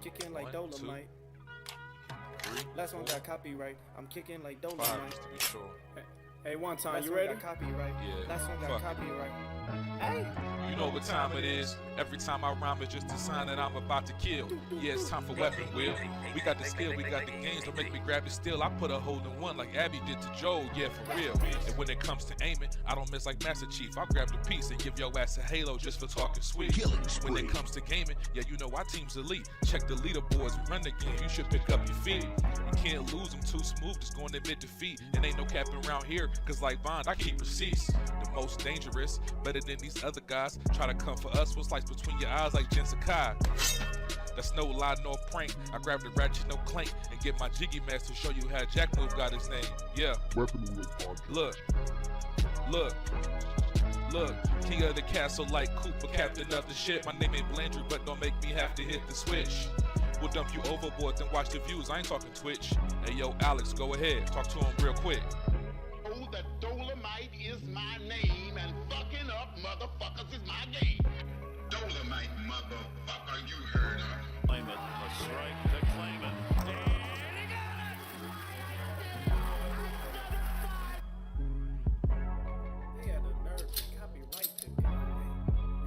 Kicking like Dolomite. Last one got copyright. I'm kicking like Dolomite. 5 to be sure. Hey, one time, you ready? Got copyright. Yeah. Last one got copyright. Hey. You know what time it is. Every time I rhyme, it's just a sign that I'm about to kill. Yeah, it's time for weapon wheel. We got the skill, we got the games, don't make me grab it still. I put a hold in one like Abby did to Joe, yeah, for real. And when it comes to aiming, I don't miss like Master Chief. I'll grab the piece and give your ass a halo just for talking sweet. When it comes to gaming, yeah, you know our team's elite. Check the leaderboards, we run the game, you should pick up your feet. You can't lose them too smooth, just going to admit defeat. And ain't no capping around here, cause like Bond, I keep receipts. The most dangerous, better than these other guys. Try to come for us, what's like between your eyes like Jen Sakai. That's no lie, nor prank. I grab the ratchet, no clank, and get my jiggy mask to show you how Jack Move got his name. Yeah. Look. King of the castle like Cooper, captain of the ship. My name ain't Blandry, but don't make me have to hit the switch. We'll dump you overboard, then watch the views. I ain't talking Twitch. Hey, yo, Alex, go ahead. Talk to him real quick. Oh, the Dolomite is my name, and fucking up motherfuckers is my game. Dolomite, motherfucker, you heard her. Claim it, a strike to claim it. They had the nerve to copyright to me.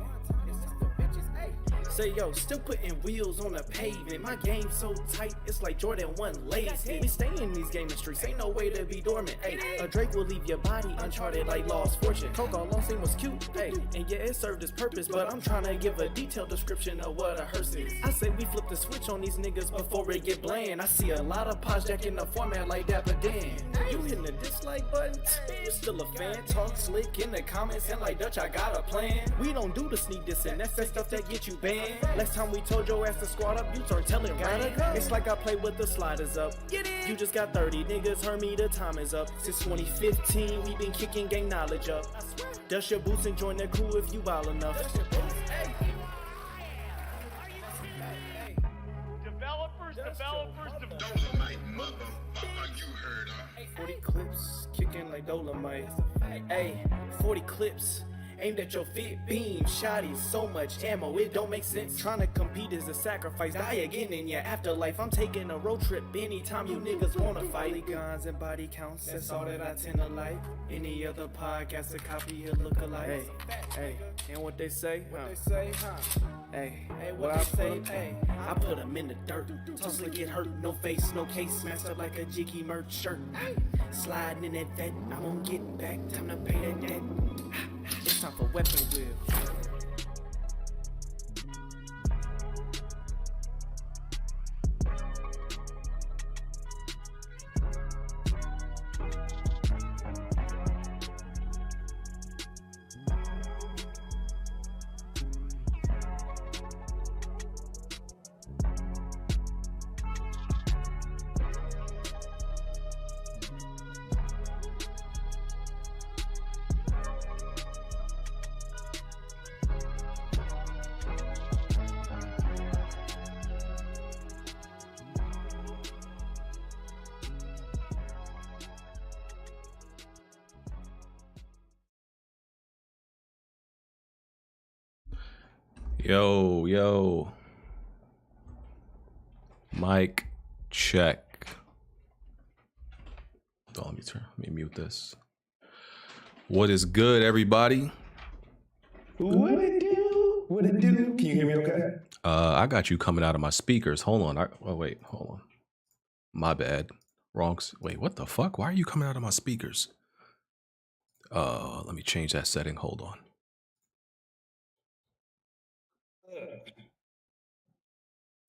One time, it's just the bitches. Hey. Say yo, still putting wheels on the pavement. My game so tight, it's like Jordan 1 lazy. We stay in these gaming streets, ain't no way to be dormant. Hey, a Drake will leave your body uncharted like Lost Fortune. Coco Long Scene was cute, hey, and yeah, it served its purpose. But I'm trying to give a detailed description of what a hearse is. I say we flip the switch on these niggas before it get bland. I see a lot of pods jacking the format like Dapper Dan. You hitting the dislike button? You still a fan? Talk slick in the comments and like Dutch, I got a plan. We don't do the sneak diss and that's that stuff that get you banned. Last time we told your ass to squat up, you start telling gotta go. It's like I play with the sliders up. You just got 30 niggas, heard me, the time is up. Since 2015, we been kicking gang knowledge up. Dust your boots and join the crew if you wild enough. Developers. Dolomite, motherfucker, you heard her. 40 clips, kicking like Dolomite. Hey, 40 clips. Aimed at your fit beam, shotties, so much ammo, it don't make sense. Trying to compete is a sacrifice, die again in your afterlife. I'm taking a road trip anytime you niggas wanna fight. Polygons and body counts, that's all that I tend to like. Any other podcast, a copy, a look-alike. Hey, and what they say? Hey, what I say? Hey, I put them in the dirt. Tussle get hurt, no face, no case, smashed up like a jiggy merch shirt. Sliding in that vet, I won't get back, time to pay that debt. It's time for weapon wheel. Yo. Mic check. Oh, let me mute this. What is good, everybody? What it do? What it do? Can you hear me okay? I got you coming out of my speakers. Hold on. Hold on. My bad. Wait, what the fuck? Why are you coming out of my speakers? Let me change that setting. Hold on.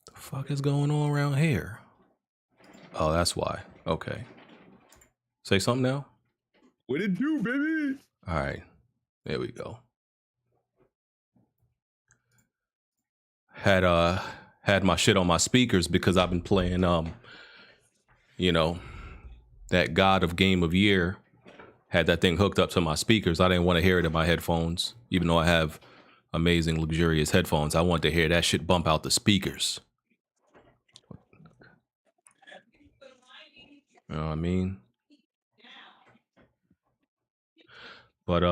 The fuck is going on around here? Oh, that's why. Okay. Say something now. What it do, baby? All right. There we go. Had my shit on my speakers because I've been playing that God of Game of Year. Had that thing hooked up to my speakers. I didn't want to hear it in my headphones, even though I have amazing, luxurious headphones. I wanted to hear that shit bump out the speakers. You know what I mean? But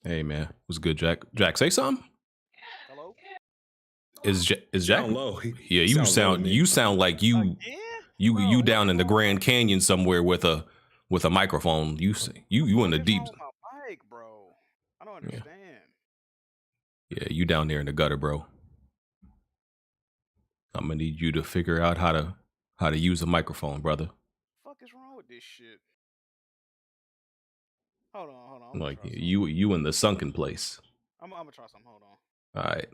hey man, it was good, Jack. Jack, say something. Hello? Is Jack? Sound low. Yeah, you sound like you down in the Grand Canyon somewhere with a microphone. You in the deep. My mic, bro. I don't understand. Yeah, you down there in the gutter, bro. I'm gonna need you to figure out how to use a microphone, brother. What the fuck is wrong with this shit? Hold on. Like you in the sunken place. I'm gonna try something. Hold on. All right.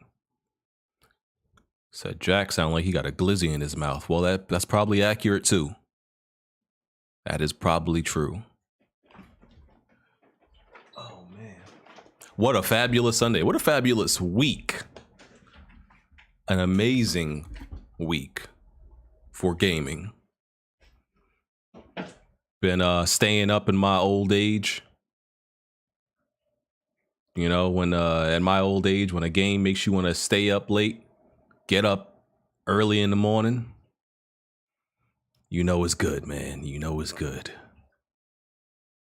Said Jack sound like he got a glizzy in his mouth. Well, that's probably accurate too. That is probably true. Oh man. What a fabulous Sunday. What a fabulous week. An amazing week for gaming. Been staying up in my old age. You know, when in my old age, when a game makes you want to stay up late, get up early in the morning, you know it's good, man. You know it's good.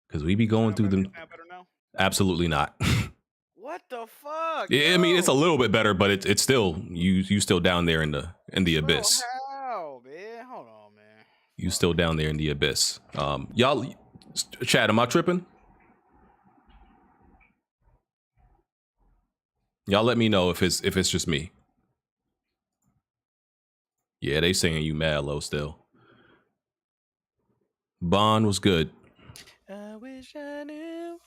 Because we be going through them. Absolutely not. What the fuck? Yeah, I mean, it's a little bit better, but it's still, you still down there in the abyss. How, man? Hold on, man. You still down there in the abyss. Y'all, chat, am I tripping? Y'all let me know if it's just me. Yeah, they saying you mad low still. Bond was good. I wish I knew.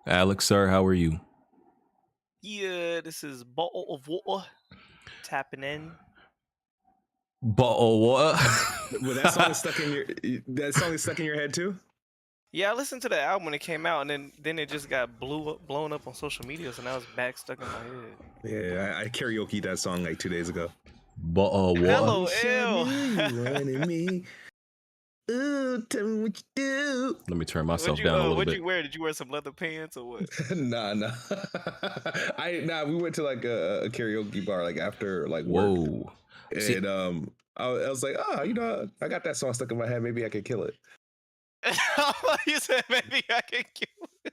Alex, sir, how are you? Yeah, this is bottle of water tapping in. Bottle water. Well, that song is stuck in your head too. Yeah, I listened to the album when it came out, and then it just got blown up on social media, so now it's back stuck in my head. Yeah, I karaoke that song like 2 days ago. Bottle water. Hello, You wanted me. Ooh, tell me what you do. Let me turn myself down a little bit. What'd you wear? Did you wear some leather pants or what? Nah. We went to like a karaoke bar like after like work. Whoa. And I was like, I got that song stuck in my head. Maybe I could kill it. You said maybe I can kill it.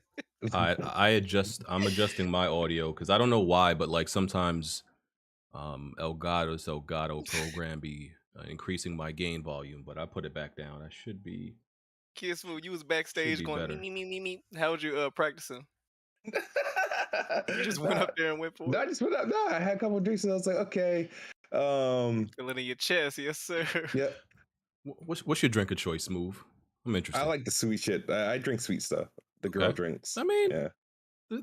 I'm adjusting my audio because I don't know why, but like sometimes Elgato program be increasing my gain volume, but I put it back down. I should be. Kid Smooth, you was backstage going me. How was you practicing? You just went up there and went for it. No, I just went up. No, I had a couple of drinks and I was like, okay. Feel it in your chest, yes sir. Yeah. What's your drink of choice, Smooth? I'm interested. I like the sweet shit. I drink sweet stuff. The girl drinks. I mean, yeah.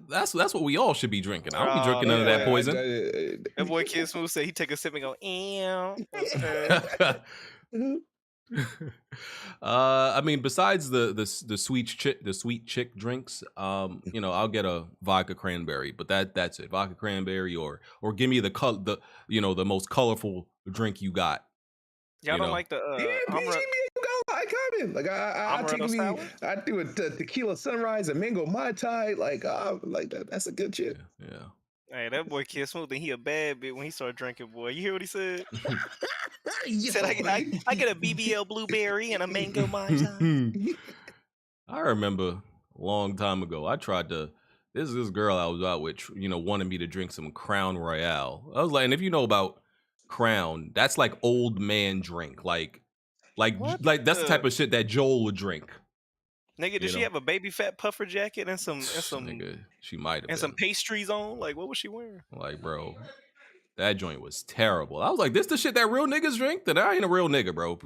That's what we all should be drinking. I don't be drinking none of that poison. That boy Kid Smooth said he take a sip and go, ew. I mean, besides the sweet chick drinks, I'll get a vodka cranberry, but that's it. Vodka cranberry or give me the most colorful drink you got. Y'all don't like the like I do a tequila sunrise, a mango mai tai, like that. That's a good shit. Yeah. Hey, that boy Kid Smooth, and he a bad bitch when he started drinking. Boy, you hear what he said? He said, "I get a BBL blueberry and a mango mai tai." I remember a long time ago, I tried to. This girl I was out with, wanted me to drink some Crown Royale. I was like, and if you know about Crown, that's like old man drink, like that's the type of shit that Joel would drink. Nigga, did she have a baby fat puffer jacket and some nigga, she might have, and some pastries on? Like, what was she wearing? Like, bro, that joint was terrible. I was like, this the shit that real niggas drink? Then I ain't a real nigga, bro.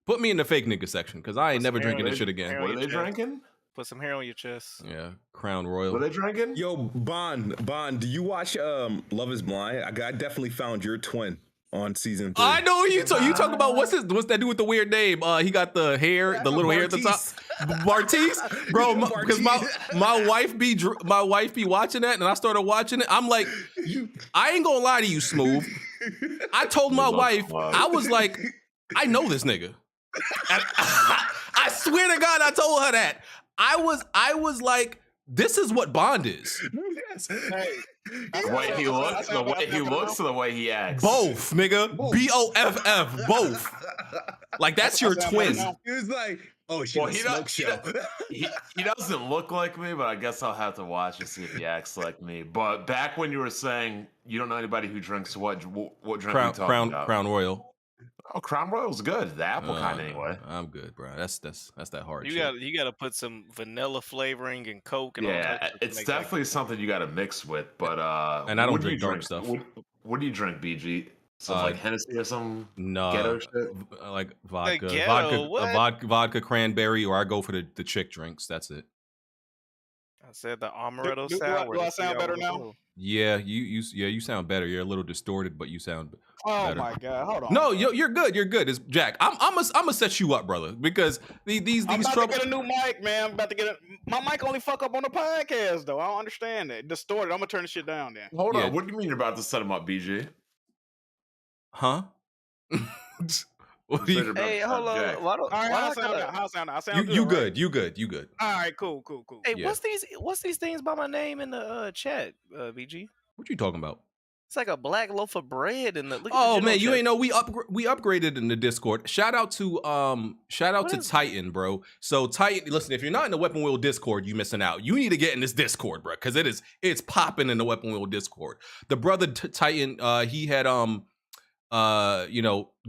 Put me in the fake nigga section, because I ain't never drinking this shit again. What are they drinking? Put some hair on your chest. Yeah, Crown Royal. What are they drinking? Yo, Bond, do you watch Love is Blind? I definitely found your twin on season 3. I know you talk about what's that dude with the weird name? He got the hair, the little hair at the top. Bartiz, bro. Because my wife be watching that, and I started watching it. I'm like, I ain't gonna lie to you, Smooth. I told my wife, I was like, I know this nigga. I swear to God, I told her that. I was like, this is what Bond is. Yes. The way he looks, the way he acts. Both, nigga. BOFF, both. Like, that's your twin. It was like, Oh, she was smoke show. He doesn't look like me, but I guess I'll have to watch to see if he acts like me. But back when you were saying you don't know anybody who drinks what drink are you talking about? Crown Royal. Oh, Crown Royal's good. The apple kind anyway. I'm good, bro. That's that hard You shit. you gotta put some vanilla flavoring and Coke and all Yeah, that. it's definitely something you got to mix with. But and I don't what do drink you dark stuff. What do you drink, BG? Some like Hennessy or some No, ghetto shit? like vodka, ghetto, what? vodka cranberry, or I go for the chick drinks. That's it. I said the amaretto Do sour. I sound better now? Yeah, you sound better. You're a little distorted, but you sound Oh better. my god, hold on. No, you're good. You're good. It's Jack. I'm gonna set you up, brother, because these I'm about trouble. to get a new mic, man. I'm about to get my mic only fuck up on the podcast though. I don't understand that. Distorted. I'm gonna turn the shit down then. Hold on. What do you mean you're about to set him up, BG? Huh? What do you? Hey, hold on. All right, how I sound now? I sound good, You right? good? You good? You good? All right, cool. Hey, Yeah. what's these things by my name in the chat, BG? What you talking about? It's like a black loaf of bread in the. Look at Oh the man, you chat. ain't know we upgraded in the Discord. Shout out to Titan, bro. So Titan, listen, if you're not in the Weapon Wheel Discord, you missing out. You need to get in this Discord, bro, because it's popping in the Weapon Wheel Discord. The brother Titan, he had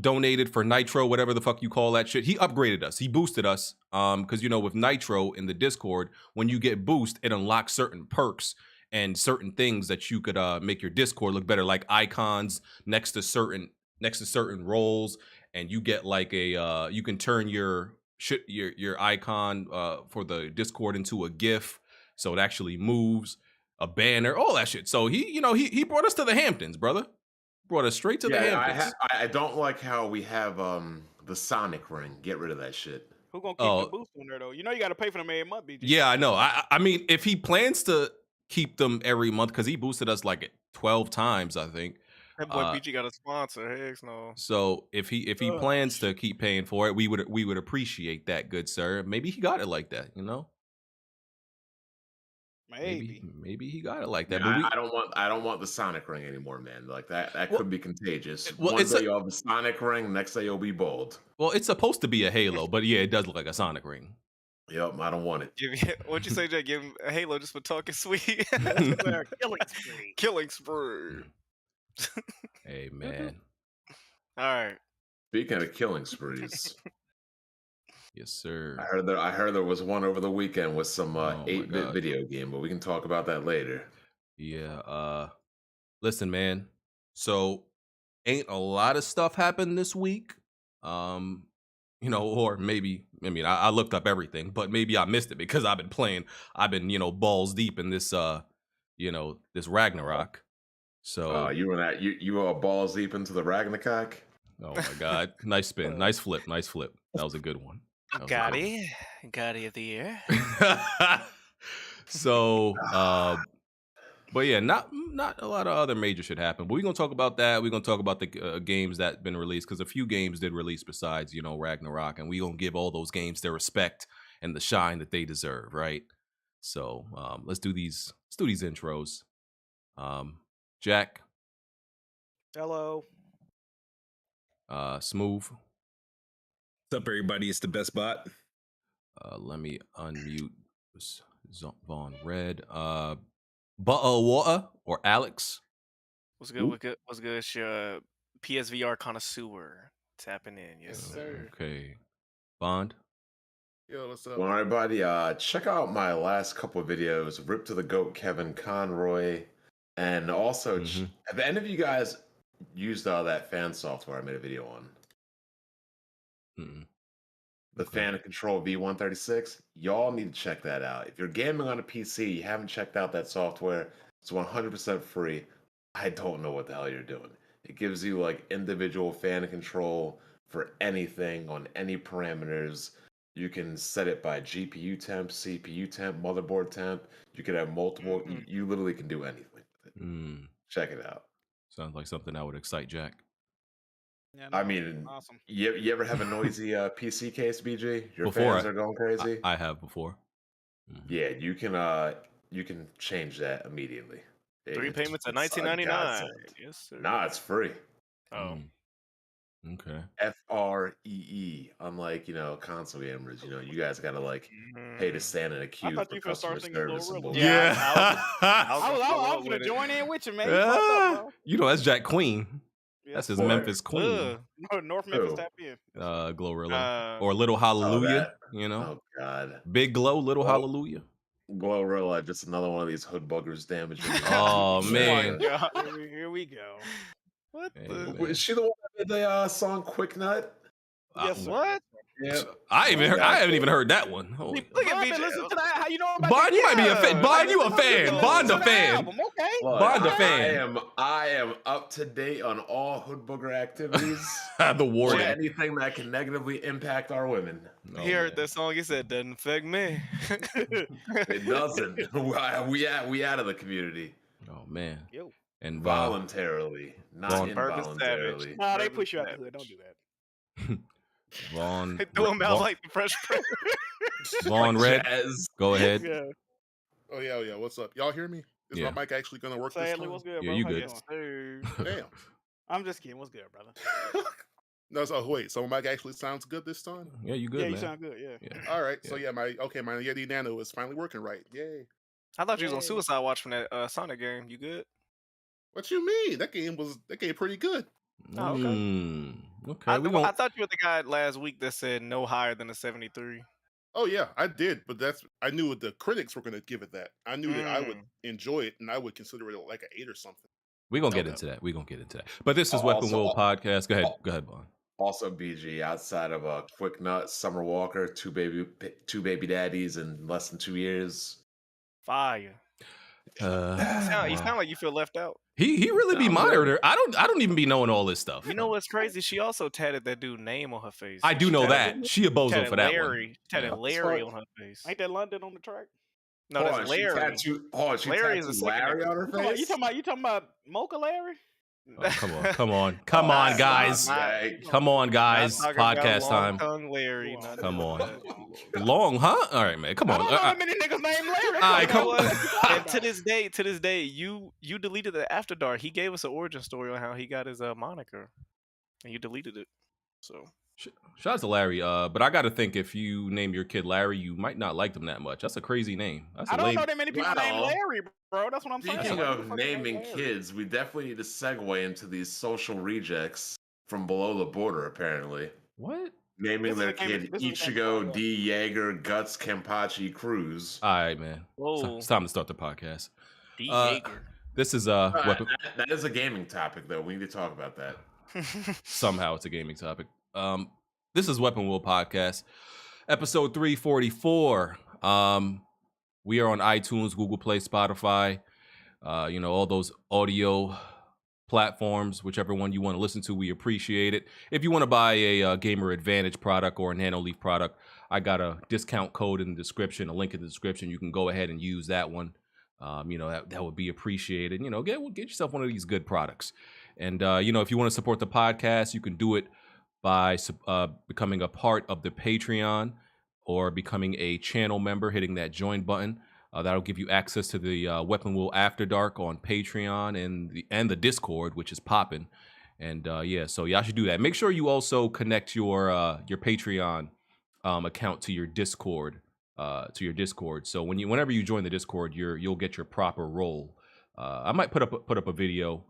donated for Nitro, whatever the fuck you call that shit. He upgraded us. He boosted us. Because with Nitro in the Discord, when you get boost, it unlocks certain perks and certain things that you could make your Discord look better, like icons next to certain roles, and you get like a you can turn your icon for the Discord into a GIF, so it actually moves, a banner, all that shit. So he brought us to the Hamptons, brother. Brought us straight to the Hamptons. I don't like how we have the Sonic ring. Get rid of that shit. Who gonna keep the boost on there though? You know you got to pay for them every month, BG. Yeah, I know. I mean, if he plans to keep them every month, because he boosted us like 12 times, I think. That boy BG got a sponsor. Heck no. So if he plans to keep paying for it, we would appreciate that, good sir. Maybe he got it like that, Maybe he got it like that. Yeah, but I don't want the Sonic ring anymore, man. Like that could be contagious. Well, One day you'll have the Sonic ring, next day you'll be bald. Well, it's supposed to be a Halo, but yeah, it does look like a Sonic ring. Yep, I don't want it. What'd you say, Jay? Give him a Halo just for talking sweet. Killing spree. Hey man. All right. Speaking of killing sprees. Yes, sir. I heard there was one over the weekend with some 8-bit video game, but we can talk about that later. Yeah. Listen, man. So ain't a lot of stuff happened this week. Or maybe, I looked up everything, but maybe I missed it because I've been balls deep in this this Ragnarok. So you were balls deep into the Ragnarok. Oh my god. Nice spin. Nice flip. That was a good one. Gotti of the year. So but yeah, not a lot of other major shit happened. But we're gonna talk about that. We're gonna talk about the games that been released, because a few games did release besides Ragnarok, and we're gonna give all those games their respect and the shine that they deserve, right? So let's do these intros. Jack. Hello. Smooth. What's up, everybody? It's the best bot. Let me unmute Vaughn Red. Water or Alex. What's good? What's good? It's your PSVR connoisseur tapping in. Yes, sir. Okay. Bond. Yo, what's up? Well, everybody, check out my last couple of videos. Rip to the Goat, Kevin Conroy, and also have any of you guys used that fan software I made a video on? The Fan Control V136. Y'all need to check that out. If you're gaming on a PC, you haven't checked out that software, it's 100% free. I don't know what the hell you're doing. It gives you like individual fan control for anything on any parameters. You can set it by GPU temp, CPU temp, motherboard temp. You could have multiple. You literally can do anything with it. Check it out. Sounds like something that would excite Jack. Yeah, I mean, awesome. You ever have a noisy PC case, BG? Your Before, fans are going crazy. I have before. Yeah, you can change that immediately. 3 payments at $19.99. Yes, sir. Nah, it's free. Oh. Okay. FREE. Unlike, console gamers, you guys gotta like pay to stand in a queue thought for you finna start customer singing service and Glorilla. bullshit. Yeah. I was gonna join in with you, man. You fucked up, bro. You know, that's Jack Queen. Yes, That's his sir. Memphis Queen. North Memphis Who? tap in. Glorilla. Or Little Hallelujah, Oh god. Big Glow, Little Hallelujah. Glorilla, just another one of these hood buggers damaging. Oh man. God. Here we go. What Hey, the? man. Is she the one that did the song Quick Nut? Yes, sir. What? Yeah. I haven't even heard that one. Holy. Look at Bond, BJ. listen to that. How you know about Bond, that? you might be a fan. Bond, you a Listen fan. to Bond a the fan. album, okay. Look, Bond a fan. I am up to date on all hood booger activities. The or warden. anything that can negatively impact our women. Oh, He heard man. that song. He said, "Doesn't affect me." It doesn't. we out of the community Oh man. Yo. And voluntarily, not Vaughn- involuntarily. Nah, they push you out the hood. Don't do that. Vaughn. They threw him out like the Fresh Prince. Vaughn Red. Jazz. Go ahead. Yeah. Oh yeah. What's up? Y'all hear me? Is Yeah. my mic actually gonna work this Sadly, time? what's good, Yeah, bro? you How good. doing? Damn. I'm just kidding. What's good, brother? No, so wait. So my mic actually sounds good this time? Yeah, you good, Yeah, man. you sound good. Yeah. Yeah. All right. So yeah, my Yeti Nano is finally working right. Yay. I thought you was on Yay. Suicide Watch from that Sonic game. You good? What you mean? That game pretty good. Oh, okay. Okay. I, we I gon- thought you were the guy last week that said no higher than a 73. Oh yeah, I did, but I knew the critics were gonna give it that. I knew that I would enjoy it and I would consider it like an 8 or something. we gonna get Okay. into that. We gonna get into that. But this is Weapon Also- Will Podcast. Go ahead, Bond. Also, BG, outside of a Quick Nut, Summer Walker, two baby daddies in less than 2 years. Fire. You Wow. sound like you feel left out. He really be I'm monitoring good. her. I don't even be knowing all this stuff. You know what's crazy? She also tatted that dude name on her face. I do She know tatted- that. She a bozo tatted for that Larry, one. Tatted Yeah. Larry on her face. Ain't that London on the track? No, Hold that's on, she Larry. she Larry is a tattooed second Larry name. on her face? You talking about Mocha Larry? Oh, come on, guys. Come on, guys. Not talking about Podcast time. Long Tongue Larry. not Come doing on. that. Long, huh? All right, man. Come I on. don't know that many niggas named Larry. All right, come on. And to this day, you deleted the After Dark. He gave us an origin story on how he got his moniker, and you deleted it. So Shout out to Larry. But I got to think if you name your kid Larry, you might not like them that much. That's a crazy name. That's I a don't lame. know that many people named Larry, bro. That's what I'm saying. Speaking Like, of who the fuck named naming Larry? kids, we definitely need to segue into these social rejects from below the border, apparently. What? Naming their kid this is the Ichigo D. Jaeger Guts Kenpachi Cruz. All right, man. Whoa. It's time to start the podcast. D. Jaeger. This is Weapon. That is a gaming topic, though. We need to talk about that. Somehow it's a gaming topic. This is Weapon Will Podcast, episode 344. We are on iTunes, Google Play, Spotify, all those audio platforms, whichever one you want to listen to, we appreciate it. If you want to buy a Gamer Advantage product or a Nanoleaf product, I got a discount code in the description, a link in the description. You can go ahead and use that one. That would be appreciated. Get yourself one of these good products. And, if you want to support the podcast, you can do it by becoming a part of the Patreon or becoming a channel member, hitting that join button. That'll give you access to the Weapon Will After Dark on Patreon and the Discord, which is popping. And so y'all should do that. Make sure you also connect your Patreon account to your Discord. So whenever you join the Discord, you'll get your proper role. I might put up a video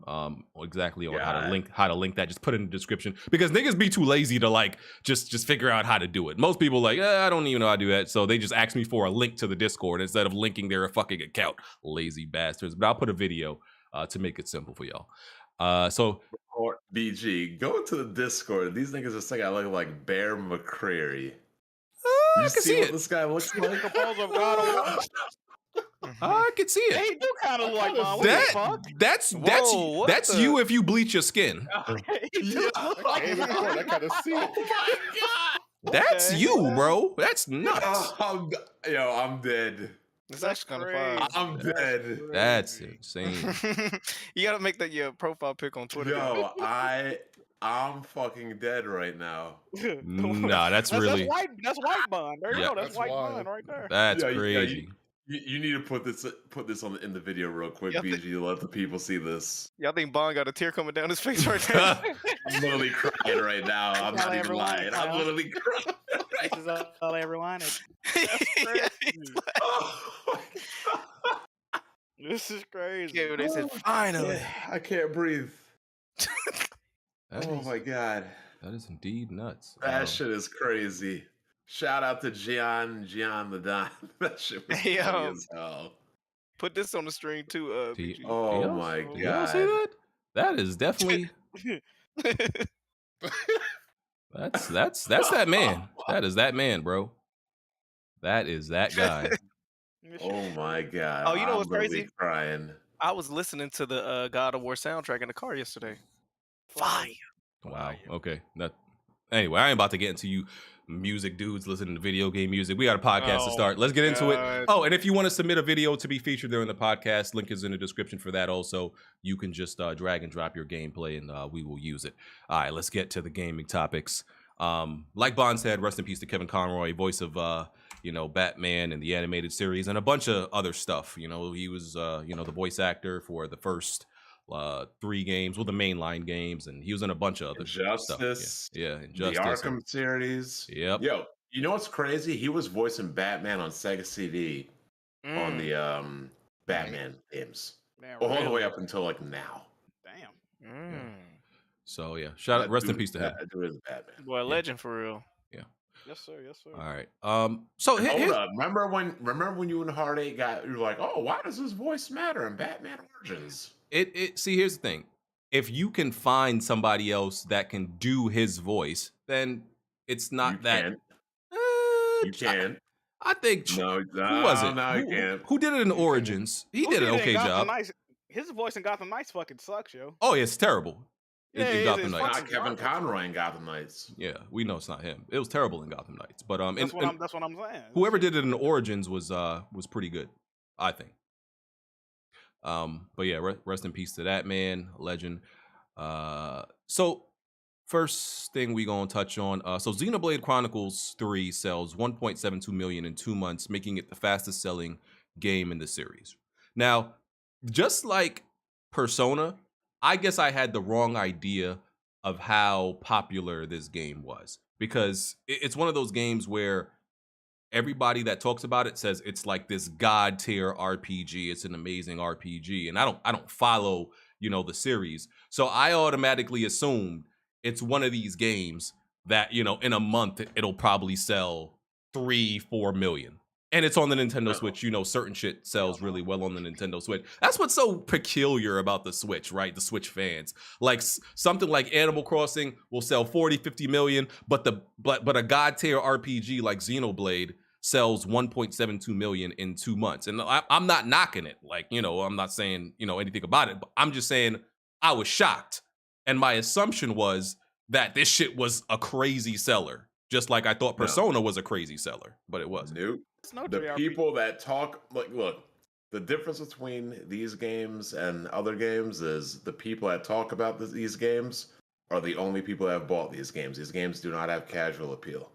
exactly on how to link that. Just put it in the description because niggas be too lazy to just figure out how to do it. Most people I don't even know how to do that, so they just ask me for a link to the Discord instead of linking their fucking account. Lazy bastards. But I'll put a video to make it simple for y'all. Or BG, go to the Discord. These niggas are saying I look like Bear McCreary. I You can see see what it. this guy looks like? Proposal of God of War. I can see Hey, it. he do kind of look like mine. What the fuck? That's you if you bleach your skin. He do look like Hey, mine. I gotta see it. That's Okay. you, bro. That's nuts. I'm dead. It's actually kind of fun. I'm dead. That's insane. You gotta make that your profile pic on Twitter. Yo, I'm fucking dead right now. Nah, that's really That's white bond. There you Yeah. go. That's That's white wild. bond right there. that's Yeah, yeah, crazy. You need to put this on in the video real quick, BG. Let the people see this. Y'all think Bond got a tear coming down his face right now? I'm literally crying right now. I'm not even lying. I'm literally crying. This is all I ever wanted. This is crazy. Yeah, they said finally. I can't breathe. Oh my god. That is indeed nuts. That shit is crazy. Shout out to Gian the Don. That shit was funny as hell. Put this on the stream too. Oh my god. Y'all see that? That is definitely that's that man. That is that man, bro. That is that guy. Oh my god. Oh, you know what's crazy? Crying. I was listening to the God of War soundtrack in the car yesterday. Fire. Wow. Okay. Anyway, I ain't about to get into you music dudes listening to video game music. We got a podcast to start. Let's get into it. Oh, and if you want to submit a video to be featured during the podcast, link is in the description for that also. You can just drag and drop your gameplay and we will use it. All right, let's get to the gaming topics. Like Bond said, rest in peace to Kevin Conroy, voice of Batman and the animated series and a bunch of other stuff. You know, he was the voice actor for the first 3 games, the mainline games, and he was in a bunch of other stuff. Yeah, Injustice. The Arkham series. Yep. Yo, you know what's crazy? He was voicing Batman on Sega CD on the Batman games. Man, all the way up until like now. Damn. Yeah. So yeah, shout out, rest in peace to him. That dude is Batman. Boy, legend for real. Yeah. Yes, sir. Yes, sir. All right. So hold up. Remember when you and Hard 8 you were like, oh, why does his voice matter in Batman Origins? See, here's the thing. If you can find somebody else that can do his voice, then it's not you can. I think no, who was it? No, you can't. Who did it in Origins? He did an okay job. His voice in Gotham Knights fucking sucks, yo. Oh, yeah, it's terrible. In Gotham Knights. Not Kevin Conroy in Gotham Knights. Yeah, we know it's not him. It was terrible in Gotham Knights, but that's what I'm saying. Whoever did it in Origins was pretty good, I think. But yeah, rest in peace to that man, legend. So first thing we gonna touch on. So Xenoblade Chronicles 3 sells 1.72 million in 2 months, making it the fastest selling game in the series. Now, just like Persona, I guess I had the wrong idea of how popular this game was, because it's one of those games where everybody that talks about it says it's like this god tier RPG. It's an amazing RPG, and I don't follow the series, so I automatically assumed it's one of these games that in a month it'll probably sell 3-4 million. And it's on the Nintendo Switch. Certain shit sells really well on the Nintendo Switch. That's what's so peculiar about the Switch, right? The Switch fans. Like something like Animal Crossing will sell 50 million, but a god tier RPG like Xenoblade sells 1.72 million in 2 months. And I'm not knocking it. Like, I'm not saying, anything about it, but I'm just saying I was shocked. And my assumption was that this shit was a crazy seller. Just like I thought Persona was a crazy seller, but it wasn't. Nope. The people that talk, look, the difference between these games and other games is the people that talk about these games are the only people that have bought these games. These games do not have casual appeal.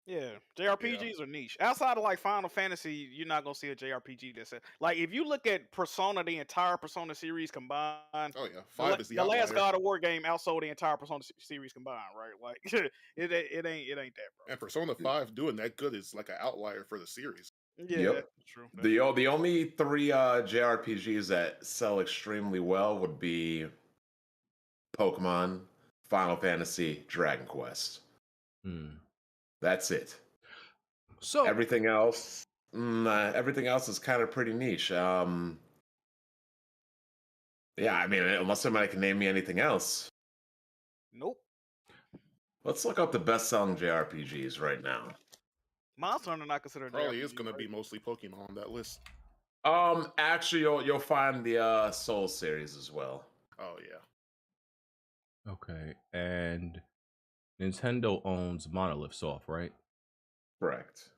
Yeah, JRPGs are niche. Outside of like Final Fantasy, you're not gonna see a JRPG that's like if you look at Persona, the entire Persona series combined. Oh yeah, 5 is the last God of War game outsold the entire Persona series combined, right? Like it ain't that, bro. And Persona 5 doing that good is like an outlier for the series. Yeah, that's true. The only 3 JRPGs that sell extremely well would be Pokemon, Final Fantasy, Dragon Quest. That's it. So everything else is kind of pretty niche. Yeah, I mean, unless somebody can name me anything else. Nope. Let's look up the best-selling JRPGs right now. Monster Hunter not considered. Probably is going to be mostly Pokemon on that list. Actually, you'll find the Soul series as well. Oh yeah. Okay, and Nintendo owns Monolith Soft, right? Correct.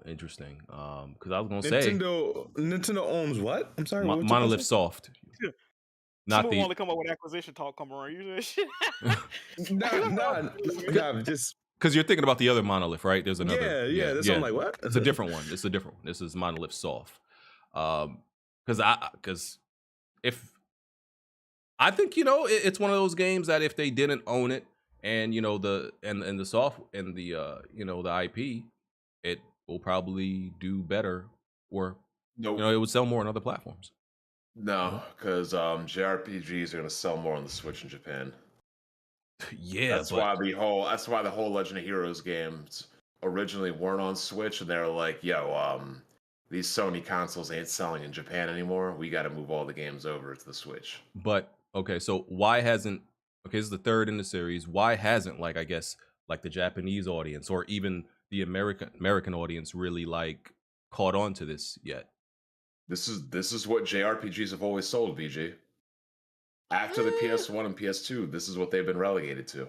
Interesting. Because I was gonna say Nintendo owns what? I'm sorry. Monolith Soft. Not the. Want to come up with acquisition talk? Come on, you shit. Nah. Just Because you're thinking about the other Monolith, right? There's another. Yeah. That's what I'm like, what? It's a different one. It's a different one. This is Monolith Soft. Because if I think it's one of those games that if they didn't own it and the soft and the the IP, it will probably do better, or No, it would sell more on other platforms. no, because JRPGs are gonna sell more on the Switch in Japan. Yeah, that's why the whole Legend of Heroes games originally weren't on Switch, and they're like, yo, these Sony consoles ain't selling in Japan anymore. We got to move all the games over to the Switch. But okay, so why hasn't? Okay, this is the third in the series. Why hasn't I guess the Japanese audience or even the American audience really caught on to this yet? This is what JRPGs have always sold, VG. After the PS1 and PS2, this is what they've been relegated to.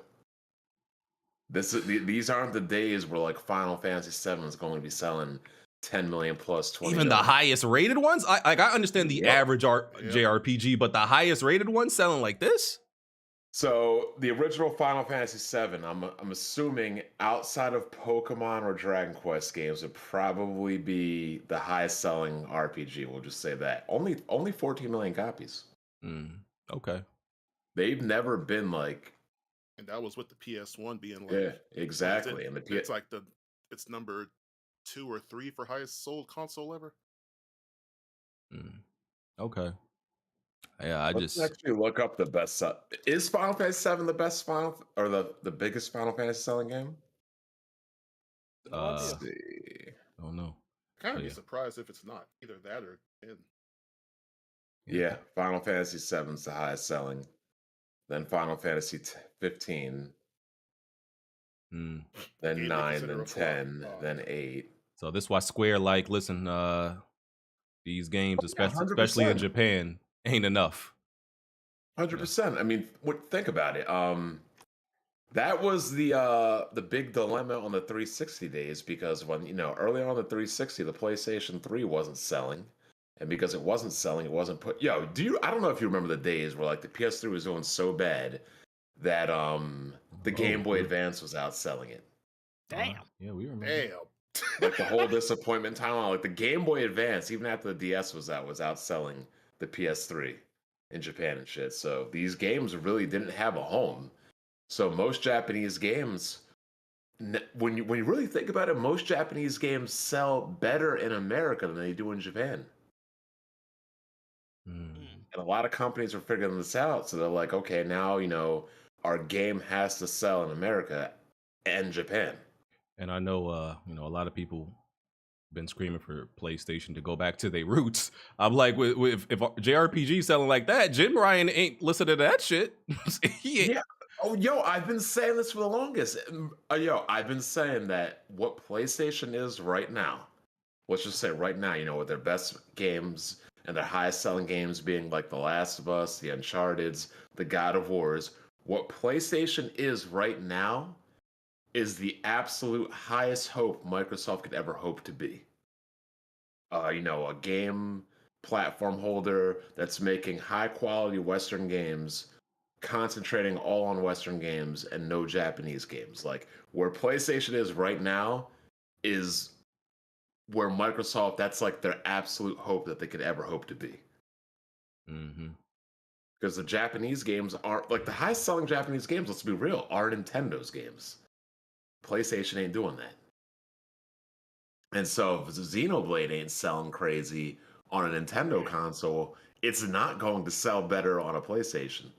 These aren't the days where Final Fantasy VII is going to be selling 10 million plus 20 Even the million. highest rated ones? I understand the average JRPG, but the highest rated ones selling like this? So the original Final Fantasy VII, I'm assuming outside of Pokemon or Dragon Quest games, would probably be the highest selling RPG. We'll just say that. Only 14 million copies. Okay. They've never been and that was with the PS1 being yeah, exactly. And it's number 2 or 3 for highest sold console ever. Okay. Yeah, Let's actually look up the best. Is Final Fantasy VII the best the biggest Final Fantasy selling game? Let's see. I don't know. Kind of be surprised if it's not either that or 10. Yeah, Final Fantasy VII is the highest selling. Then Final Fantasy 15. Then 9, then 10, then 8. So this is why Square listen, these games, especially in Japan, ain't enough. 100%. I mean, think about it. That was the big dilemma on the 360 days, because when early on the 360, the PlayStation 3 wasn't selling. And because it wasn't selling, it wasn't put. I don't know if you remember the days where the PS3 was doing so bad that the Game Boy Advance was outselling it. Damn. Yeah, we remember. Damn. The whole disappointment timeline. The Game Boy Advance, even after the DS was out, was outselling the PS3 in Japan and shit. So these games really didn't have a home. So most Japanese games, when you really think about it, most Japanese games sell better in America than they do in Japan. And a lot of companies are figuring this out, so they're like, okay, now our game has to sell in America and Japan. And I know a lot of people been screaming for PlayStation to go back to their roots. I'm like, if JRPG selling like that, Jim Ryan ain't listening to that shit. Yeah. Oh, I've been saying this for the longest. I've been saying that what PlayStation is right now, let's just say right now, with their best games and their highest selling games being The Last of Us, the Uncharted's, the God of Wars, what PlayStation is right now is the absolute highest hope Microsoft could ever hope to be. A game platform holder that's making high quality Western games, concentrating all on Western games and no Japanese games. Where PlayStation is right now is where Microsoft, that's their absolute hope that they could ever hope to be. Because the Japanese games aren't, the highest selling Japanese games, let's be real, are Nintendo's games. PlayStation ain't doing that. And so if Xenoblade ain't selling crazy on a Nintendo console, it's not going to sell better on a PlayStation.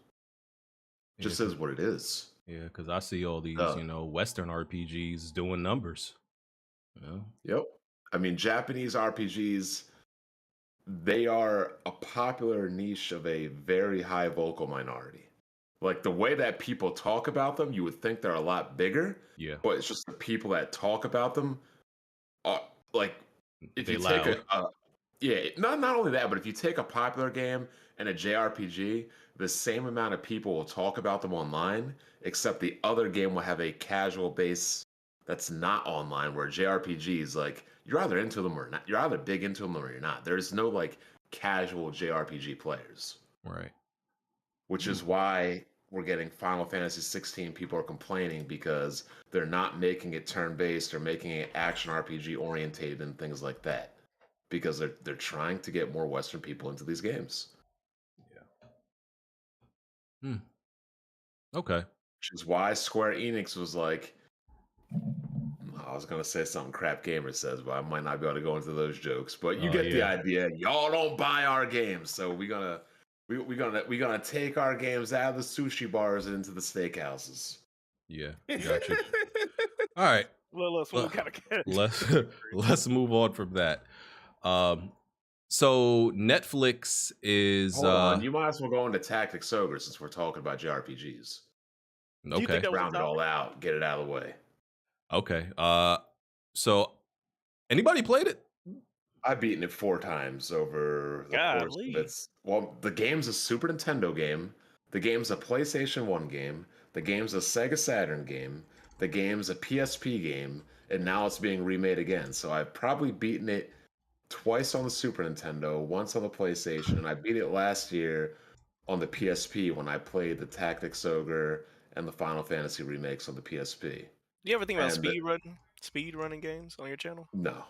Just is what it is. Yeah, because I see all these, Western RPGs doing numbers. Yep. I mean, Japanese RPGs, they are a popular niche of a very high vocal minority. The way that people talk about them, you would think they're a lot bigger. Yeah. But it's just the people that talk about them are if you take not only that, but if you take a popular game and a JRPG, the same amount of people will talk about them online, except the other game will have a casual base that's not online, where JRPGs, you're either into them or not. You're either big into them or you're not. There's no casual JRPG players. Right. Which is why we're getting Final Fantasy 16 people are complaining because they're not making it turn-based or making it action RPG orientated and things like that. Because they're trying to get more Western people into these games. Okay. Which is why Square Enix was like, I was gonna say something Crap Gamer says, but I might not be able to go into those jokes. But you get the idea. Y'all don't buy our games, so we're gonna take our games out of the sushi bars and into the steakhouses. Yeah, gotcha. All right. Let's move on from that. So Netflix is Hold on, you might as well go into Tactics Ogre since we're talking about JRPGs. Okay. Round it all out, get it out of the way. Okay. So anybody played it? I've beaten it 4 times over the course of its. Well, the game's a Super Nintendo game. The game's a PlayStation 1 game. The game's a Sega Saturn game. The game's a PSP game, and now it's being remade again. So I've probably beaten it twice on the Super Nintendo, once on the PlayStation, and I beat it last year on the PSP when I played the Tactics Ogre and the Final Fantasy remakes on the PSP. Do you ever think about speed running games on your channel? No.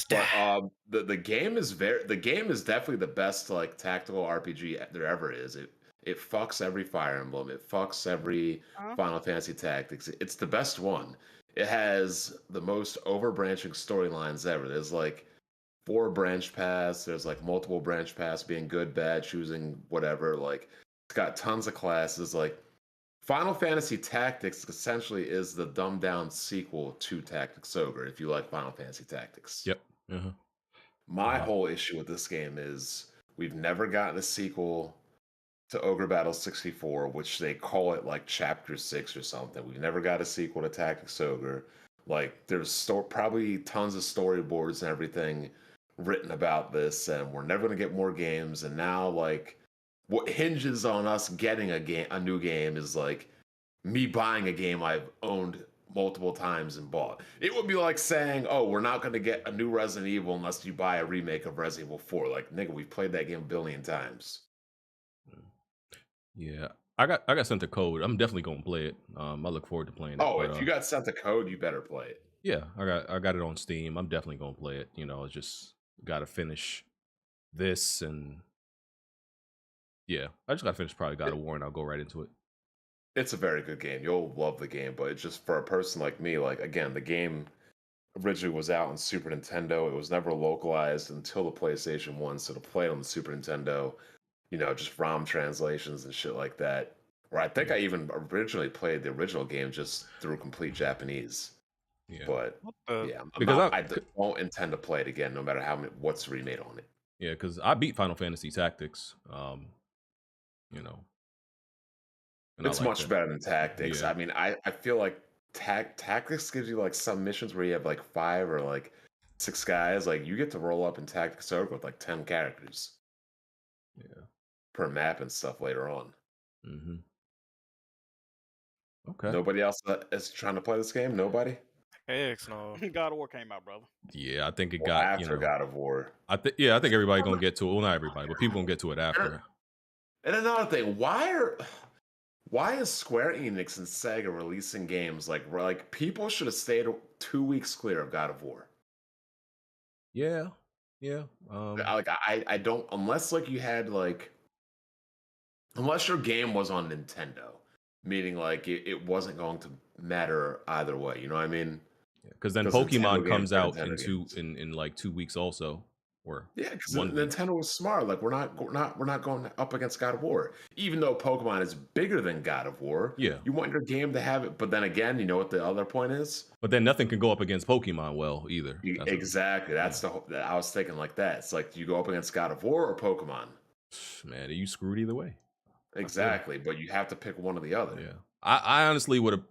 But the game is definitely the best like tactical RPG there ever is. It fucks every Fire Emblem. It fucks every Final Fantasy Tactics. It's the best one. It has the most overbranching storylines ever. There's like 4 branch paths. There's like multiple branch paths being good, bad, choosing whatever. Like it's got tons of classes. Like Final Fantasy Tactics essentially is the dumbed down sequel to Tactics Ogre. If you like Final Fantasy Tactics. Yep. My whole issue with this game is we've never gotten a sequel to Ogre Battle 64, which they call it like Chapter 6 or something. We've never got a sequel to Tactics Ogre. Like there's probably tons of storyboards and everything written about this, and we're never going to get more games. And now like what hinges on us getting a new game is like me buying a game I've owned multiple times and bought. It would be like saying, oh, we're not going to get a new Resident Evil unless you buy a remake of Resident Evil 4. Like, nigga, we've played that game a billion times. Yeah, I got sent a code. I'm definitely gonna play it. I look forward to playing it. Oh, if you got sent a code, you better play it. Yeah, I got it on Steam. I'm definitely gonna play it. You know, it's just gotta finish this, and yeah, I just gotta finish probably God of War, and I'll go right into it. It's a very good game. You'll love the game, but it's just for a person like me, like again, the game originally was out on Super Nintendo. It was never localized until the PlayStation 1, so to play it on the Super Nintendo, you know, just ROM translations and shit like that. Or I think I even originally played the original game just through complete Japanese. Yeah. But yeah, I don't intend to play it again, no matter what's remade on it. Yeah, because I beat Final Fantasy Tactics. You know, it's much better than Tactics. Yeah. I mean, I feel like Tactics gives you like some missions where you have like 5 or like 6 guys. Like you get to roll up in Tactics Ogre with like 10 characters. Yeah. Per map and stuff later on. Mm-hmm. Okay. Nobody else is trying to play this game? Nobody? Heck no. God of War came out, brother. Yeah, I think it got after God of War. I think everybody gonna get to it. Well, not everybody, but people gonna get to it after. And another thing, why is Square Enix and Sega releasing games like people should have stayed 2 weeks clear of God of War? Yeah. Like I don't, unless like you had like, unless your game was on Nintendo, meaning like it wasn't going to matter either way. You know what I mean? Because then Pokemon comes out in like 2 weeks also. Or yeah, because Nintendo was smart. Like we're not going up against God of War, even though Pokemon is bigger than God of War. Yeah, you want your game to have it, but then again, you know what the other point is? But then nothing can go up against Pokemon well either. Exactly. That's I was thinking like that. It's like, do you go up against God of War or Pokemon? Man, you screwed either way. Exactly, but you have to pick one or the other. Yeah, I honestly would have.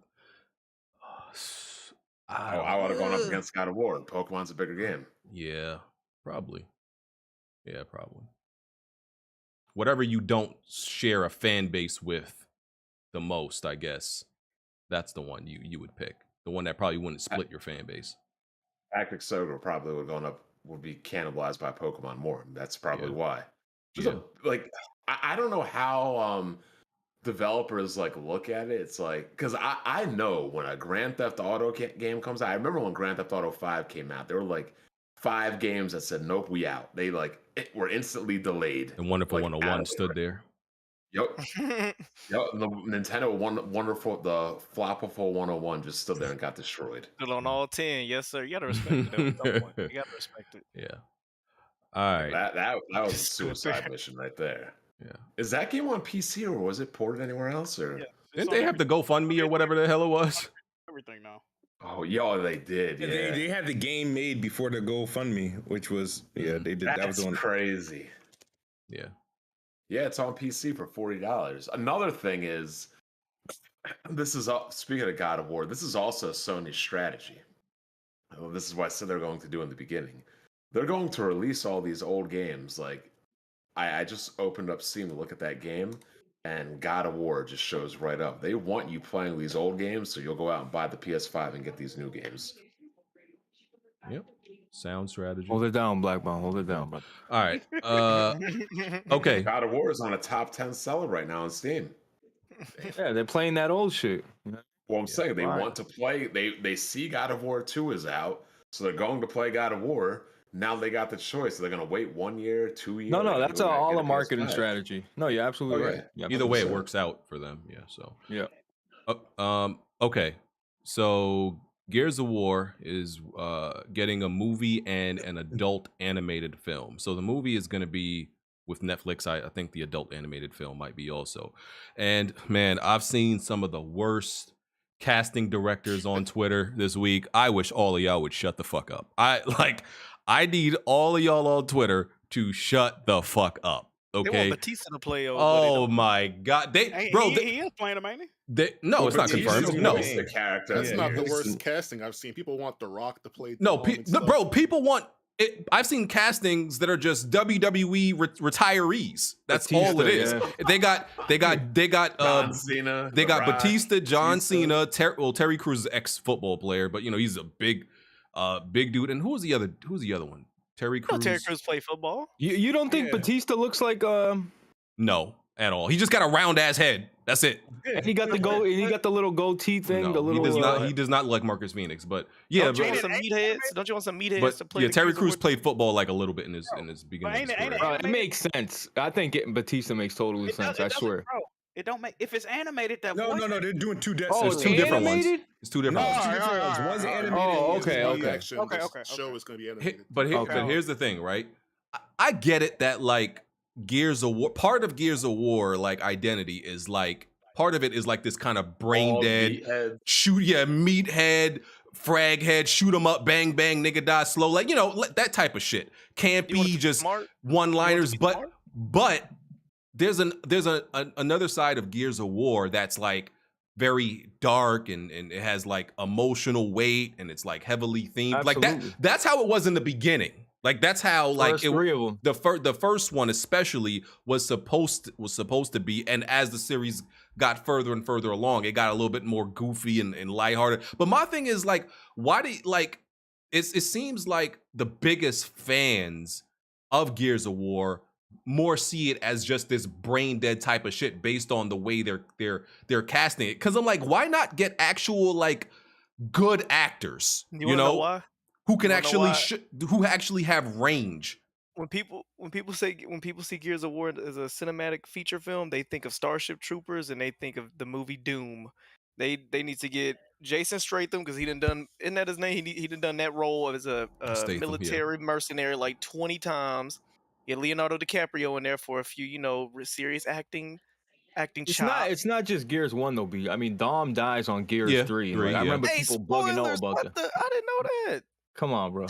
I would have gone up against God of War. Pokemon's a bigger game. Yeah, probably. Yeah, probably. Whatever you don't share a fan base with the most, I guess, that's the one you would pick. The one that probably wouldn't split your fan base. Tactics Ogre probably would be cannibalized by Pokemon more. That's probably why. I don't know how developers like look at it, it's like, because I know when a Grand Theft Auto game comes out, I remember when Grand Theft Auto 5 came out, there were like 5 games that said, nope, we out. They like were instantly delayed. And Wonderful like, 101 stood there. Yep. Yep. The Nintendo Wonderful, the Floppable 101 just stood there and got destroyed. Still on all 10, yes sir. You gotta respect it. Though, at some point. You gotta respect it. Yeah. All right. That was a suicide mission right there. Yeah. Is that game on PC or was it ported anywhere else? Or didn't they have the GoFundMe or whatever the hell it was? Everything now. Oh, yo, they did. Yeah, They had the game made before the GoFundMe, which was they did. That was on crazy. Yeah. Yeah, it's on PC for $40. Another thing is, this is speaking of God of War. This is also Sony's strategy. Well, this is what I said they're going to do in the beginning. They're going to release all these old games. Like, I just opened up Steam to look at that game, and God of War just shows right up. They want you playing these old games, so you'll go out and buy the PS5 and get these new games. Yep. Sound strategy. Hold it down, Blackbone. Hold it down, brother. All right. Okay. God of War is on a top 10 seller right now on Steam. Yeah, they're playing that old shit. Well, I'm saying they want to play. They see God of War 2 is out, so they're going to play God of War. Now they got the choice. They're going to wait 1 year, 2 years. No, that's all a marketing strategy. No, you're absolutely right. Yeah, either way, it works out for them. Yeah. So. Yeah. Okay. So Gears of War is getting a movie and an adult animated film. So the movie is going to be with Netflix. I think the adult animated film might be also. And man, I've seen some of the worst casting directors on Twitter this week. I wish all of y'all would shut the fuck up. I need all of y'all on Twitter to shut the fuck up. Okay. They want Batista to play. Oh my god, He is playing him, ain't he? No, it's not confirmed. No, the character. That's not the worst casting I've seen. People want The Rock to play. No, people want it. I've seen castings that are just WWE retirees. That's Batista, all it is. yeah. They got John Cena. They got The Rock, Batista, John Cena, Terry Crews is ex-football player, but he's a big dude. And who's the other one? Terry Crews. Terry Crews play football. You don't think Batista looks like No, at all. He just got a round ass head. That's it. And he got the little goatee thing. No, the little he does not look like Marcus Phoenix, but yeah. Don't you want some meatheads? Don't you want some meatheads to play? Yeah, Terry Crews played football like a little bit in his beginning. Of his career. It makes sense. I think getting Batista makes totally sense. I swear. Bro, it don't make if it's animated. That no, they're doing two different. There's two different ones. It's two different ones. One's animated. Oh, okay. Show is going to be animated. But here's the thing, right? I get it that like Gears of War, part of Gears of War, like identity is like part of it is like this kind of brain dead meathead, frag head, shoot 'em up, bang bang, nigga die slow, like that type of shit. Can't be just one-liners, but there's another side of Gears of War that's like very dark and it has like emotional weight and it's like heavily themed. Absolutely. Like that's how it was in the beginning. Like that's how like the first one especially was supposed to be, and as the series got further and further along, it got a little bit more goofy and lighthearted. But my thing is like, why do it seems like the biggest fans of Gears of War more see it as just this brain dead type of shit based on the way they're casting it. Because I'm like, why not get actual like good actors? You know why? Who can who actually have range. When people see Gears of War as a cinematic feature film, they think of Starship Troopers and they think of the movie Doom. They need to get Jason Statham because isn't that his name? He done that role as a military mercenary like 20 times. Get Leonardo DiCaprio in there for a few serious acting chops. It's not just Gears 1 though, B. I mean, Dom dies on Gears 3. Like, I remember people bugging out about that. I didn't know that. Come on, bro.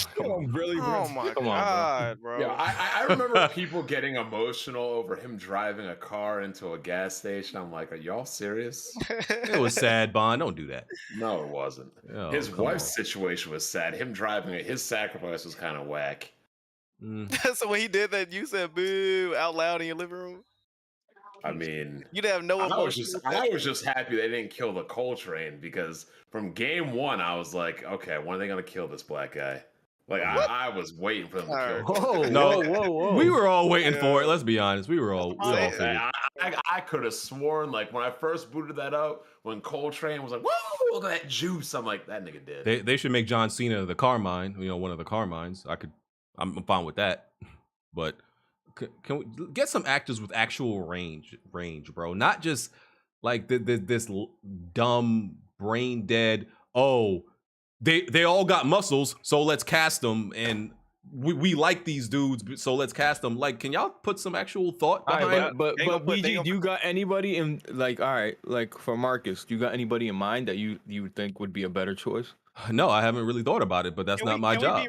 Really, bro. Oh my Come on, god, bro. Yeah, I remember people getting emotional over him driving a car into a gas station. I'm like, are y'all serious? It was sad, Bond. Don't do that. No, it wasn't. Oh, his wife's situation was sad. Him driving it, his sacrifice was kind of whack. So when he did that, you said boo out loud in your living room? I mean, you'd have no emotion. I was just happy they didn't kill the Coltrane because from game one, I was like, okay, when are they going to kill this black guy? Like, I was waiting for them to kill him. Whoa. We were all waiting for it. Let's be honest. We were all for it. I I could have sworn, like, when I first booted that up, when Coltrane was like, "Woo, look at that juice," I'm like, that nigga did. They should make John Cena the Carmine, one of the Carmines. I'm fine with that. But can we get some actors with actual range, bro? Not just like this dumb brain dead. Oh, they all got muscles, so let's cast them, and we like these dudes, so let's cast them. Like, can y'all put some actual thought behind it? But BG, do you got anybody in, like, all right, like for Marcus, do you got anybody in mind that you would think would be a better choice? No, I haven't really thought about it, but that's not my job.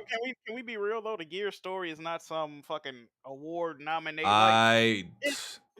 Can we be real though? The Gear story is not some fucking award nominated.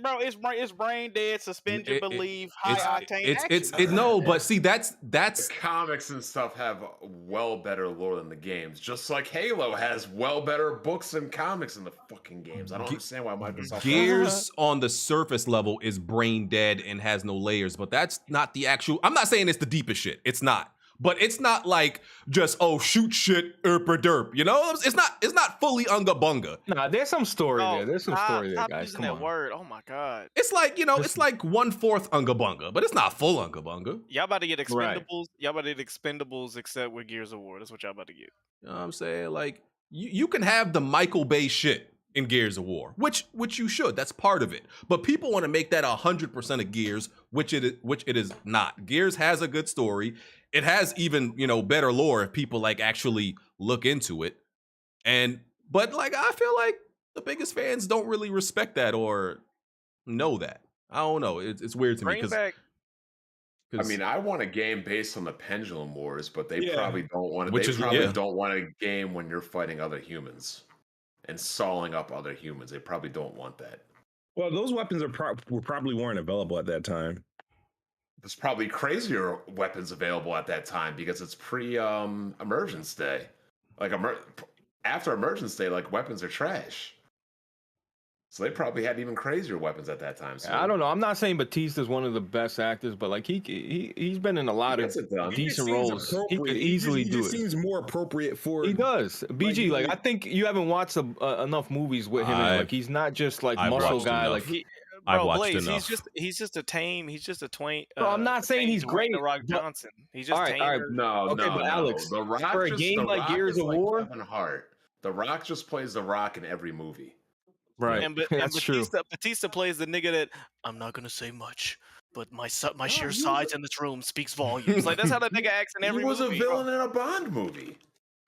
Bro, it's brain dead, suspend your belief, high octane action. No, but see, that's the comics and stuff have well better lore than the games. Just like Halo has well better books and comics in the fucking games. I don't understand why Microsoft. Gears on the surface level is brain dead and has no layers, but that's not the actual. I'm not saying it's the deepest shit. It's not. But it's not like just shoot shit derp. It's not fully unga bunga. Nah, there's some story there. There's some story there, guys. Come on. Word. Oh my god. It's like it's like 1/4 unga bunga, but it's not full unga bunga. Y'all about to get Expendables. Right. Y'all about to get Expendables, except with Gears of War. That's what y'all about to get. You know what I'm saying? Like you can have the Michael Bay shit in Gears of War, which you should. That's part of it. But people want to make that 100% of Gears, which it is not. Gears has a good story. It has even, better lore if people like actually look into it. But like, I feel like the biggest fans don't really respect that or know that. I don't know. It's weird to me because. I mean, I want a game based on the Pendulum Wars, but they probably don't want to. They probably don't want a game when you're fighting other humans and sawing up other humans. They probably don't want that. Well, those weapons probably weren't available at that time. There's probably crazier weapons available at that time because it's pre-Emergence Day. Like after Emergence Day, like weapons are trash. So they probably had even crazier weapons at that time. So I don't know. I'm not saying Batista's one of the best actors, but like he's been in a lot of decent roles. He could easily do it. He seems more appropriate for. He does. BG, like I think you haven't watched enough movies with him. Like he's not just like muscle guy. Enough. Like I've watched Blaze, enough. he's just a tame. He's just a twain. Bro, I'm not saying he's great. Rock Johnson. He's just tame. All right. No. But Alex, The Rock for a game like Gears of War, Kevin Hart. The Rock just plays The Rock in every movie. Right. And Batista plays the nigga that I'm not gonna say much, but my sheer size in this room speaks volumes. Like that's how that nigga acts in every movie. He was a villain in a Bond movie.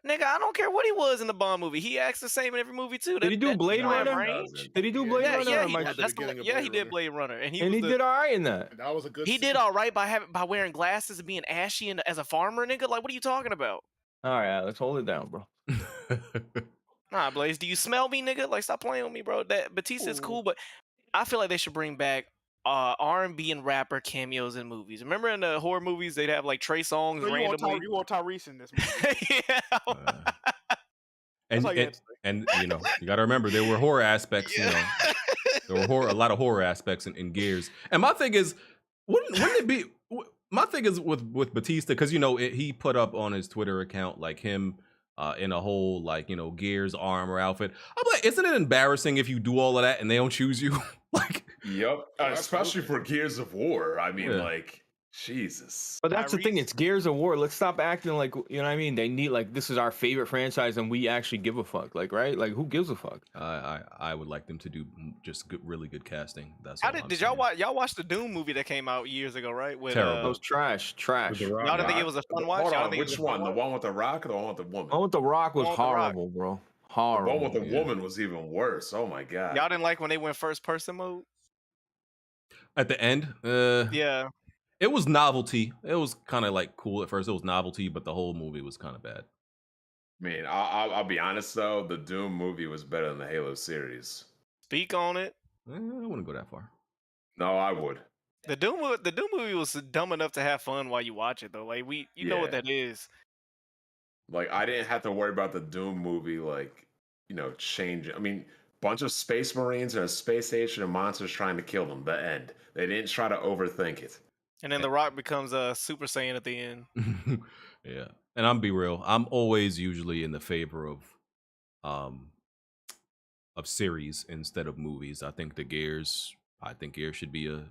Nigga, I don't care what he was in the Bond movie. He acts the same in every movie too. Did he do Blade Runner? Did he do Blade Runner? He did Blade Runner, and he did all right in that. That was a good. He did all right by wearing glasses and being ashy and as a farmer, nigga. Like, what are you talking about? All right, Alex, hold it down, bro. Nah, Blaze, do you smell me, nigga? Like, stop playing with me, bro. That Batista's cool, but I feel like they should bring back R&B and rapper cameos in movies. Remember in the horror movies, they'd have like Trey Songs randomly. You want Tyrese in this movie? And you got to remember there were horror aspects. There were a lot of horror aspects in Gears. And my thing is, wouldn't it be? My thing is with Batista because he put up on his Twitter account like him. In a whole Gears armor outfit. I'm like, isn't it embarrassing if you do all of that and they don't choose you? Yep, especially for Gears of War. I mean, Jesus. But that's the thing. It's Gears of War. Let's stop acting like what I mean. They need this is our favorite franchise and we actually give a fuck. Like, right? Like, who gives a fuck? I would like them to do just really good casting. That's did y'all watch the Doom movie that came out years ago? Right? With terrible. Those trash. Y'all didn't think it was a fun watch? Hold on, which one? The one with the Rock or the one with the woman? The one with the Rock was horrible, bro. Horrible. The one with the woman was even worse. Oh my god. Y'all didn't like when they went first person mode? At the end? Yeah. It was novelty. It was kind of cool at first. It was novelty, but the whole movie was kind of bad. I mean, I'll be honest though. The Doom movie was better than the Halo series. Speak on it. I wouldn't go that far. No, I would. The Doom movie was dumb enough to have fun while you watch it though. Like you know what that is. Like I didn't have to worry about the Doom movie changing. I mean, bunch of space marines and a space station and monsters trying to kill them. The end. They didn't try to overthink it. And then The Rock becomes a Super Saiyan at the end. Yeah. And I'm be real. I'm always usually in the favor of series instead of movies. I think the Gears I think Gears should be a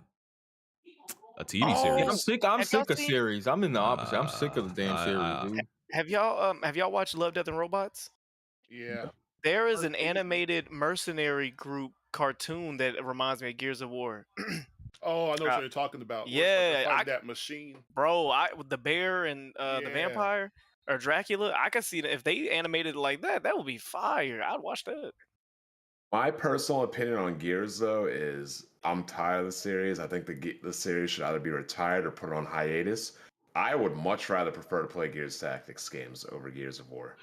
TV series. I'm sick of series. I'm in the opposite. I'm sick of the damn series, dude. Have y'all watched Love, Death, and Robots? Yeah. There is an animated mercenary group cartoon that reminds me of Gears of War. Oh, I know what you're talking about. Yeah, like that machine. Bro, the bear and the vampire or Dracula. I could see that if they animated it like that, that would be fire. I'd watch that. My personal opinion on Gears, though, is I'm tired of the series. I think the series should either be retired or put on hiatus. I would much rather prefer to play Gears Tactics games over Gears of War.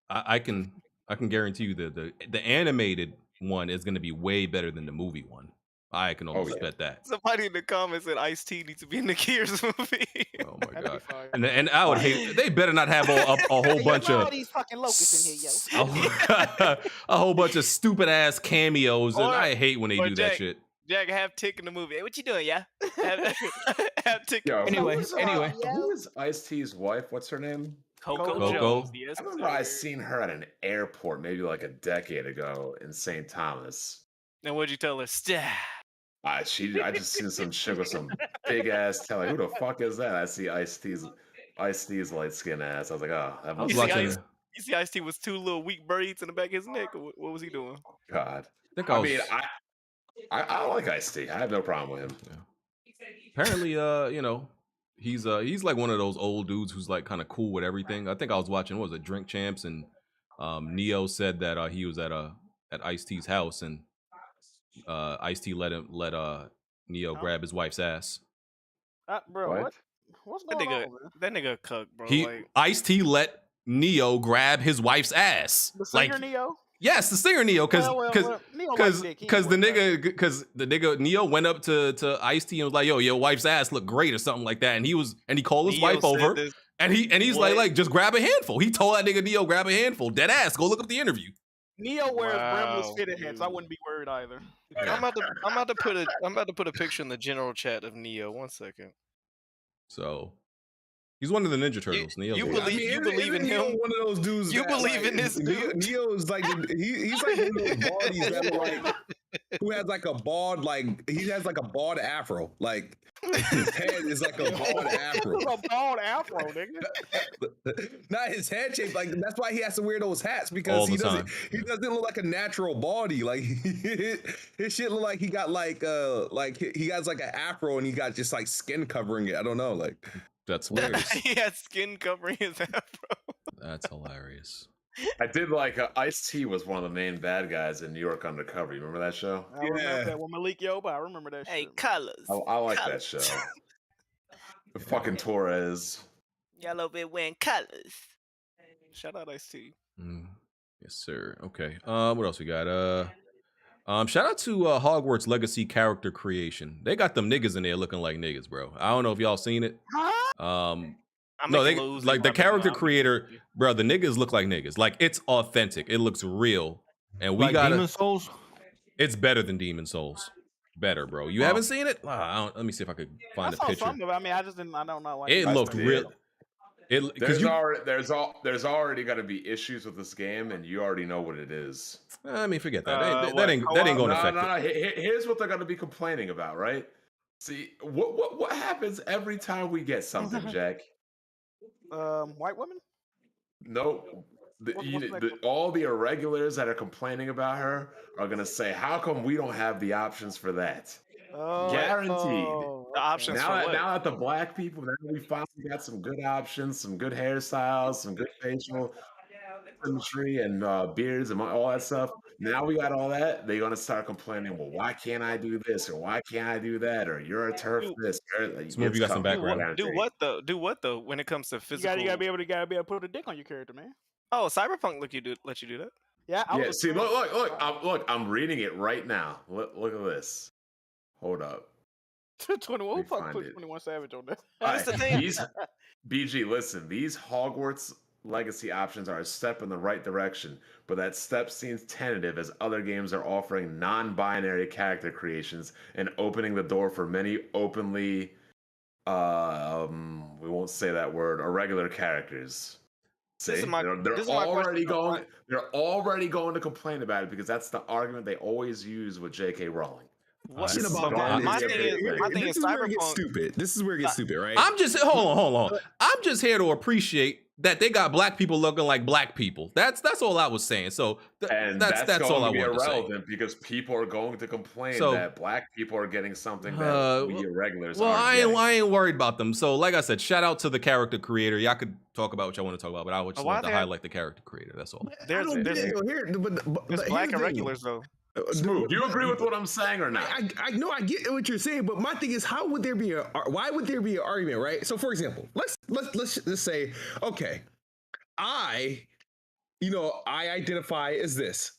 I can guarantee you the animated one is going to be way better than the movie one. I can almost bet that. Somebody in the comments said Ice-T needs to be in the Gears movie. Oh my god! And I would hate. They better not have a whole bunch of all these fucking locusts in here, yo. A whole bunch of stupid ass cameos, and I hate when they do that shit. Jack, have Tick in the movie. Hey, what you doing, yeah? have Tick. Anyway, who is Ice-T's wife? What's her name? Coco Jones. Yes, I remember I seen her at an airport maybe like a decade ago in St. Thomas. And what'd you tell her? I just seen some chick with some big ass tail. Like, who the fuck is that? I see Ice-T's light skin ass. I was like, oh, that must be. You see Ice-T was two little weak birds in the back of his neck. Or what was he doing? God. I like Ice-T. I have no problem with him. Yeah. Apparently, he's like one of those old dudes who's like kind of cool with everything. I think I was watching, what was it, Drink Champs, and Neo said that he was at Ice-T's house, and Ice-T let Neo grab his wife's ass. Bro, what's going on, man? That nigga cook, bro. Ice-T let Neo grab his wife's ass. The singer Neo? Yes, the singer Neo, because the nigga Neo went up to Ice-T and was like, "Yo, your wife's ass looked great" or something like that, and he called his wife over, and he's like, just grab a handful. He told that nigga Neo grab a handful, dead ass. Go look up the interview. Neo wears brimless fitted hats. I wouldn't be worried either. I'm about to put a picture in the general chat of Neo. 1 second. So he's one of the Ninja Turtles. Neo. You believe in him? One of those dudes. You believe in this dude? Neo's like he's like one of those bodies that like who has like a bald he has like a bald afro. Like his head is like a bald afro. A bald afro, nigga. Not his head shape. Like that's why he has to wear those hats, because he doesn't look like a natural body. Like his shit look like he got like he has like an afro and he got just like skin covering it. I don't know. Like that's hilarious. He had skin covering his afro. That's hilarious. I did like Ice-T was one of the main bad guys in New York Undercover. You remember that show? I remember that with Malik Yoba. I remember that. Hey, colors. I like that show. The fucking Torres. Yellow bit wearing colors. Shout out Ice-T. Yes, sir. Okay. What else we got? Shout out to Hogwarts Legacy character creation. They got them niggas in there looking like niggas, bro. I don't know if y'all seen it. They like the character creator, bro. The niggas look like niggas. Like it's authentic. It looks real, and we got Demon Souls. It's better than Demon Souls. Better, bro. You haven't seen it? Let me see if I could find a picture. Something about me. I don't know. Like it looked real. There's already got to be issues with this game, and you already know what it is. I mean, forget that. That ain't going to affect it. Here's what they're going to be complaining about, right? See, what happens every time we get something, Jack? White women? No. All the irregulars that are complaining about her are going to say, how come we don't have the options for that? Guaranteed. The options for what? Now that the black people, now we finally got some good options, some good hairstyles, some good facial symmetry and beards and all that stuff. Now we got all that. They're gonna start complaining. Well, why can't I do this or why can't I do that or you're a turf this? You got some background. Do what though? When it comes to physical, you gotta be able to put a dick on your character, man. Oh, Cyberpunk let you do that? Yeah. See, look. I'm reading it right now. Look at this. Hold up. 21. Who fuck put 21 Savage on that? That's the thing. BG, listen. These Hogwarts Legacy options are a step in the right direction, but that step seems tentative as other games are offering non-binary character creations and opening the door for many openly, we won't say that word, irregular characters. See, they're already going to complain about it because that's the argument they always use with J.K. Rowling. What's Shit about so that my is- thing this is is where it gets Cyberpunk. stupid. This is where it gets stupid, right? I'm just hold on. I'm just here to appreciate that they got black people looking like black people. That's all I was saying. So And that's going all I to be wanted to say. irrelevant because people are going to complain So- that black people are getting something that we irregulars Well, aren't I getting. ain't worried about them. So, like I said, shout out to the character creator. Y'all could talk about what y'all want to talk about, but I would just Why want to there- highlight the character creator. That's all. There's But there's here's black the thing. irregulars though. Smooth. Do you agree with what I'm saying or not? I know I get what you're saying, but my thing is, why would there be an argument, right? So, for example, let's just say, okay, I identify as this.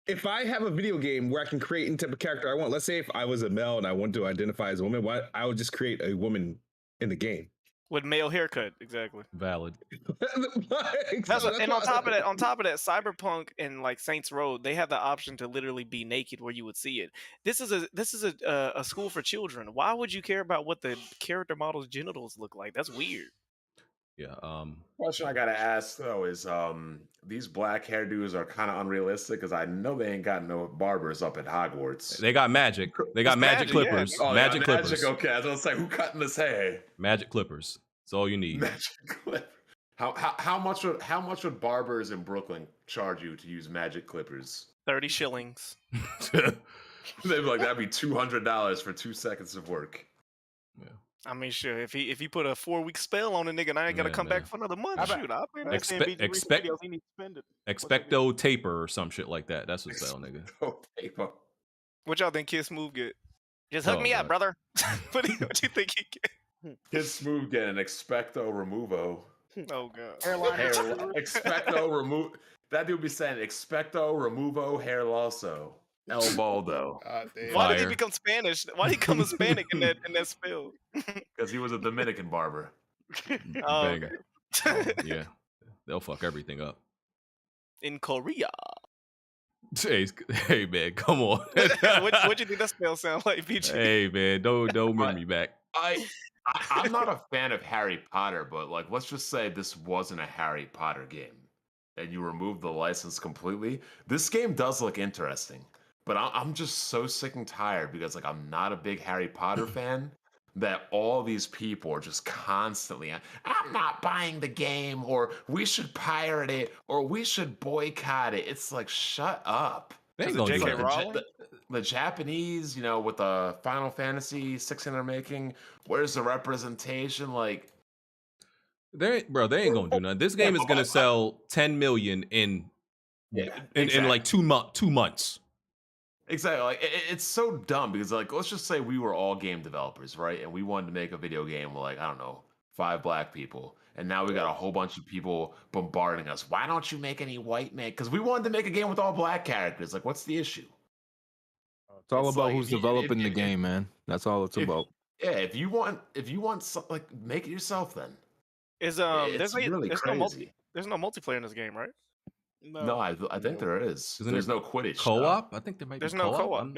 If I have a video game where I can create any type of character I want, let's say if I was a male and I want to identify as a woman, I would just create a woman in the game. With male haircut, exactly. Valid. And on top of that, Cyberpunk and like Saints Row, they have the option to literally be naked where you would see it. This is a school for children. Why would you care about what the character model's genitals look like? That's weird. Yeah. Question I gotta ask though is these black hairdos are kind of unrealistic because I know they ain't got no barbers up at Hogwarts. They got magic. They got magic clippers. Oh, magic they got clippers. Okay, I was gonna say who cutting this hair? Magic clippers. That's all you need. Magic clip. How much would barbers in Brooklyn charge you to use magic clippers? 30 shillings. They'd be like, that'd be $200 for 2 seconds of work. Yeah. I mean, sure. If he put a 4-week spell on a nigga, and I ain't gotta come back for another month. Shoot, I'll pay that. Expecto taper or some shit like that. That's what spell, nigga. Taper. What y'all think Kid Smooth get? Just hook me up, brother. what you think he get? Kid Smooth get an expecto removo. Oh god. Expecto remove. That dude be saying expecto removo hair losso. El Baldo. Why did he become Spanish? Why did he become Hispanic in that spell? Because he was a Dominican barber. Oh, Bang. Yeah. They'll fuck everything up. In Korea. Hey man, come on. What you think that spell sound like, PG? Hey man, don't bring me back. I'm not a fan of Harry Potter, but like, let's just say this wasn't a Harry Potter game, and you remove the license completely. This game does look interesting, but I'm just so sick and tired because like I'm not a big Harry Potter fan. That all these people are just constantly, I'm not buying the game, or we should pirate it, or we should boycott it. It's like, shut up. They ain't gonna do Like the Japanese, with the Final Fantasy 16 they're making, where's the representation? Like, they ain't gonna do nothing. This game is gonna sell 10 million in like 2 months. Exactly. Like, it's so dumb because, like, let's just say we were all game developers, right? And we wanted to make a video game with, like, I don't know, 5 black people. And now we got a whole bunch of people bombarding us. Why don't you make any white man? Because we wanted to make a game with all black characters. Like, what's the issue? It's all about who's developing the game, man. That's all it's about. Yeah, if you want something, like, make it yourself then. There's really crazy. There's no multiplayer in this game, right? No, I think there is. There's no Quidditch co-op. I think there might be. There's no co-op.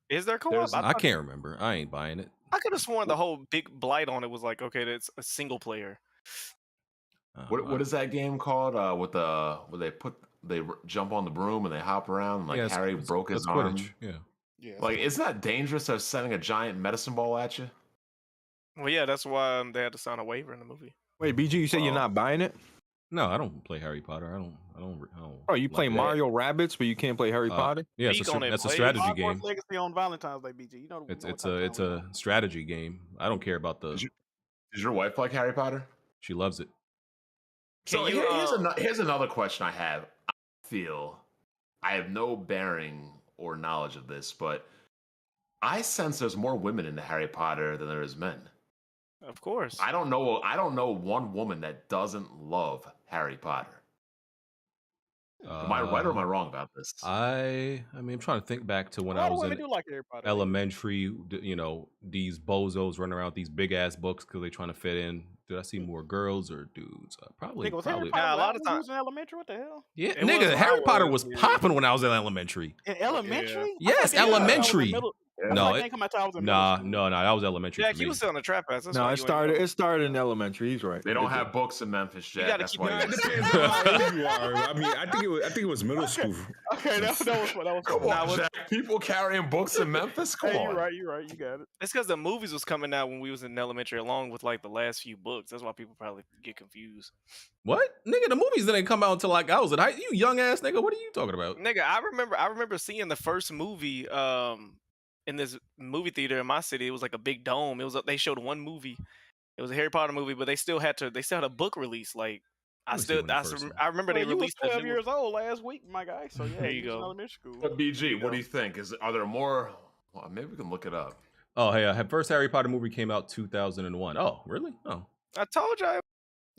Is there co-op? I can't remember. I ain't buying it. I could have sworn the whole big blight on it was like, okay, that's a single player. What is that game called? Where they jump on the broom and they hop around. Like Harry broke his arm. Quidditch. Yeah. Like, isn't that dangerous? Of sending a giant medicine ball at you. Well, yeah, that's why they had to sign a waiver in the movie. Wait, BG, you said you're not buying it? No, I don't play Harry Potter. I don't. Oh, you play Mario Rabbids, but you can't play Harry Potter? Yeah, that's a strategy game. Hogwarts Legacy on Valentine's Day, BG. You know it's a strategy game. I don't care about the. Does your wife like Harry Potter? She loves it. So here's another question I have. I feel I have no bearing or knowledge of this, but I sense there's more women into Harry Potter than there is men. Of course. I don't know one woman that doesn't love Harry Potter. Am I right or am I wrong about this? I mean, I'm trying to think back to when I was in elementary. These bozos running around with these big ass books because they're trying to fit in. Did I see more girls or dudes? Probably. A lot of times in elementary. What the hell? Yeah, nigga, Harry Potter was popping when I was in elementary. In elementary? Yes, elementary. No, that game come out till I was in nah, middle no, that was elementary Jack, for me. you was still on the trap house. That's No, why it you ain't started. know. It started in elementary. He's right. They don't have books in Memphis, Jack. gotta That's keep why. it- It depends on how old you are. I mean, I think it was middle school. Okay, that was Come on, Jack. People carrying books in Memphis. Come Hey, on. you're right. You got it. It's because the movies was coming out when we was in elementary, along with like the last few books. That's why people probably get confused. What, nigga? The movies didn't come out until like I was in high. You young ass nigga. What are you talking about? Nigga, I remember seeing the first movie in this movie theater in my city. It was like a big dome. They showed one movie. It was a Harry Potter movie, but they still had a book release. Like I remember they You was released 12 years old last week, my guy. So yeah, There you go. In elementary school. But BG, what do you think? Are there more? Well, maybe we can look it up. Oh, hey, first Harry Potter movie came out 2001. Oh, really? Oh, I told you.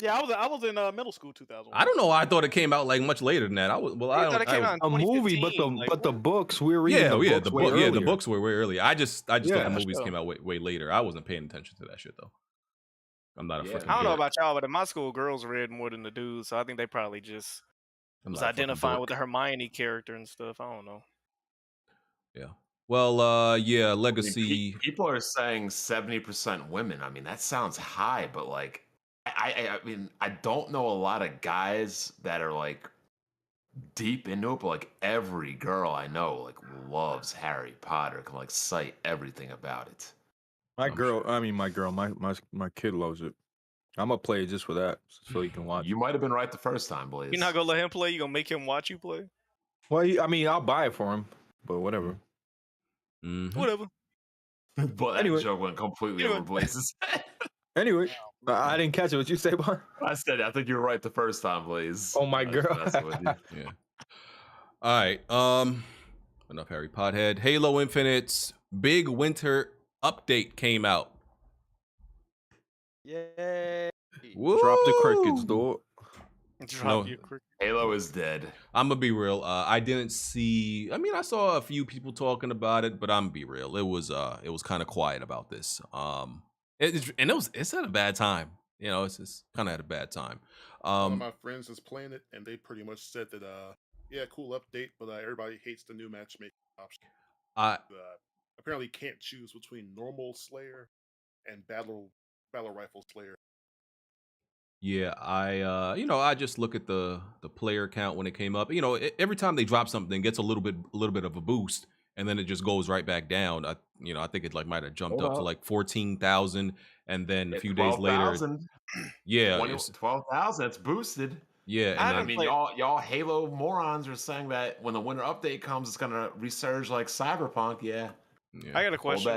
Yeah, I was in middle school 2001. I don't know. I thought it came out like much later than that. I thought it came out in a movie, but 2015, the books we're reading. the books were way earlier. I just thought the movies sure. came out way later. I wasn't paying attention to that shit though. I'm not a fucking. I don't know dork. about y'all, but in my school, girls read more than the dudes, so I think they probably just I'm was not a fucking identifying dork. with the Hermione character and stuff. I don't know. Yeah. Well, yeah, I mean, Legacy. people are saying 70% women. I mean, that sounds high, but like, I mean, I don't know a lot of guys that are like deep into it, but like every girl I know like loves Harry Potter, can like cite everything about it. My kid loves it. I'm gonna play it just for that, so he can watch. You might have been right the first time, Blaze. You're not gonna let him play. You gonna make him watch you play? Well, I mean, I'll buy it for him, but whatever. Mhm. Whatever. But that Anyway. joke went completely over Blaze's head. Anyway, I didn't catch it. What you say, Bob? I said I think you were right the first time, Blaze. Oh my I was girl. messing with you. Yeah. All right. Enough Harry Pothead. Halo Infinite's big winter update came out. Yeah. Drop the crickets, dog. Drop your cricket. Halo is dead. I'm gonna be real. I didn't see. I mean, I saw a few people talking about it, but I'm gonna be real. It was kind of quiet about this. It's at a bad time. You know, it's kind of at a bad time. One of my friends is playing it, and they pretty much said that, yeah, cool update, but everybody hates the new matchmaking option. Apparently, can't choose between normal Slayer and battle rifle Slayer. Yeah, I just look at the player count when it came up. You know, every time they drop something, it gets a little bit of a boost, and then it just goes right back down. I think it like might have jumped up to like 14,000, and then a few days later, 12,000. That's boosted. Yeah, and I mean, y'all Halo morons are saying that when the winter update comes, it's gonna resurge like Cyberpunk. Yeah. I got a question.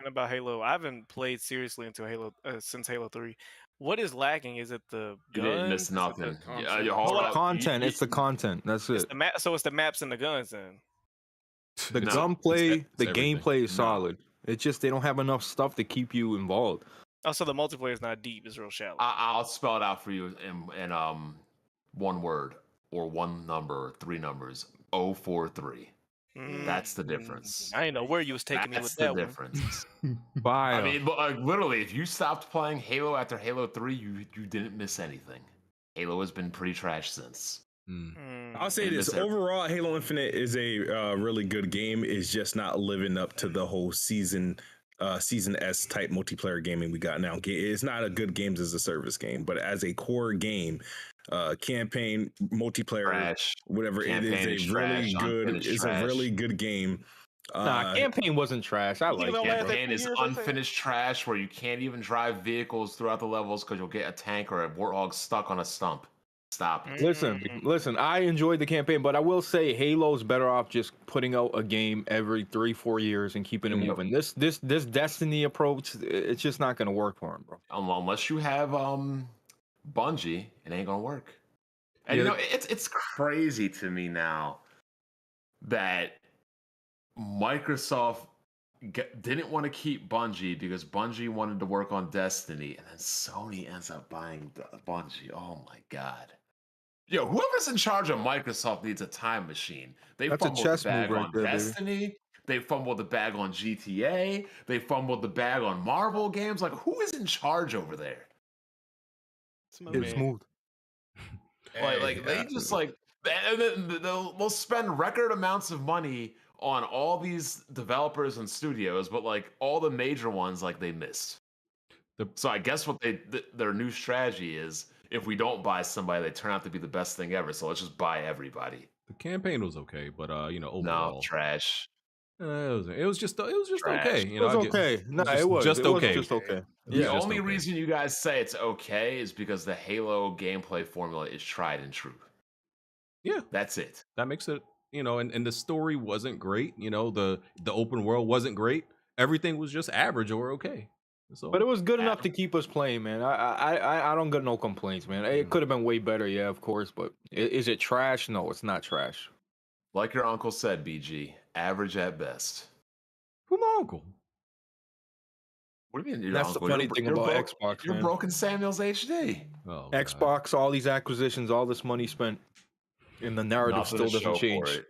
About Halo. I haven't played seriously until since Halo 3. What is lacking? Is it the guns? You didn't miss nothing. Content. It's the content. That's it. So it's the maps and the guns then. The gunplay, the gameplay is solid. It's just they don't have enough stuff to keep you involved. Oh, so the multiplayer is not deep; it's real shallow. I'll spell it out for you in one word or one number or three numbers. 043. That's the difference. I didn't know where you was taking me with that. That's the difference. I mean, literally, if you stopped playing Halo after Halo 3, you didn't miss anything. Halo has been pretty trash since. I'll say this: overall, Halo Infinite is a really good game. It's just not living up to the whole season S type multiplayer gaming we got now. It's not a good games as a service game, but as a core game, campaign, multiplayer, whatever, it is a really good. It's a really good game. Campaign wasn't trash. I like it. Campaign is unfinished trash where you can't even drive vehicles throughout the levels because you'll get a tank or a warthog stuck on a stump. Stop it. Listen, I enjoyed the campaign, but I will say Halo's better off just putting out a game every 3-4 years and keeping it moving. This Destiny approach, it's just not going to work for him, bro. Unless you have Bungie, it ain't gonna work. And you know, it's crazy to me now that Microsoft didn't want to keep Bungie because Bungie wanted to work on Destiny, and then Sony ends up buying Bungie. Oh my god. Yo, whoever's in charge of Microsoft needs a time machine. They fumbled the bag on Destiny. They fumbled the bag on GTA. They fumbled the bag on Marvel games. Like, who is in charge over there? It's smooth. Like they just like, and then they'll spend record amounts of money on all these developers and studios, but like all the major ones, like they missed. So I guess what their new strategy is, if we don't buy somebody, they turn out to be the best thing ever. So let's just buy everybody. The campaign was okay, but overall, no, trash. It was just Trash. okay. It was okay. No, it was just okay. Just okay. The only reason you guys say it's okay is because the Halo gameplay formula is tried and true. Yeah, that's it. That makes it, and the story wasn't great. The open world wasn't great. Everything was just average or okay. So, but it was good enough to keep us playing, man. I don't got no complaints, man. It could have been way better, yeah, of course. But is it trash? No, it's not trash. Like your uncle said, BG, average at best. Who my uncle? What do you mean? That's the funny thing about Xbox. You're broken Samuel's HD. Oh, Xbox, all these acquisitions, all this money spent, and the narrative still doesn't change.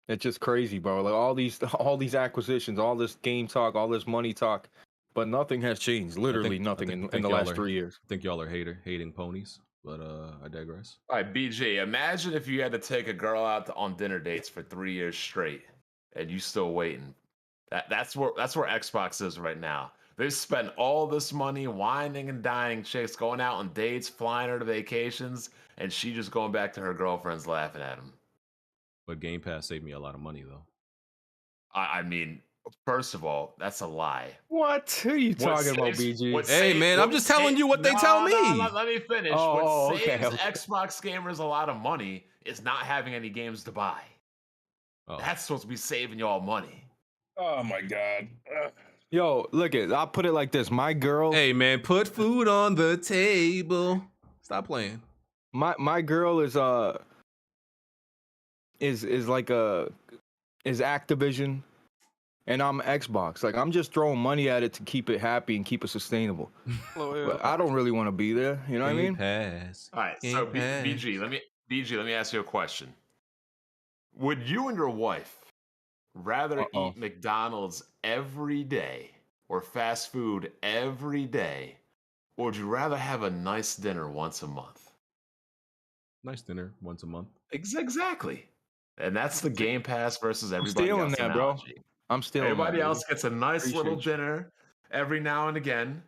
It's just crazy, bro. Like all these acquisitions, all this game talk, all this money talk, but nothing has changed. Literally nothing in the last 3 years. I think y'all are hating ponies, but I digress. All right, BG, imagine if you had to take a girl out on dinner dates for 3 years straight, and you still waiting. That's where Xbox is right now. They've spent all this money whining and dining chicks, going out on dates, flying her to vacations, and she just going back to her girlfriends laughing at them. But Game Pass saved me a lot of money, though. I mean, first of all, that's a lie. What? Who are you talking about, BG? Hey, man, I'm just telling you what they tell me. Let me finish. What saves Xbox gamers a lot of money is not having any games to buy. That's supposed to be saving y'all money. Oh, my God. Yo, look I'll put it like this. My girl. Hey, man, put food on the table. Stop playing. My girl is Activision, and I'm Xbox. Like I'm just throwing money at it to keep it happy and keep it sustainable. But I don't really want to be there. You know what I mean? Pass. All right, so BG, let me ask you a question. Would you and your wife rather eat McDonald's every day or fast food every day, or would you rather have a nice dinner once a month? Nice dinner once a month. Exactly. And that's the Game Pass versus everybody else. That, bro. I'm stealing Everybody that, else gets a nice little dinner every now and again,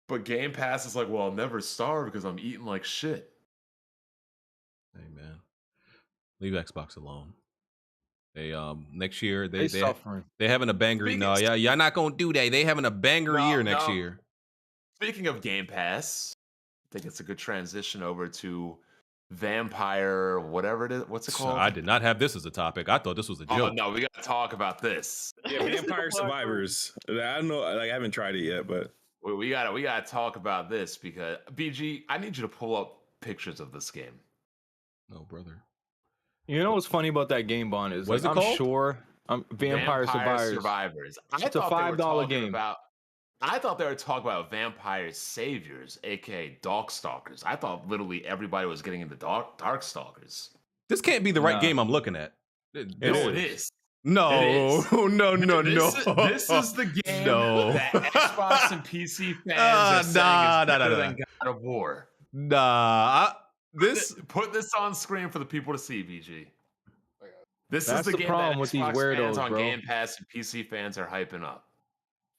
but Game Pass is like, well, I'll never starve because I'm eating like shit. Hey, man. Leave Xbox alone. They next year they having a banger. No, y'all not gonna do that. They having a banger year next year. Speaking of Game Pass, I think it's a good transition over to Vampire, whatever it is. What's it called? I did not have this as a topic. I thought this was a joke. Oh no, we gotta talk about this. Yeah, Vampire Survivors. I don't know. Like I haven't tried it yet, but we gotta talk about this because BG, I need you to pull up pictures of this game. Oh, brother. You know what's funny about that game, Bond, is I'm sure Vampire Survivors. It's a $5 game. I thought they were talking about Vampire Saviors, aka Darkstalkers. I thought literally everybody was getting into Darkstalkers. This can't be the right game I'm looking at. It is. No. This is the game that Xbox and PC fans are saying is better than God of War. Put this on screen for the people to see, BG. This is the game problem that with these Xbox weirdos, fans on bro. Game Pass and PC fans are hyping up.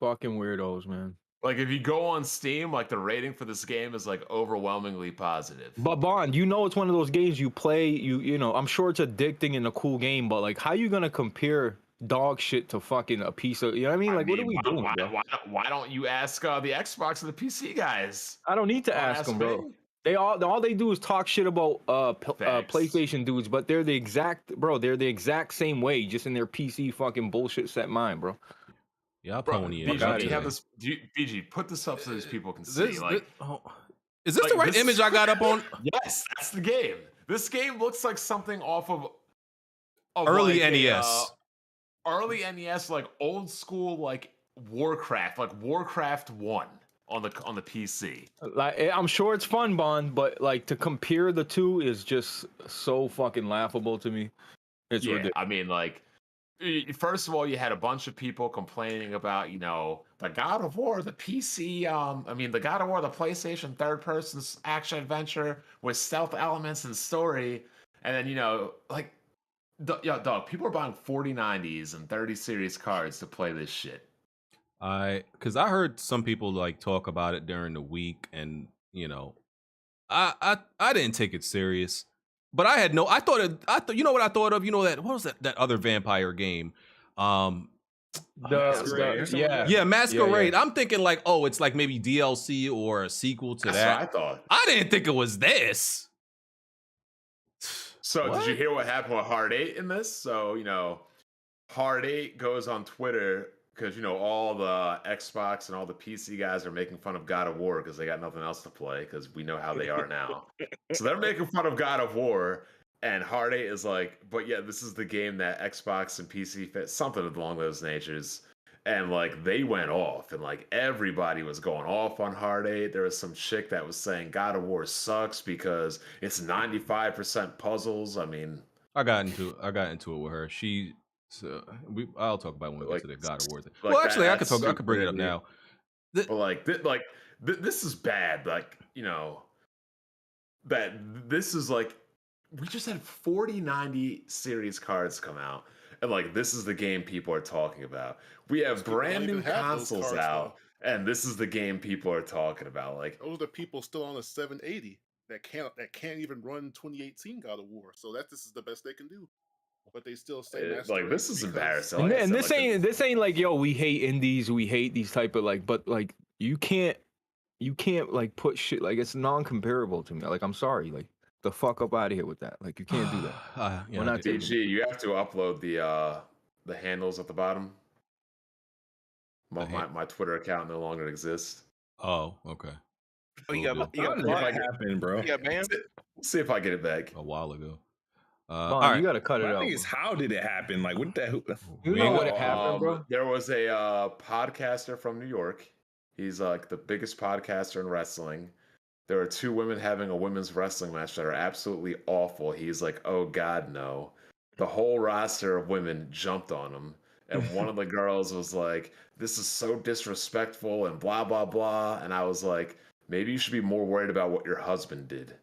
Fucking weirdos, man. Like if you go on Steam, like the rating for this game is like overwhelmingly positive. But Bond, it's one of those games you play. You know, I'm sure it's addicting and a cool game, but like, how you gonna compare dog shit to fucking a piece of? You know what I mean? Like, what are we doing? Why don't you ask the Xbox and the PC guys? I don't need to ask them, bro. All they do is talk shit about PlayStation dudes, but they're the exact same way, just in their PC fucking bullshit set mind, bro. Yeah, pony. BG, do you have this? BG, put this up so these people can see. Is this the right image I got up on? Yes, that's the game. This game looks like something off of early NES. Early NES, like old school, like Warcraft, like Warcraft 1. On the PC. Like I'm sure it's fun, Bond, but like to compare the two is just so fucking laughable to me. It's ridiculous. I mean, like, first of all, you had a bunch of people complaining about, the God of War, the PC, the God of War, the PlayStation third-person action adventure with stealth elements and story, and then, Dog, people are buying 4090s and 30 series cards to play this shit. Because I heard some people like talk about it during the week, and I didn't take it serious, but I thought you know what I thought of? You know what was that other vampire game? Masquerade. Masquerade. Yeah. I'm thinking like, oh, it's like maybe DLC or a sequel to that. That's what I thought. I didn't think it was this. So did you hear what happened with Hard 8 in this? So, Hard 8 goes on Twitter because, all the Xbox and all the PC guys are making fun of God of War because they got nothing else to play because we know how they are now. So they're making fun of God of War, and Hard 8 is like, but yeah, this is the game that Xbox and PC fit, something along those natures. And like they went off, and like everybody was going off on Hard 8. There was some chick that was saying God of War sucks because it's 95% puzzles. I mean, I got into it with her. I'll talk about it when we get to the God of War thing. Well, actually, I could bring it up now. But this is bad. Like, that this is like, we just had 4090 series cards come out, and like this is the game people are talking about. We have brand new consoles out, and this is the game people are talking about. Like, those are people still on a 780 that can't even run 2018 God of War. So this is the best they can do. But they still say like this is embarrassing. And this ain't like, yo, we hate indies, we hate these type of but like you can't like put shit, like it's non-comparable to me. Like, I'm sorry, like the fuck up out of here with that. Like, you can't do that. We're not DG, you have to upload the handles at the bottom. My Twitter account no longer exists. Oh, okay. Oh, you got happened, bro. You got banned? See if I get it back. A while ago. All right, you gotta cut it out. The thing is, how did it happen? Like, what the hell? You know what happened, bro? There was a podcaster from New York. He's like the biggest podcaster in wrestling. There are two women having a women's wrestling match that are absolutely awful. He's like, oh God, no. The whole roster of women jumped on him. And one of the girls was like, this is so disrespectful and blah, blah, blah. And I was like, maybe you should be more worried about what your husband did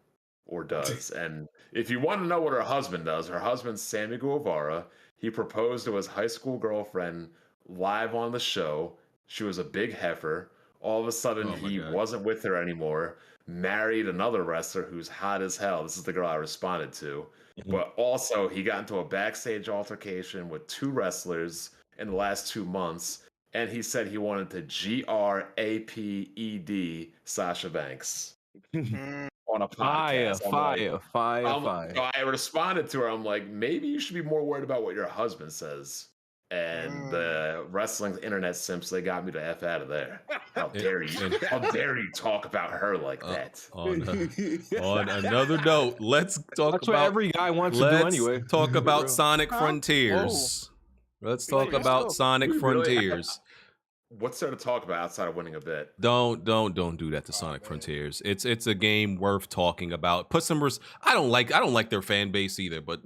or does. And if you want to know what her husband does, her husband's Sammy Guevara. He proposed to his high school girlfriend live on the show. She was a big heifer. All of a sudden, he wasn't with her anymore. Married another wrestler who's hot as hell. This is the girl I responded to. But also, he got into a backstage altercation with two wrestlers in the last 2 months. And he said he wanted to GRAPED Sasha Banks on a podcast. Fire. So I responded to her. I'm like, maybe you should be more worried about what your husband says. And the wrestling internet simps, they got me the F out of there. How dare you? How dare you talk about her like that? On another note, let's talk That's about what every guy wants to do anyway. Talk about Sonic Frontiers. Let's talk about Sonic Frontiers. What's there to talk about outside of winning a bet? Don't do that to Sonic Frontiers. It's a game worth talking about. Put some I don't like their fan base either, but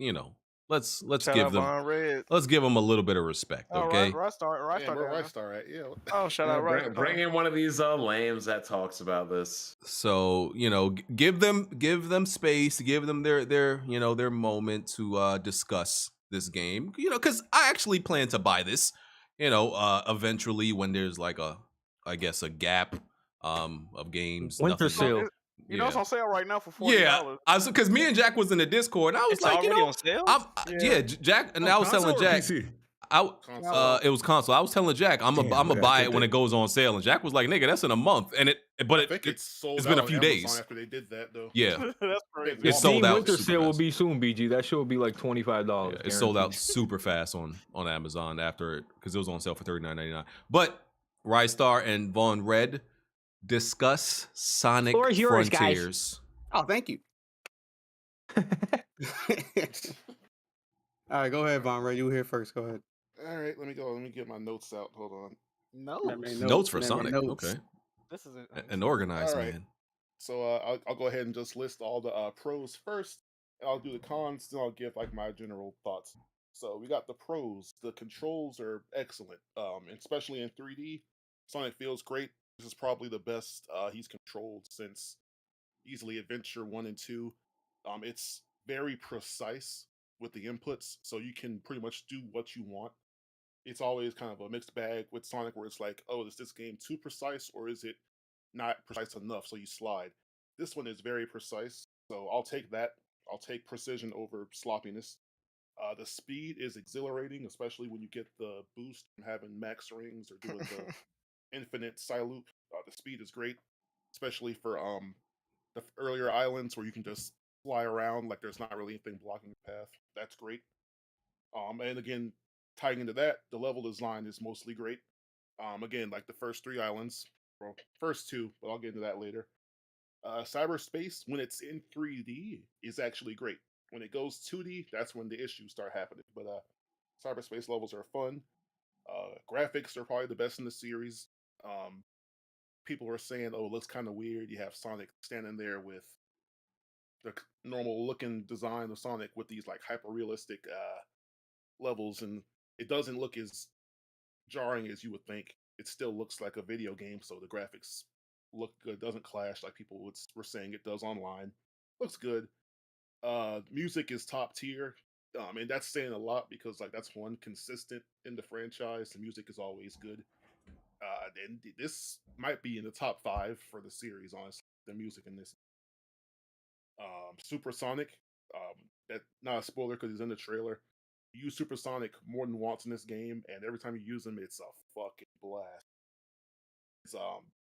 let's give them a little bit of respect, okay? Where I start at? Yeah. Oh, shout out right. Bring in one of these lames that talks about this. So give them space, give them their moment to discuss this game. Because I actually plan to buy this. Eventually when there's like a gap of games. Winter sale. It's on sale right now for $40. Yeah, because me and Jack was in the Discord, and I was like, on sale? Jack, and I was telling Jack, it was console. I was telling Jack, I'm gonna buy it when it goes on sale, and Jack was like, "Nigga, that's in a month," and it's been a few days after they did that, though. Yeah, that's crazy. It's sold out. Winter sale will be soon, BG. That shit will be like $25. Yeah, it sold out super fast on Amazon after it because it was on sale for $39.99. But Rystar and Von Red discuss Sonic Frontiers. Guys. Oh, thank you. All right, go ahead, Von Red. You were here first. Go ahead. All right, let me go. Let me get my notes out. Hold on. Notes for Sonic. Okay. This is an organized man. So I'll go ahead and just list all the pros first. And I'll do the cons, then I'll give like my general thoughts. So we got the pros. The controls are excellent, especially in 3D. Sonic feels great. This is probably the best he's controlled since easily Adventure 1 and 2. It's very precise. with the inputs, so you can pretty much do what you want. It's always kind of a mixed bag with Sonic, where it's like, oh, is this game too precise or is it not precise enough? So you slide. This one is very precise, so I'll take that. I'll take precision over sloppiness. The speed is exhilarating, especially when you get the boost from having max rings or doing the infinite side loop. The speed is great, especially for the earlier islands where you can just fly around like there's not really anything blocking the path. That's great. And again, tying into that, the level design is mostly great. Again, like the first 3 islands, well, first 2, but I'll get into that later. Cyberspace, when it's in 3D, is actually great. When it goes 2D, that's when the issues start happening. But cyberspace levels are fun. Graphics are probably the best in the series. People are saying, oh, it looks kind of weird. You have Sonic standing there with the normal looking design of Sonic with these like hyper realistic levels, and it doesn't look as jarring as you would think. It still looks like a video game, so the graphics look good. Doesn't clash like people were saying it does online. Looks good. Music is top tier. And that's saying a lot because like that's one consistent in the franchise. The music is always good. And this might be in the top 5 for the series, honestly. The music in this. Supersonic. That not a spoiler because he's in the trailer. You use Supersonic more than once in this game, and every time you use him, it's a fucking blast. It's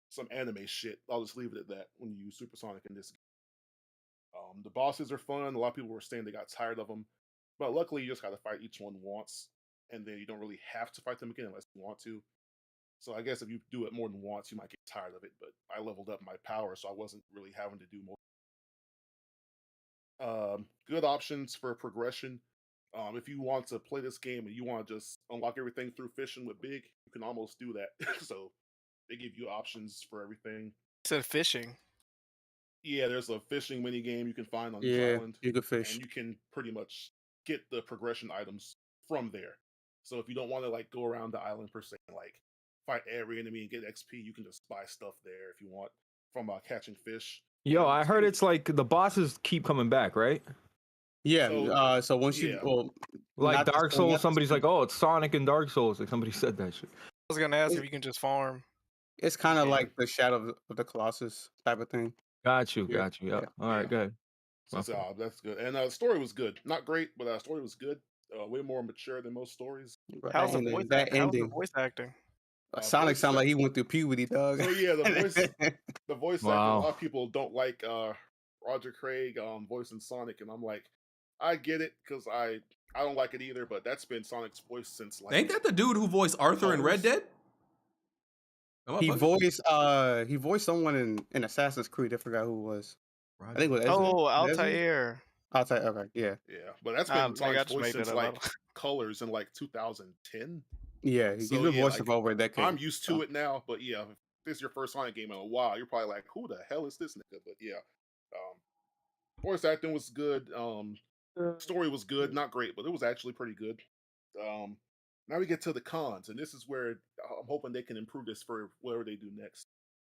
some anime shit. I'll just leave it at that when you use Supersonic in this game. The bosses are fun. A lot of people were saying they got tired of them, but luckily you just got to fight each one once, and then you don't really have to fight them again unless you want to. So I guess if you do it more than once, you might get tired of it, but I leveled up my power, so I wasn't really having to do more. Good options for progression. If you want to play this game and you want to just unlock everything through fishing with Big, you can almost do that. So they give you options for everything. It said fishing. Yeah, there's a fishing mini game you can find on this island. You can fish. And you can pretty much get the progression items from there. So if you don't want to like go around the island per se and like fight every enemy and get XP, you can just buy stuff there if you want from catching fish. Yo, I heard it's like the bosses keep coming back, right? Yeah. So once you like Dark Souls, somebody's like, "Oh, it's Sonic and Dark Souls." Like somebody said that shit. I was gonna ask if you can just farm. It's kind of like the Shadow of the Colossus type of thing. Got you. Yeah. All right, good. So that's good. And the story was good. Not great, but the story was good. Way more mature than most stories. How's the voice acting? Sonic sounded like he went through puberty, dog. So yeah, the voice acting. A lot of people don't like Roger Craig voicing Sonic, and I'm like, I get it because I don't like it either. But that's been Sonic's voice since like. Ain't that the dude who voiced Arthur in Red Dead? He voiced someone in Assassin's Creed. I forgot who it was. Right. I think it was Altair. Altair. Okay, yeah. Yeah, but that's been Sonic's voice since like Colors in like 2010. Yeah, he's been voicing for over a decade. I'm used to it now, but yeah, if this is your first Sonic game in a while, you're probably like, who the hell is this nigga? But yeah, voice acting was good. Story was good, not great, but it was actually pretty good. Now we get to the cons, and this is where I'm hoping they can improve this for whatever they do next.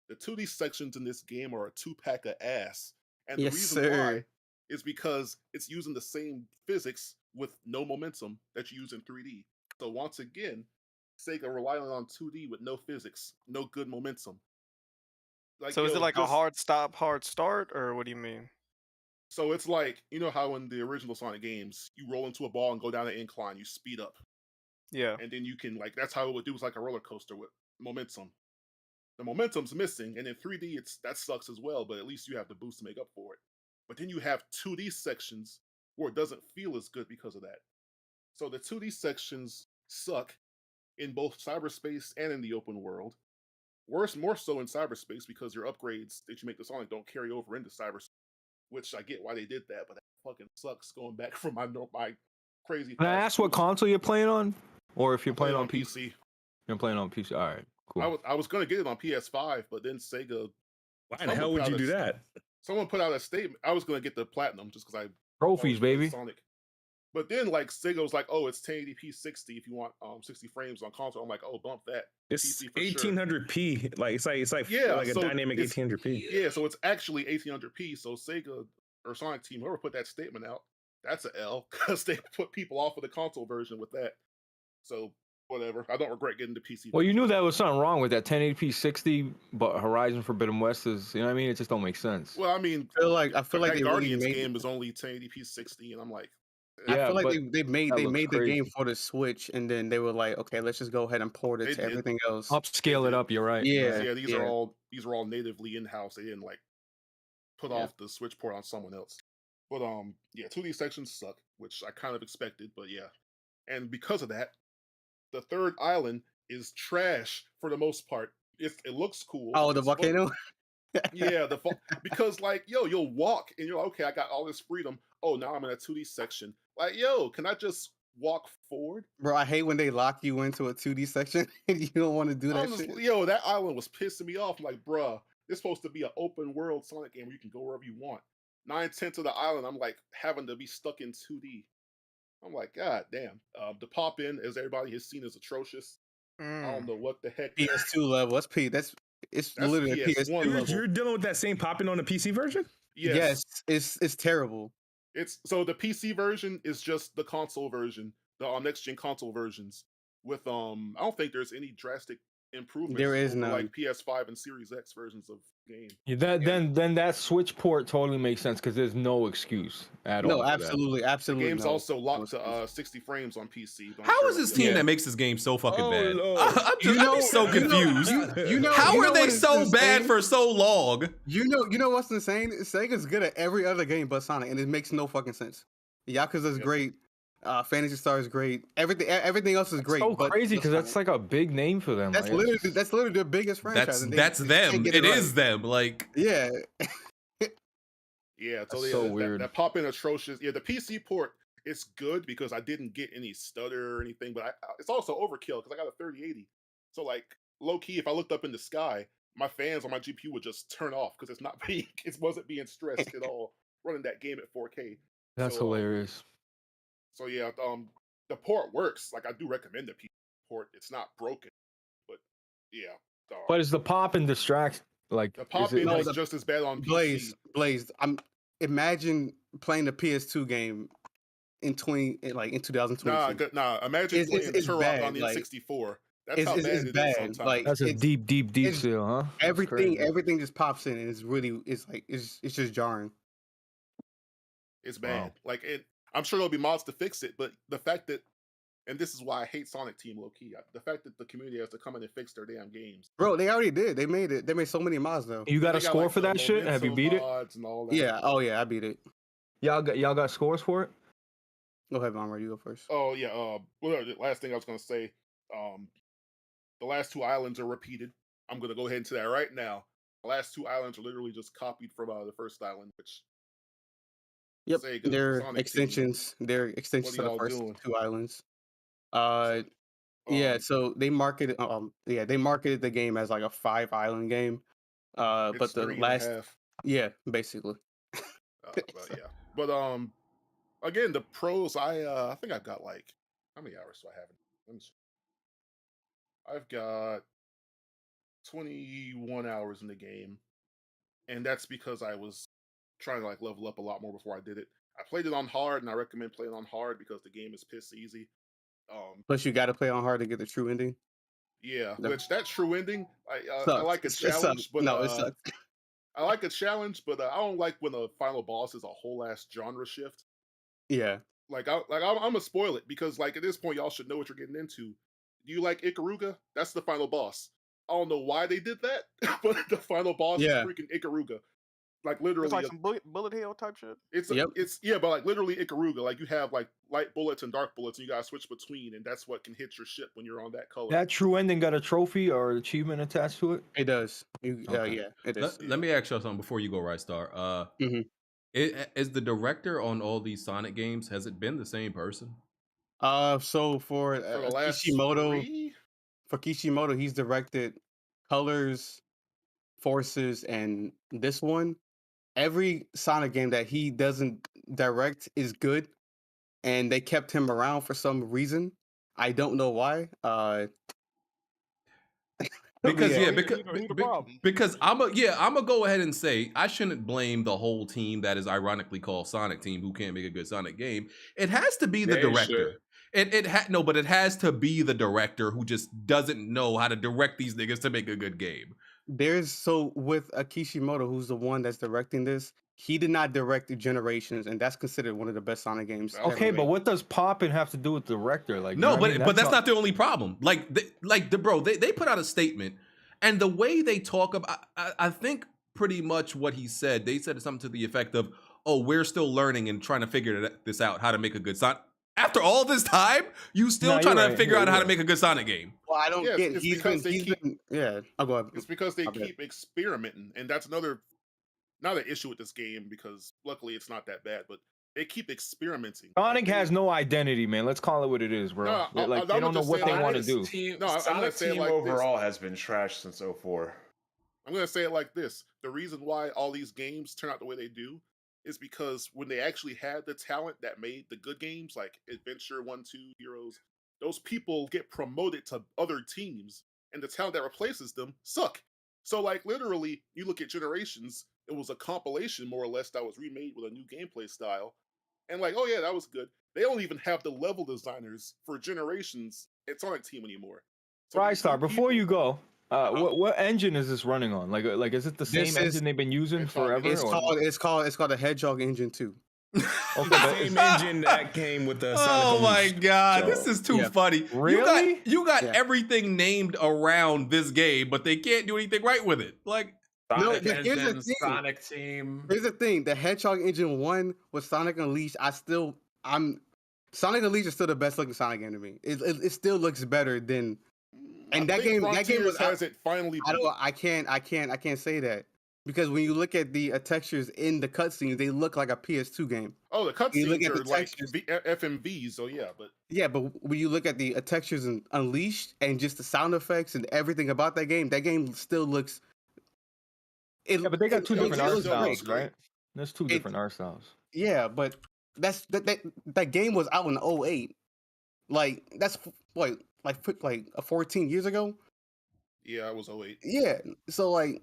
The 2D sections in this game are a 2-pack of ass, and the reason why is because it's using the same physics with no momentum that you use in 3D. So once again, Sega relying on 2D with no physics, no good momentum. Like, so is it like a hard stop, hard start, or what do you mean? So it's like, you know how in the original Sonic games, you roll into a ball and go down an incline, you speed up. Yeah. And then you can, like, that's how it would do. It's like a roller coaster with momentum. The momentum's missing, and in 3D, that sucks as well, but at least you have the boost to make up for it. But then you have 2D sections where it doesn't feel as good because of that. So the 2D sections suck in both cyberspace and in the open world. More so in cyberspace because your upgrades that you make to Sonic don't carry over into cyberspace, which I get why they did that, but that fucking sucks going back from my crazy. Can I ask what console you're playing on? Or if you're playing on PC. You're playing on PC. All right, cool. I was going to get it on PS5, but then Sega. Why the hell would you do that? Someone put out a statement. I was going to get the Platinum just because I trophies, baby. Sonic. But then, like, Sega was like, "Oh, it's 1080p 60 if you want 60 frames on console." I'm like, "Oh, bump that." It's 1800p. Like it's like a dynamic 1800p. Yeah, so it's actually 1800p. So Sega or Sonic team, whoever put that statement out, that's an L because they put people off of the console version with that. So whatever. I don't regret getting the PC. Well, you knew that was something wrong with that 1080p 60, but Horizon Forbidden West is, you know what I mean? It just don't make sense. Well, I mean, I feel like that they Guardians really made game is only 1080p 60, and I'm like, I feel like they made looks the game crazy. for the Switch, and then they were like, okay, let's just go ahead and port it They to did. everything else. Upscale it up. You're right. Yeah, these are all natively in house. They didn't like put off the Switch port on someone else. But 2D sections suck, which I kind of expected. But yeah, and because of that, the third island is trash for the most part. It looks cool. Oh, the volcano. Yeah, because like you'll walk and you're like, okay, I got all this freedom. Oh, now I'm in a 2D section. Like, can I just walk forward? Bro, I hate when they lock you into a 2D section and you don't want to do that shit. That island was pissing me off. I'm like, bruh, it's supposed to be an open world Sonic game where you can go wherever you want. 9/10 of the island, I'm like having to be stuck in 2D. I'm like, God damn. The pop in, as everybody has seen, is atrocious. I don't know what the heck. PS2 level. It's literally a PS1 level. You're dealing with that same popping on the PC version? Yes, it's terrible. So the PC version is just the console version, the next gen console versions. With I don't think there's any drastic improvements. There is over, none. like PS5 and Series X versions of game. Yeah, then that Switch port totally makes sense because there's no excuse at all. No, absolutely. The game's also locked to 60 frames on PC. How is this team that makes this game so fucking bad? I'm so confused. How are they so bad for so long? You know what's insane? Sega's good at every other game but Sonic, and it makes no fucking sense. Yakuza's great. Phantasy Star is great. Everything else is great. So crazy because that's like a big name for them. That's literally their biggest franchise. That's them. It is them. Like yeah. Yeah, so weird. That pop in atrocious. Yeah, the PC port is good because I didn't get any stutter or anything, but it's also overkill because I got a 3080. So like low key, if I looked up in the sky, my fans on my GPU would just turn off because it wasn't being stressed at all running that game at 4K. That's hilarious. So yeah, the port works. Like I do recommend the PC port. It's not broken, but yeah. But is the pop and distract like the pop in is just as bad on PC? Blaze. Imagine playing the PS2 game in 2022. Nah. Imagine playing Turok on the N64. That's how bad it is sometimes. Like, that's a deep seal, huh? Everything just pops in, and it's just jarring. It's bad. Wow. I'm sure there'll be mods to fix it, but the fact that, and this is why I hate Sonic Team low key, the fact that the community has to come in and fix their damn games. Bro, they already did. They made it. They made so many mods though. You got a score for that shit? Have you beat it? And all that. Yeah. Oh yeah, I beat it. Y'all got scores for it? Go ahead, Conroy. You go first. Oh yeah. The last thing I was gonna say, the last two islands are repeated. I'm gonna go ahead into that right now. The last two islands are literally just copied from the first island, which. Yep, they're extensions. They're extensions to the first two islands. Yeah, so they marketed. They marketed the game as like a 5-island game. But the last, basically. But again, the pros. I think I've got like how many hours do I have? Let me see. I've got 21 hours in the game, and that's because I was trying to like level up a lot more before I did it. I played it on hard, and I recommend playing on hard because the game is piss easy. Plus, you got to play on hard to get the true ending. Yeah, which that true ending, I like a challenge, but no, it sucks. I like a challenge, but I don't like when the final boss is a whole ass genre shift. Yeah, I'm gonna spoil it because like at this point, y'all should know what you're getting into. Do you like Ikaruga? That's the final boss. I don't know why they did that, but the final boss is freaking Ikaruga. Like literally, it's like some bullet hell type shit. But like literally Ikaruga. Like you have like light bullets and dark bullets, and you gotta switch between, and that's what can hit your ship when you're on that color. That true ending got a trophy or achievement attached to it. It does. Yeah, it is. Let me ask you something before you go, Right Star. Is the director on all these Sonic games? Has it been the same person? So for Kishimoto, he's directed Colors, Forces, and this one. Every Sonic game that he doesn't direct is good, and they kept him around for some reason. I don't know why. Because Who the problem? because I'm gonna go ahead and say I shouldn't blame the whole team that is ironically called Sonic Team who can't make a good Sonic game. It has to be the director. It has to be the director who just doesn't know how to direct these niggas to make a good game. With Kishimoto, who's the one that's directing this, he did not direct Generations, and that's considered one of the best Sonic games. Okay, but what does Poppin have to do with the director? Like, no, but that's not the only problem. Bro, they put out a statement, and the way they talk about, I think pretty much what he said. They said something to the effect of, "Oh, we're still learning and trying to figure this out, how to make a good Sonic." After all this time, you still trying to figure out how to make a good Sonic game. Well, I don't get. I'll go ahead. It's because they keep experimenting, and that's not an issue with this game because luckily it's not that bad, but they keep experimenting. Sonic has no identity, man. Let's call it what it is, bro. They don't know what they want to do. Sonic Team overall has been trash since 04. I'm gonna say it like this: the reason why all these games turn out the way they do is because when they actually had the talent that made the good games, like Adventure 1, 2, Heroes, those people get promoted to other teams, and the talent that replaces them suck. So, like, literally, you look at Generations, it was a compilation, more or less, that was remade with a new gameplay style. And like, oh yeah, that was good. They don't even have the level designers for Generations at Sonic Team anymore. So Rystar, before you go, what engine is this running on? Like is it the same engine they've been using forever? It's called a Hedgehog Engine 2. Okay, the same engine that came with the Sonic Oh my Unleashed. god, this is too funny. Really? You got everything named around this game, but they can't do anything right with it. Like Sonic Engine, Sonic Team. Here's the thing: the Hedgehog Engine 1 with Sonic Unleashed. Sonic Unleashed is still the best looking Sonic game to me. It still looks better than. And that game was has it finally. I can't say that because when you look at the textures in the cutscenes, they look like a PS2 game. Oh, the cutscenes are like FMVs, so yeah, but when you look at the textures in Unleashed and just the sound effects and everything about that game still looks. But they got two different art styles, right? There's two different art styles. Yeah, but that game was out in 2008. Like that's like 14 years ago. Yeah, it was 2008. Yeah, so like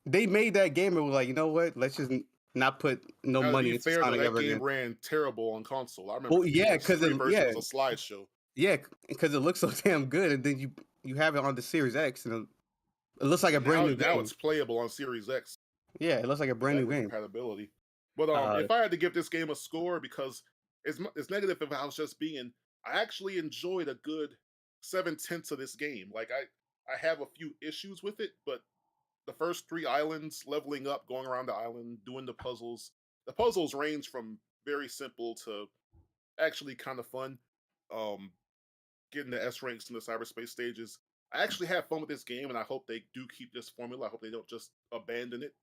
they made that game and were like, you know what? Let's just not put money into Sonic ever again. That game ran terrible on console. I remember. Well, yeah, because it was a slideshow. Yeah, because it looks so damn good, and then you have it on the Series X, and it looks like a brand new game. Now it's playable on Series X. Yeah, it looks like a brand new game. Compatibility. But if I had to give this game a score, because it's negative if I was just being, I actually enjoyed a good 7/10 of this game. Like I have a few issues with it, but the first 3 islands, leveling up, going around the island, doing the puzzles range from very simple to actually kind of fun. Getting the S ranks in the cyberspace stages. I actually have fun with this game, and I hope they do keep this formula. I hope they don't just abandon it.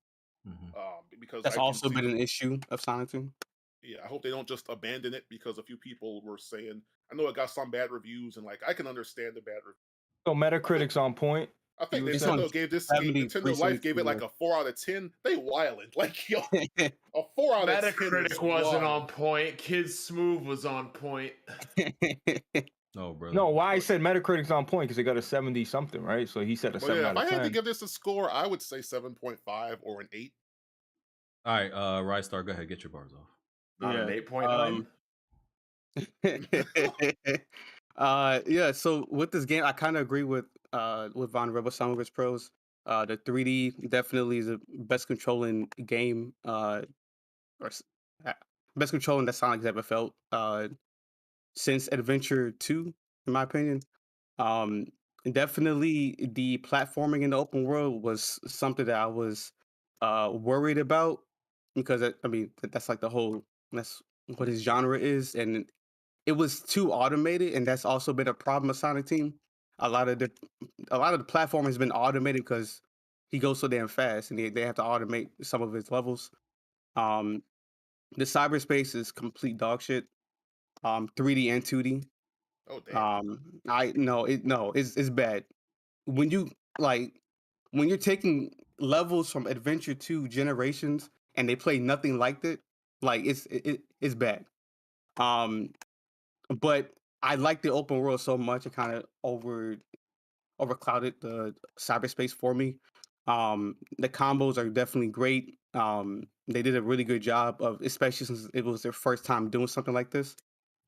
Because that's also been an issue of Sonic 2. Yeah, I hope they don't just abandon it because a few people were saying. I know it got some bad reviews, and like I can understand the bad reviews. So Metacritic's on point. I think Nintendo gave this game, Nintendo Life gave it like a 4 out of 10. They wildin'. Like, yo, a 4 out of 10. Metacritic wasn't on point. Kid Smooth was on point. No, bro. No, why I said Metacritic's on point because they got a 70 something, right? So he said a 7 out of 10. If I had to give this a score, I would say 7.5 or an 8. All right, Rystar, go ahead, get your bars off. Not an 8.9. Yeah, so with this game, I kind of agree with Von Rebel, some of its pros. The 3D definitely is the best controlling game, or best controlling that Sonic's ever felt since Adventure 2, in my opinion. Definitely the platforming in the open world was something that I was worried about because that's like that's what his genre is, and it was too automated, and that's also been a problem with Sonic Team. A lot of the platform has been automated because he goes so damn fast, and they have to automate some of his levels. The cyberspace is complete dog shit. 3D and 2D. Oh damn. It's bad. When you're taking levels from Adventure 2 Generations and they play nothing like it, like it's bad. But I like the open world so much it kind of overclouded the cyberspace for me. The combos are definitely great. They did a really good job of, especially since it was their first time doing something like this.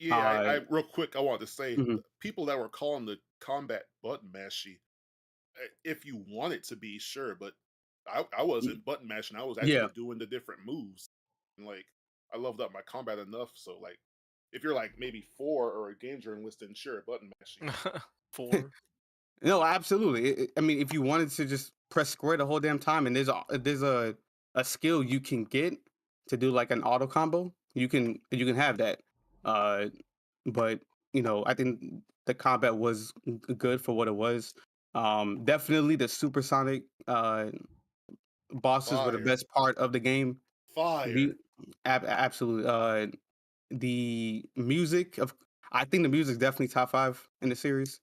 Yeah, I real quick, I wanted to say, Mhm. the people that were calling the combat button mashy, if you want it to be, sure, but I wasn't button mashing. I was Yeah. actually doing the different moves, and like I leveled up my combat enough. So like, if you're like maybe 4 or a game journalist, then sure, button mashing. 4. No, absolutely. I mean, if you wanted to just press square the whole damn time, and there's a skill you can get to do like an auto combo, you can have that. Uh, but I think the combat was good for what it was. Definitely the supersonic bosses were the Fire, best part of the game. fire. Absolutely. The music of I think the music is definitely top 5 in the series,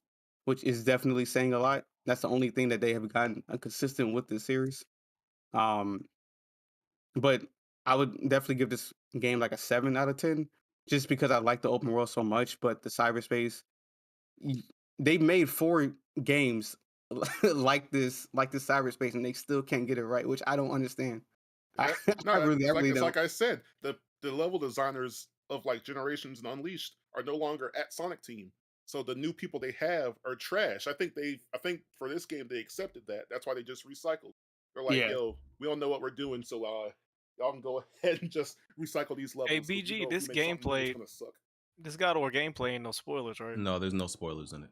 which is definitely saying a lot. That's the only thing that they have gotten consistent with this series. Um, but I would definitely give this game like a 7 out of 10, just because I like the open world so much. But the cyberspace, y- they made 4 games like this cyberspace, and they still can't get it right, which I don't understand. I, No, I really, I really it's don't. like I said, the level designers of like Generations and Unleashed are no longer at Sonic Team. So the new people they have are trash. I think for this game they accepted that. That's why they just recycled. They're like, Yeah. yo, we don't know what we're doing, so y'all can go ahead and just recycle these levels. Hey 'cause we BG, know if this we make something new, it's gameplay, gonna suck. this God of War gameplay ain't no spoilers, right? No, there's no spoilers in it.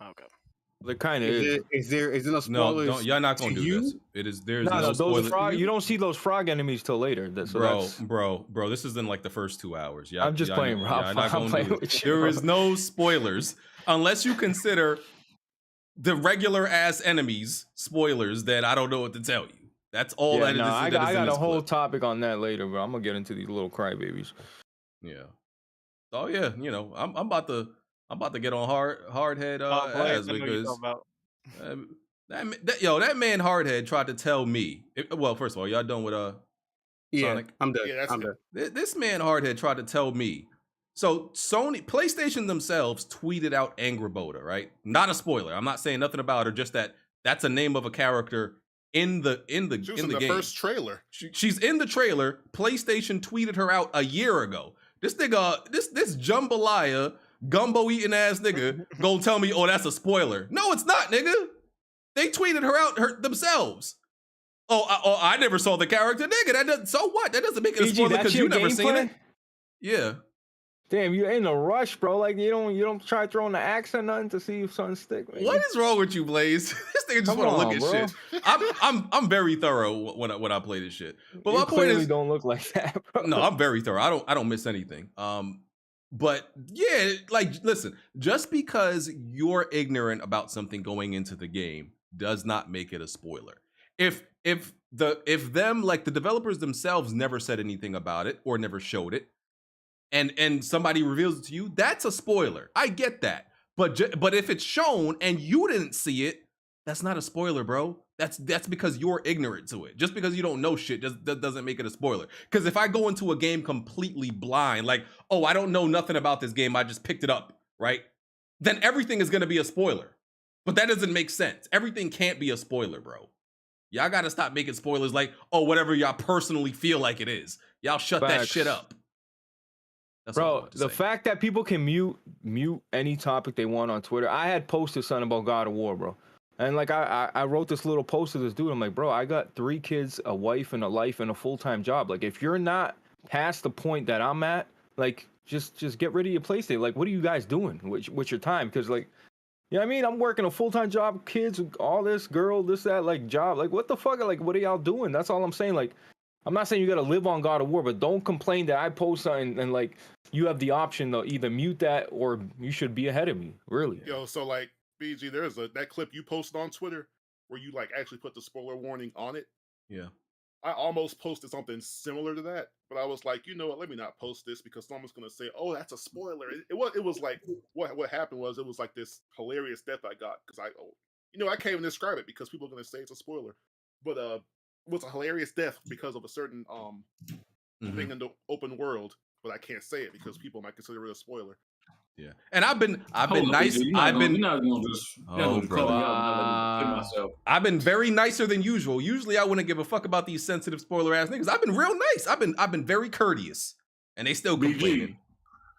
Okay. There kind of is. Is there no No, spoilers? don't. Y'all not to gonna do you? this. It is. There's No, no those spoilers. frog. You don't see those frog enemies till later. So that's. Bro. This is in like the first 2 hours. Yeah, I'm just playing, Rob. Yeah, not I'm gonna playing do it. with you, There bro. is no spoilers unless you consider the regular ass enemies spoilers. Then I don't know what to tell you. That's all Yeah, that no, is. I that is in got a this whole clip. topic on that later, bro. I'm gonna get into these little crybabies. Yeah. Oh yeah. I'm about to get on hardhead Play it. ass I know you're because talking about. that man hardhead tried to tell me. Well, first of all, y'all done with Yeah, Sonic? I'm done. Yeah, that's I'm done. This man hardhead tried to tell me. So PlayStation themselves tweeted out Angraboda, right? Not a spoiler. I'm not saying nothing about her. Just that's a name of a character in the She was in in the the game. first trailer. She's in the trailer. PlayStation tweeted her out a year ago. This nigga, this jambalaya gumbo eating ass nigga, gonna tell me, oh, that's a spoiler. No, it's not, nigga. They tweeted her out themselves. I never saw the character, nigga. So what? That doesn't make it a spoiler because you never seen it. Yeah. Damn, you're in a rush, bro. Like you don't try throwing the axe or nothing to see if something stick. Man. What is wrong with you, Blaze? This nigga just want to look at bro. shit. I'm very thorough when I play this shit. But you my point is, don't look like that, bro. No, I'm very thorough. I don't miss anything. But yeah, like listen, just because you're ignorant about something going into the game does not make it a spoiler. If them like the developers themselves never said anything about it or never showed it, and somebody reveals it to you, that's a spoiler. I get that. But if it's shown and you didn't see it, that's not a spoiler, bro. That's because you're ignorant to it. Just because you don't know shit that doesn't make it a spoiler. Because if I go into a game completely blind, like, oh, I don't know nothing about this game, I just picked it up, right? Then everything is gonna be a spoiler. But that doesn't make sense. Everything can't be a spoiler, bro. Y'all gotta stop making spoilers like, oh, whatever y'all personally feel like it is. Y'all shut that shit up. That's bro, the fact that people can mute any topic they want on Twitter. I had posted something about God of War, bro. And like I wrote this little post to this dude. I'm like, bro, I got 3 kids, a wife, and a life, and a full-time job. Like, if you're not past the point that I'm at, like, just get rid of your PlayStation. Like, what are you guys doing with your time? Because like, you know what I mean? I'm working a full-time job, kids, all this, girl, this, that, like, job. Like, what the fuck? Like, what are y'all doing? That's all I'm saying. Like, I'm not saying you gotta live on God of War, but don't complain that I post something and like you have the option to either mute that or you should be ahead of me. Really. Yo, so like BG, there's that clip you posted on Twitter where you like actually put the spoiler warning on it. Yeah. I almost posted something similar to that, but I was like, you know what? Let me not post this because someone's gonna say, "Oh, that's a spoiler." It was like what happened was it was like this hilarious death I got because I can't even describe it because people are gonna say it's a spoiler, but it was a hilarious death because of a certain thing in the open world, but I can't say it because people might consider it a spoiler. Yeah, and I've been nice. I've been very nicer than usual. Usually, I wouldn't give a fuck about these sensitive spoiler ass niggas. I've been real nice. I've been very courteous, and they still complaining.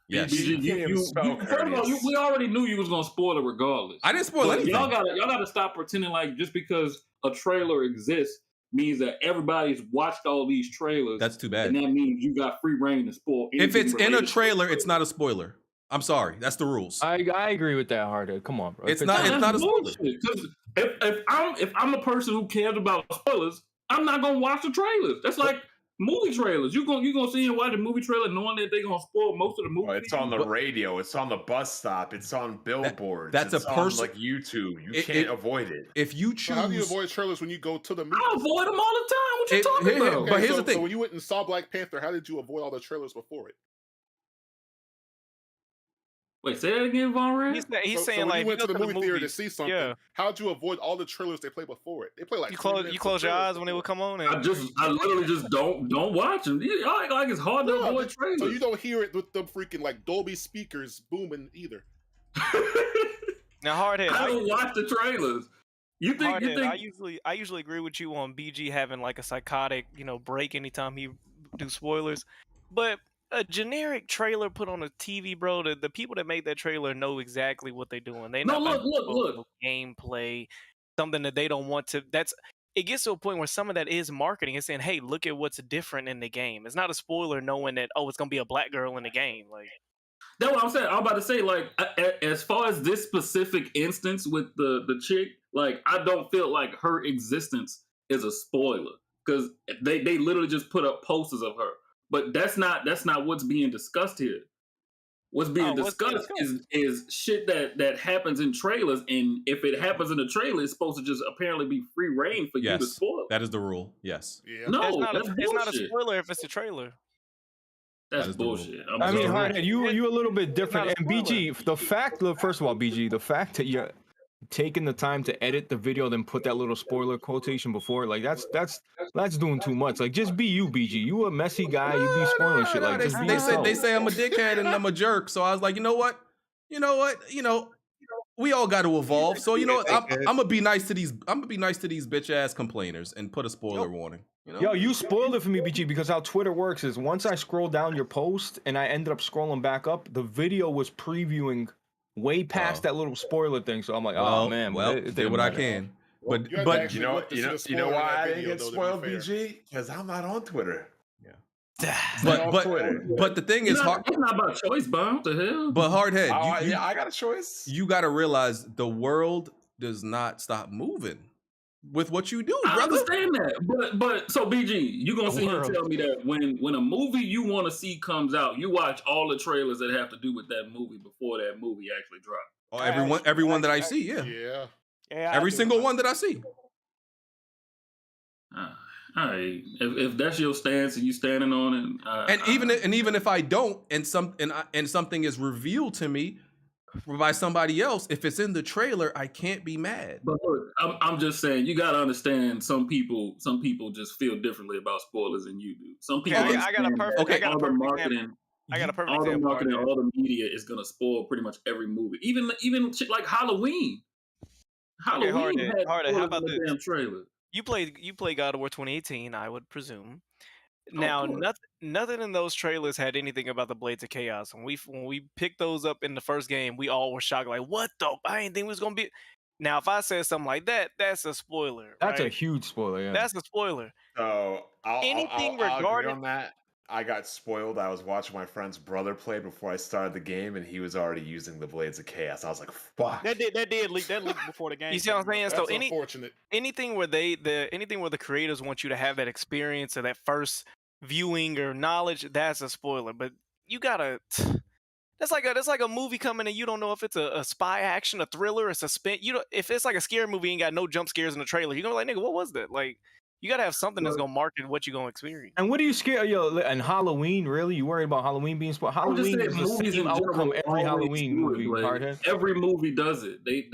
Yes. First of all, we already knew you was gonna spoil it regardless. I didn't spoil anything. Y'all gotta stop pretending like just because a trailer exists means that everybody's watched all these trailers. That's too bad. And that means you got free reign to spoil. If it's in a trailer, it's not a spoiler. I'm sorry, that's the rules. I agree with that, Hardhead. Come on, bro. It's not a spoiler. Because if I'm a person who cares about spoilers, I'm not gonna watch the trailers. That's like movie trailers. You gonna see and watch a movie trailer knowing that they're gonna spoil most of the movie. It's on the radio. It's on the bus stop. It's on billboards. That's it's a person like YouTube. You can't avoid it. If you choose, how do you avoid trailers when you go to the movie? I avoid them all the time. What you talking about? Okay, but here's the thing. So when you went and saw Black Panther, how did you avoid all the trailers before it? Wait, say that again, Von Red? He's saying when like you went to the movie theater to movies, see something, how'd you avoid all the trailers they play before it? They play like you close your eyes when they would come on. And I literally just don't watch them. Y'all act like it's hard to avoid trailers. So you don't hear it with the freaking like Dolby speakers booming either. Now, Hardhead, I don't watch the trailers. You think? I usually agree with you on BG having like a psychotic, break anytime he do spoilers, but a generic trailer put on a TV, bro. The people that make that trailer know exactly what they're doing. They know look. Gameplay, something that they don't want to. It gets to a point where some of that is marketing. It's saying, hey, look at what's different in the game. It's not a spoiler knowing that it's gonna be a black girl in the game. Like that's what I'm saying. I'm about to say, like, as far as this specific instance with the chick, like, I don't feel like her existence is a spoiler because they literally just put up posters of her. But that's not what's being discussed here. What's being discussed is shit that happens in trailers, and if it happens in a trailer, it's supposed to just apparently be free reign for you to spoil. That is the rule. Yes. Yeah. No, it's not a spoiler if it's a trailer. That's bullshit. I mean, Hardhead, you a little bit different. And BG, first of all, BG, the fact that you're taking the time to edit the video, then put that little spoiler quotation before it, like that's doing too much. Like, just be you, BG. You a messy guy. You be spoiling shit. Like, just be yourself. They say I'm a dickhead and I'm a jerk. So I was like, you know what? We all got to evolve. So I'm gonna be nice to these. I'm gonna be nice to these bitch ass complainers and put a spoiler warning. Yo, you spoiled it for me, BG, because how Twitter works is once I scroll down your post and I ended up scrolling back up, the video was previewing way past that little spoiler thing. So I'm like, oh man, did what I can. But you know why I didn't get spoiled, BG? Because I'm not on Twitter. But the thing is, it's not about choice, Bob. The hell? But Hardhead, I got a choice. You got to realize the world does not stop moving with what you do, brother. I understand that, but so BG, you gonna sit here and tell me that when a movie you want to see comes out, you watch all the trailers that have to do with that movie before that movie actually drops? Oh, everyone that I see, yeah. Every single one that I see. All right, if that's your stance and you standing on it, even if I don't, and something is revealed to me by somebody else, if it's in the trailer, I can't be mad. But look, I'm just saying, you gotta understand. Some people just feel differently about spoilers than you do. Some people. I got a perfect marketing. All the marketing, all the media is gonna spoil pretty much every movie. Even shit like Halloween. Halloween had how about the damn trailer. You play God of War 2018, I would presume. Now, nothing in those trailers had anything about the Blades of Chaos. When we picked those up in the first game, we all were shocked, like, what the? I didn't think it was gonna be. Now, if I said something like that, that's a spoiler. That's a huge spoiler. Yeah, that's a spoiler. So I'll regarding agree on that. I got spoiled. I was watching my friend's brother play before I started the game, and he was already using the Blades of Chaos. I was like, "Fuck!" That did leak before the game. You see what I'm saying? That's unfortunate. Anything where the creators want you to have that experience or that first viewing or knowledge, that's a spoiler. But you gotta. That's like a movie coming and you don't know if it's a spy action, a thriller, a suspense. If it's like a scary movie, you ain't got no jump scares in the trailer. You're gonna be like, nigga, what was that? Like. You gotta have something that's gonna market what you're gonna experience. And what are you scared? And Halloween, really? You worried about Halloween being spoiled? Halloween is the same outcome every Halloween movie. Hardhead. Every movie does it. They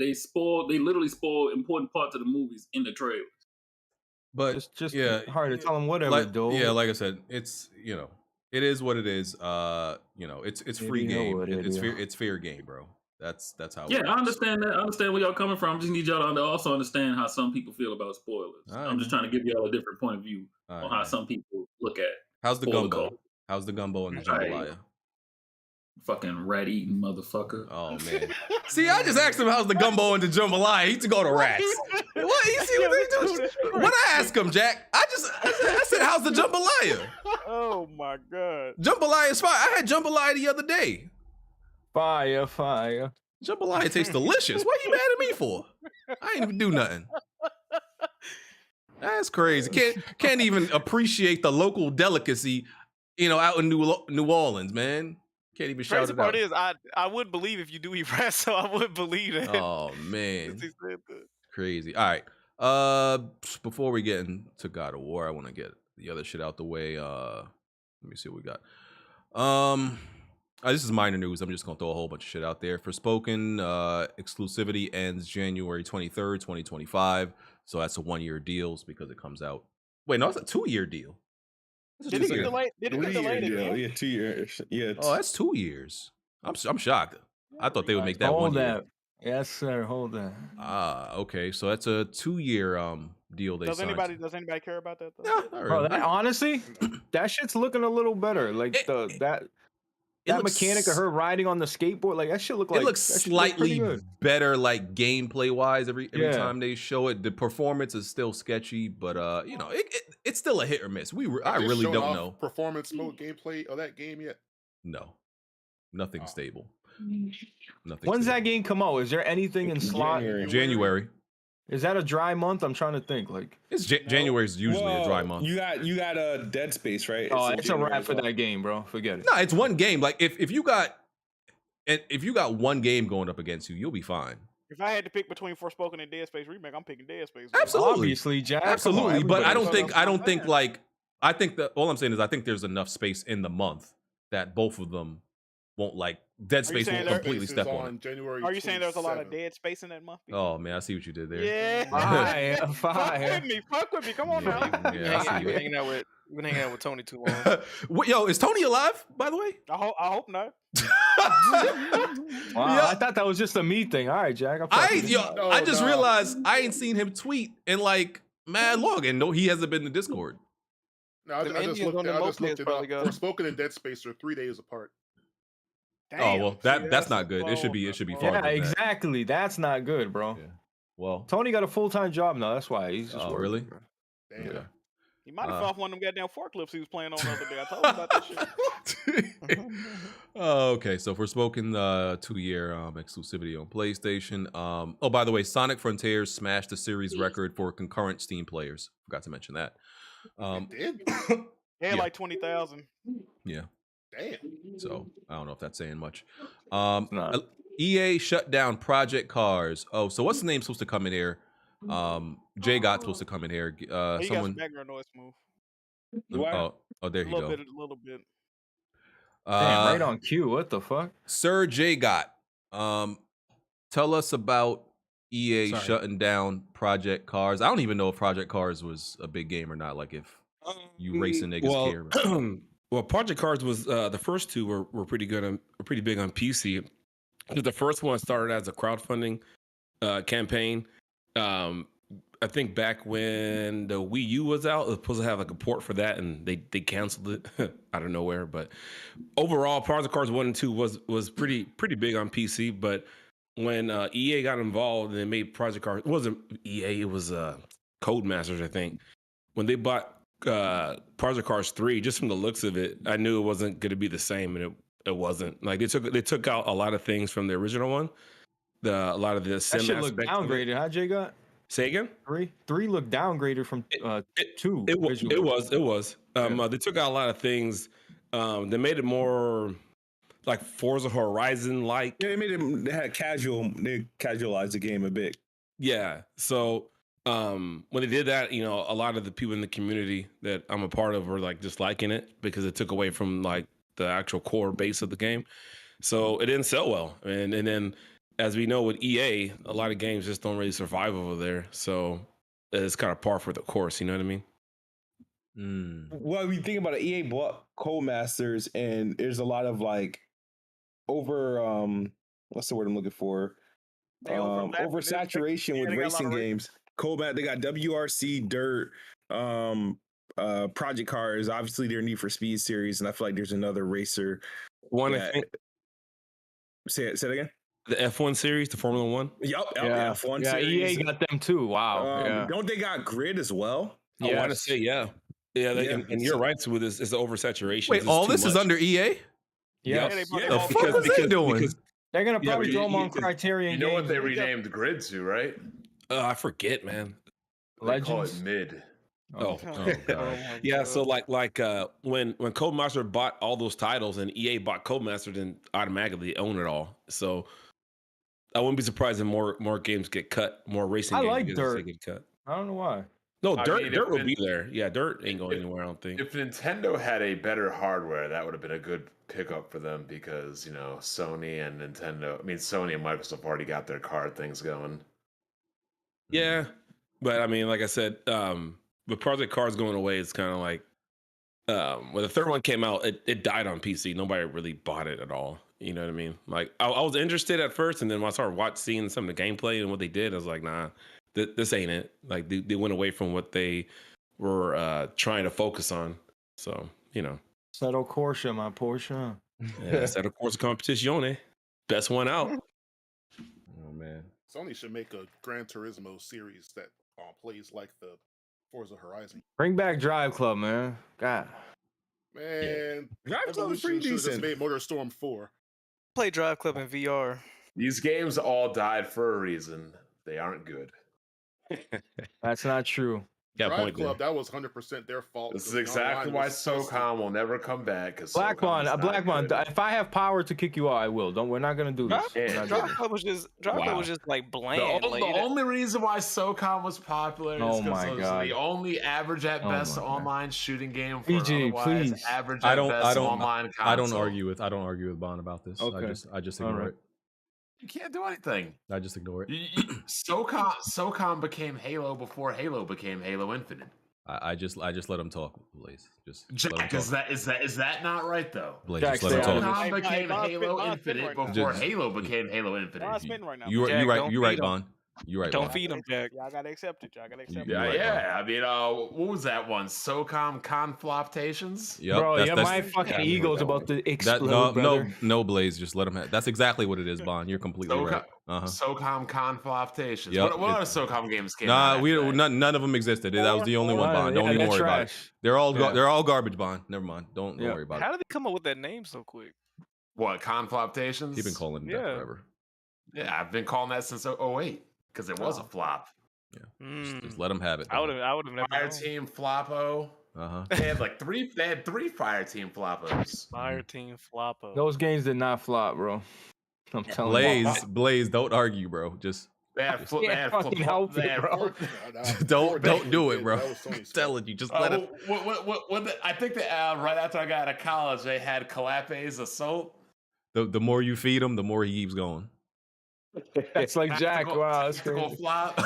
literally spoil important parts of the movies in the trailers. But just hard to tell them whatever, dude. Yeah, like I said, it's It is what it is. It's free game. It's fair game, bro. That's how. Yeah, I understand that. I understand where y'all coming from. I just need y'all to also understand how some people feel about spoilers. I'm just trying to give y'all a different point of view on how some people look at. How's the gumbo? How's the gumbo and the jambalaya? Fucking rat eating motherfucker. Oh man. See, I just asked him how's the gumbo and the jambalaya. He used to go to rats. What? You see what they do? What I asked him, Jack? I said, how's the jambalaya? Oh my god. Jambalaya is fire. I had jambalaya the other day. Fire. Jambalaya tastes delicious. What are you mad at me for? I ain't even do nothing. That's crazy. Can't even appreciate the local delicacy, out in New Orleans, man. Can't even shout it out. Crazy part is, I would believe if you do eat rats, so I would believe that. Oh man, crazy. All right. Before we get into God of War, I want to get the other shit out the way. Let me see what we got. This is minor news. I'm just gonna throw a whole bunch of shit out there. Forspoken exclusivity ends January 23rd, 2025. So that's a 1-year deal because it comes out. Wait, no, it's a 2-year deal. Did it get delayed? Yeah, 2 years. Yeah. Oh, that's 2 years. I'm shocked. I thought they would make that 1 year. Hold that. Yes, sir. Hold that. Okay. So that's a 2-year deal. Does anybody care about that though? Yeah, bro. Honestly, that shit's looking a little better. Like that mechanic of her riding on the skateboard, like that shit look like it looks slightly better, like gameplay wise. Every time they show it, the performance is still sketchy, but it's still a hit or miss. I really don't know performance mode gameplay of that game yet. No, nothing stable. Nothing. When's that game come out? Is there anything in slot? January. Is that a dry month? I'm trying to think. Like it's January is usually a dry month. You got a Dead Space, right? It's a wrap for that game, bro. Forget it. No, it's one game. Like if you got one game going up against you, you'll be fine. If I had to pick between Forspoken and Dead Space Remake, I'm picking Dead Space. Absolutely, obviously, Jack. Absolutely, but I don't think I think that all I'm saying is I think there's enough space in the month that both of them won't Dead Space won't completely step on it. Are you saying there's a lot of dead space in that month? Oh man, I see what you did there. Yeah, fire. Fuck with me. Come on now. You've been hanging out with Tony too long. Yo, is Tony alive? By the way, I hope not. Wow, I thought that was just a me thing. All right, Jack. I just realized I ain't seen him tweet in mad long, and no, he hasn't been in the Discord. No, I just looked it up. Forspoken and Dead Space are 3 days apart. Damn. Oh well, that's not good. It should be farther. Yeah, exactly. That's not good, bro. Yeah. Well, Tony got a full-time job now. That's why he's just working. Really? Damn. Yeah. He might have fell off one of them goddamn forklifts he was playing on the other day. I told him about that shit. Okay, so Forspoken 2-year exclusivity on PlayStation. Oh, by the way, Sonic Frontiers smashed the series record for concurrent Steam players. Forgot to mention that. They had like 20,000. Yeah. Damn. So I don't know if that's saying much. EA shut down Project Cars. Oh, so what's the name supposed to come in here? ImJGott's supposed to come in here. He got someone. some background noise move. Oh, there you go. A little bit. Damn, right on cue. What the fuck? Sir ImJGott, tell us about EA shutting down Project Cars. I don't even know if Project Cars was a big game or not. Like if you racing niggas care. Well, Project Cars was the first two were pretty good pretty big on PC. The first one started as a crowdfunding campaign. I think back when the Wii U was out, it was supposed to have like a port for that, and they canceled it out of nowhere. But overall, Project Cars 1 and 2 was pretty big on PC. But when EA got involved and they made Project Cars, it wasn't EA, it was Codemasters, I think. When they bought Project Cars 3, just from the looks of it, I knew it wasn't going to be the same, and it wasn't. Like they took out a lot of things from the original one. A lot of the sim that shit looked downgraded, huh, ImJGott? Say again? 3 looked downgraded from 2. It was. They took out a lot of things. They made it more like Forza Horizon like. Yeah, they casualized the game a bit. Yeah. So when they did that, a lot of the people in the community that I'm a part of were like just liking it because it took away from like the actual core base of the game. So it didn't sell well. And then as we know with EA, a lot of games just don't really survive over there. So it's kind of par for the course, you know what I mean? Well, we think about it, EA bought Codemasters, and there's a lot of like what's the word I'm looking for? Oversaturation with racing games. They got WRC, Dirt, Project Cars, obviously their Need for Speed series, and I feel like there's another racer. Say it again. The F1 series, the Formula One. Yep, F1 series. EA got them too. Wow. Don't they got Grid as well? I want to say yeah. And you're right with this. It's the oversaturation. Wait, all this is under EA? Yeah. The fuck was they doing? Because they're gonna probably throw them on Criterion. You know what they renamed Grid to, right? I forget, man. They call it Mid. Oh God. Yeah. So like when Codemaster bought all those titles and EA bought Codemaster, then automatically own it all. So I wouldn't be surprised if more games get cut, more racing games like Dirt. get cut. I don't know why. No, Dirt will be there. Yeah, Dirt ain't going anywhere, I don't think. If Nintendo had a better hardware, that would have been a good pickup for them because, Sony and Sony and Microsoft already got their card things going. Yeah. But I mean, like I said, with Project Cars going away, it's kind of like when the third one came out, it died on PC. Nobody really bought it at all. You know what I mean? Like I was interested at first, and then when I started seeing some of the gameplay and what they did, I was like, nah, this ain't it. Like they went away from what they were trying to focus on. So Settle Corsa, my Porsche. Yeah, Settle Corsa Competizione, best one out. Oh man, Sony should make a Gran Turismo series that plays like the Forza Horizon. Bring back Drive Club, man. God. Man, Drive Club is pretty decent. Just made MotorStorm 4. Play Drive Club in VR. These games all died for a reason. They aren't good. That's not true. Drive Club, that was 100% their fault. This is exactly why SOCOM will never come back. Blackmon, if I have power to kick you out, I will. We're not gonna do this. Drive Club was just like bland. The only reason why SOCOM was popular is because it was the only average at best online shooting game for otherwise average at best online console. I don't argue with Bond about this. Okay. I just ignore it. You can't do anything. I just ignore it. SOCOM became Halo before Halo became Halo Infinite. I just let him talk, Blaze. Jack, is that not right though? Blaze, just let him talk. SOCOM became Halo Infinite before Halo became Halo Infinite. Right now. You're right, Bond. You're right. Don't feed them, Jack. Y'all gotta accept it. Yeah. I mean, what was that one? SOCOM Confloptations? Yep, bro, my fucking ego's about to explode. No, Blaze. Just let him have. That's exactly what it is, Bond. You're completely right. SOCOM Confloptations. Yep. What other SOCOM games came out? None of them existed. That was the only one, Bond. Don't even worry about it. They're all garbage, Bond. Never mind. Don't worry about it. How did they come up with that name so quick? What, Confloptations? You've been calling it that forever. Yeah, I've been calling that since 2008. Because it was a flop. Yeah. Just let them have it. I would have never. Fire Team Floppo. They had three Fire Team Floppos. Fire Team Floppo. Those games did not flop, bro. I'm telling you. Blaze, don't argue, bro. Just don't do it, bro. I'm telling you, just let it. I think that right after I got out of college, they had Calape's Assault. The more you feed him, the more he keeps going. It's like Jack. Wow, that's tactical flop.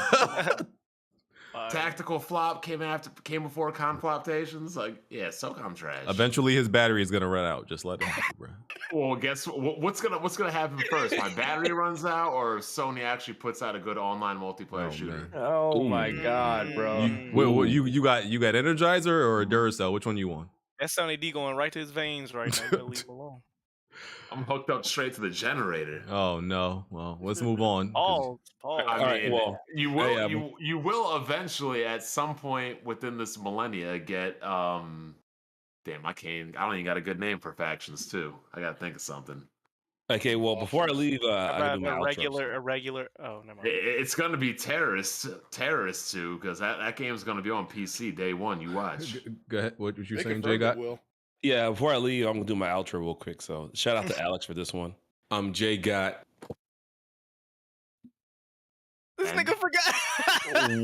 Tactical flop came before Confloptations. SOCOM trash. Eventually, his battery is gonna run out. Just let him, bro. Well, guess what's gonna happen first? My battery runs out, or Sony actually puts out a good online multiplayer shooter? Man. Oh my god, bro! You got Energizer or Duracell? Which one you want? That's Sony D going right to his veins right now. Leave him alone. I'm hooked up straight to the generator. Oh no! Well, let's move on. You will eventually, at some point within this millennia, get damn. I don't even got a good name for factions too. I got to think of something. Okay, well, before I leave, I do my irregular. Oh, never mind. It's going to be terrorists too, because that game's going to be on PC day one. You watch. Go ahead. What was you saying, ImJGott? Yeah, before I leave, I'm gonna do my outro real quick. So shout out to Alex for this one. ImJGott. This nigga forgot.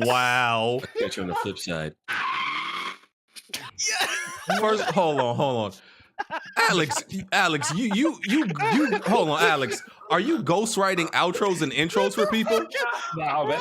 Wow. Catch you on the flip side. Yeah. First, hold on. Alex, you hold on, Alex. Are you ghostwriting outros and intros for people? No, man.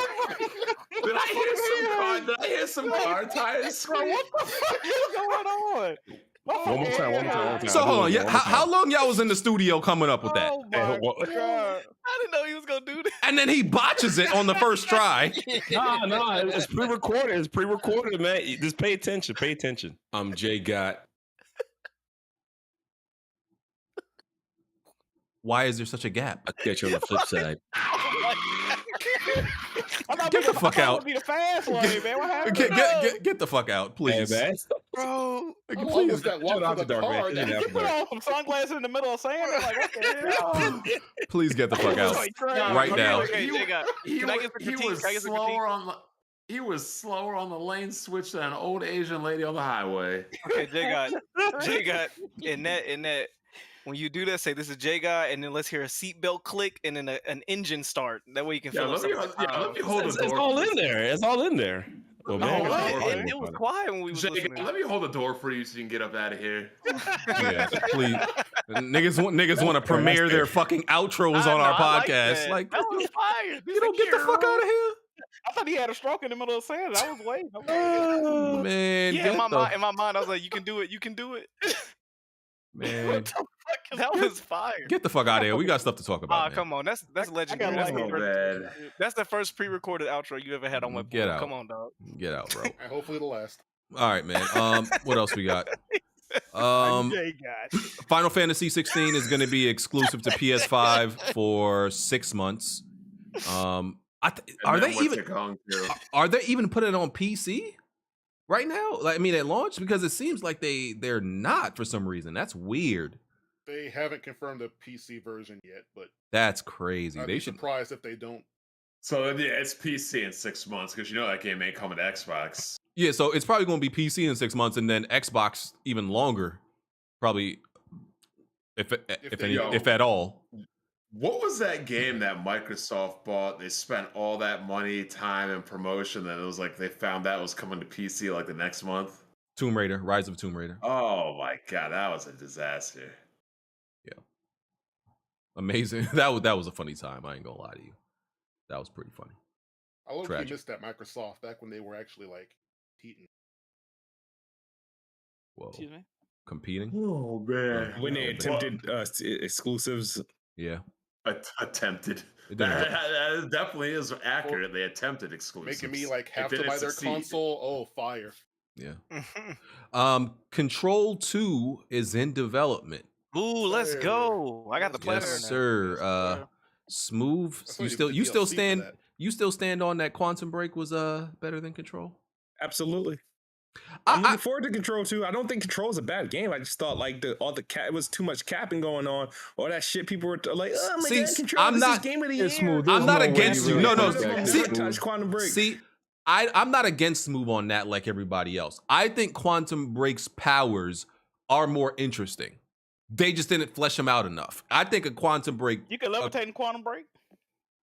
Did I hear some car tires? Bro, what the fuck is going on? One more time. So hold on, yeah. How long y'all was in the studio coming up with that? Oh my god! I didn't know he was gonna do that. And then he botches it on the first try. No, it's pre-recorded. It's pre-recorded, man. Just pay attention. Pay attention. ImJGott. Why is there such a gap? I'll catch you on the flip side. Get the fuck out. Be the fast lane, man. What happened? Get the fuck out, please. Hey, man. Bro, Please, that walk to the car. You put on some sunglasses in the middle of sand. Like, what the hell? Please get the fuck out right now. He was slower on the lane switch than an old Asian lady on the highway. Okay, JGott, in that. When you do that, say this is JGott, and then let's hear a seatbelt click and then an engine start. That way you can feel let me hold the door. It's all in there. It's all in there. Well, man, it was quiet when we was listening. Let me hold the door for you so you can get up out of here. Yeah, please. Niggas want to premiere their fucking outros on our podcast. Like that was fire. You don't get the fuck out of here. I thought he had a stroke in the middle of the sand. I was waiting. Man, yeah, in my mind, I was like, you can do it. Man, what the fuck? That was fire. Get the fuck out of here. We got stuff to talk about. Come on, that's legendary. That's the first pre-recorded outro you ever had on webcam. Get out. Come on, dog. Get out, bro. And hopefully the last. All right, man. What else we got? Final Fantasy 16 is going to be exclusive to PS5 for 6 months. Are they even putting it on PC right now? Like, I mean, at launch, because it seems like they're not for some reason. That's weird. They haven't confirmed a PC version yet, but that's crazy. I'd be surprised if they don't. So yeah, it's PC in 6 months because you know that game ain't coming to Xbox. Yeah, so it's probably going to be PC in 6 months, and then Xbox even longer, probably if at all. What was that game that Microsoft bought? They spent all that money, time, and promotion, and it was like they found that was coming to PC like the next month. Tomb Raider, Rise of Tomb Raider. Oh my god, that was a disaster. Yeah, amazing. That was a funny time. I ain't gonna lie to you. That was pretty funny. I love we missed that Microsoft back when they were actually like competing. Whoa. Excuse me? Competing? Oh man. When they attempted exclusives. Yeah. Attempted. That definitely is accurate. They attempted exclusives. Making me like have to buy their console. Oh, fire. Yeah. Control 2 is in development. Ooh, let's go. I got the plan. Yes, sir. Smooth. You still stand on that Quantum Break was better than Control? Absolutely. I'm looking forward to Control 2. I don't think Control is a bad game. I just thought like it was too much capping going on. All that shit people were like, oh my god, Control, this is game of the year. Smooth. I'm not against you. No. Quantum Break. See, I'm not against Smooth on that like everybody else. I think Quantum Break's powers are more interesting. They just didn't flesh them out enough. I think a Quantum Break. You can levitate in Quantum Break.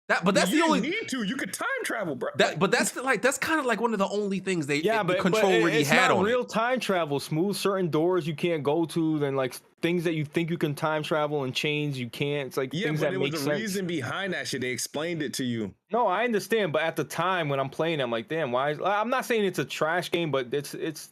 That's the only need to. You could time travel, bro. That's kind of like one of the only things the Control already had on real time travel. Smooth certain doors you can't go to, then like things that you think you can time travel and change you can't. It's like things that make sense. Yeah, but there was a reason behind that shit. They explained it to you. No, I understand, but at the time when I'm playing, I'm like, damn, why? I'm not saying it's a trash game, but it's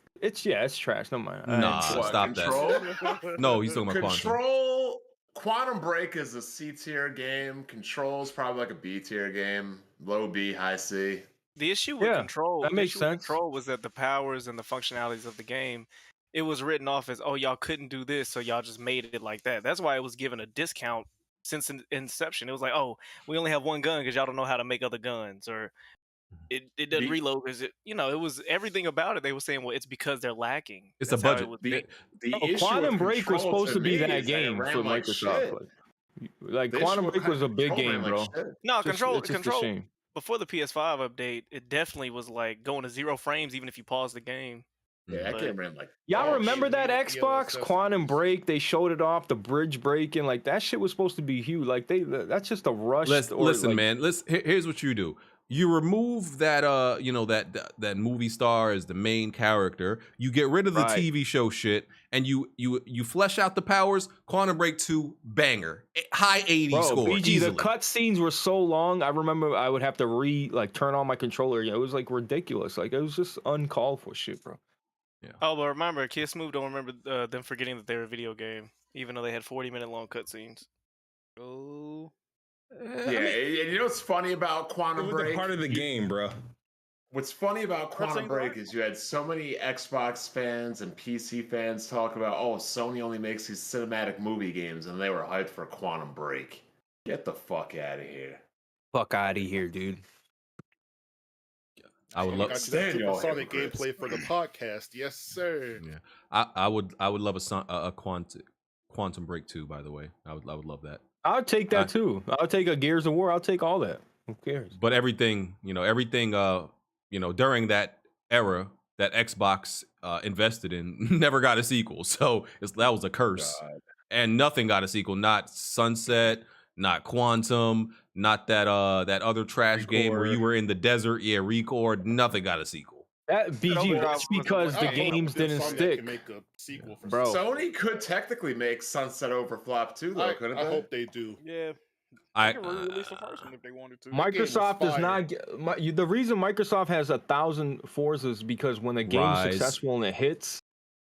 trash. No mind. Nah, stop that. No, he's talking about Control. Quantum Break is a C tier game. Control's probably like a B tier game. Low B, high C. The issue with Control, Control was that the powers and the functionalities of the game, it was written off as, oh, y'all couldn't do this, so y'all just made it like that. That's why it was given a discount since inception. It was like, oh, we only have one gun because y'all don't know how to make other guns, or it doesn't reload because it was everything about it. They were saying, well, it's because they're lacking. It's a budget. Quantum Break was supposed to be that game for Microsoft. Like Quantum Break was a big game, bro. No, Control. Before the PS5 update, it definitely was like going to 0 frames even if you pause the game. Yeah, that game ran like. Y'all remember that Xbox Quantum Break? They showed it off, the bridge breaking, like that shit was supposed to be huge. Like that's just a rush. Listen, man. Here's what you do. you remove that that movie star as the main character, you get rid of the TV show shit, and you flesh out the powers. Quantum Break 2 banger, high 80 score. BG, easily. the cut scenes were so long. I remember I would have to turn on my controller. It was like ridiculous. Like it was just uncalled for shit, bro. Yeah. Oh, but remember, Kiss Move don't remember them forgetting that they were a video game, even though they had 40-minute long cutscenes. Oh. Yeah, and you know what's funny about Quantum Break? Part of the game, bro. What's funny about Quantum Break is you had so many Xbox fans and PC fans talk about, oh, Sony only makes these cinematic movie games, and they were hyped for Quantum Break. Get the fuck out of here. Fuck out of here, dude. I would love Supersonic gameplay for the podcast. Yes, sir. Yeah, I would love a Quantum Break 2. By the way, I would love that. I'll take that too. I'll take a Gears of War. I'll take all that. Who cares? But everything during that era that Xbox invested in never got a sequel. So that was a curse. And nothing got a sequel. Not Sunset, not Quantum, not that other trash game where you were in the desert. Yeah, Record. Nothing got a sequel. That BG, that's because the games didn't stick. Make a sequel for bro. Sony could technically make Sunset Overflop too, though, couldn't they? I hope they do. Yeah. I could release the first one if they wanted to. Microsoft does not the reason Microsoft has 1,000 Forzas is because when the game's successful and it hits,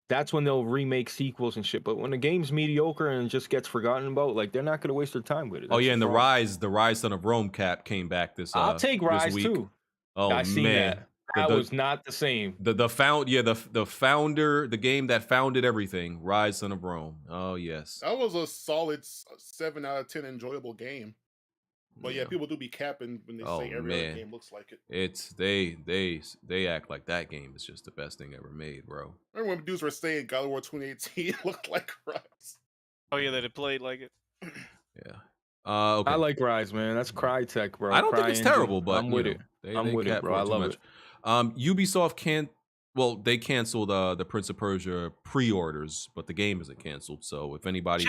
that's when they'll remake sequels and shit. But when the game's mediocre and just gets forgotten about, like they're not gonna waste their time with it. That's and the Rise Son of Rome cap came back this I'll take Rise this week. too. Oh I see man. that. That was not the same. The founder, the game that founded everything, Rise Son of Rome. Oh yes. That was a solid 7 out of 10 enjoyable game. But yeah, people do be capping when they say every other game looks like it. It's they act like that game is just the best thing ever made, bro. Remember when dudes were saying God of War 2018 looked like Rise? Oh yeah, that it played like it. Yeah. Okay. I like Rise, man. That's Crytek, bro. I don't think it's terrible, but I'm with it. I'm with it, bro. I love it. Ubisoft they canceled the Prince of Persia pre-orders, but the game isn't canceled. So if anybody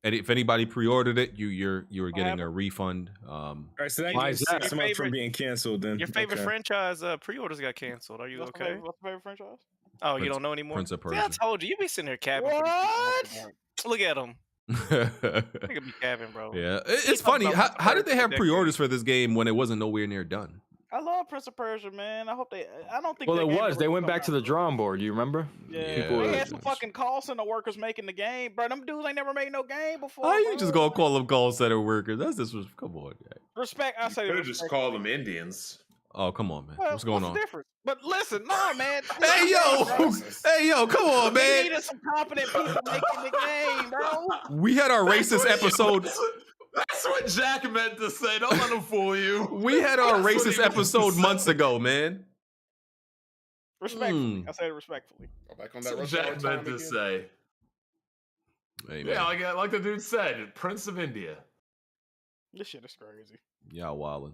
if anybody pre-ordered it, you were getting a refund. All right, so that is 6 months from being canceled. Then your favorite franchise pre-orders got canceled. Are you okay? What's the favorite franchise? Oh, you don't know anymore? Prince of Persia. See, I told you. You be sitting there capping. What? Look at him. Nigga be capping, bro. Yeah, it's funny. How did they have pre-orders for this game when it wasn't nowhere near done? I love Prince of Persia, man. I hope I don't think. Well, it was. They went back to the drawing board. You remember? Yeah. They had some fucking call center workers making the game, bro. Them dudes ain't never made no game before. How you just gonna call them call center workers? That's just come on, guy. Respect. I say. Could have just called them Indians. Oh, come on, man. What's going on? Different? But listen, nah, man. Hey yo, come on, man. We needed some competent people making the game, bro. We had our racist episode. That's what Jack meant to say. Don't let him fool you. We had our racist episode months ago, man. Respectfully. I said it respectfully. Go back on that. That's what Jack meant to say. Hey, yeah, like the dude said, Prince of India. This shit is crazy. Y'all wildin'.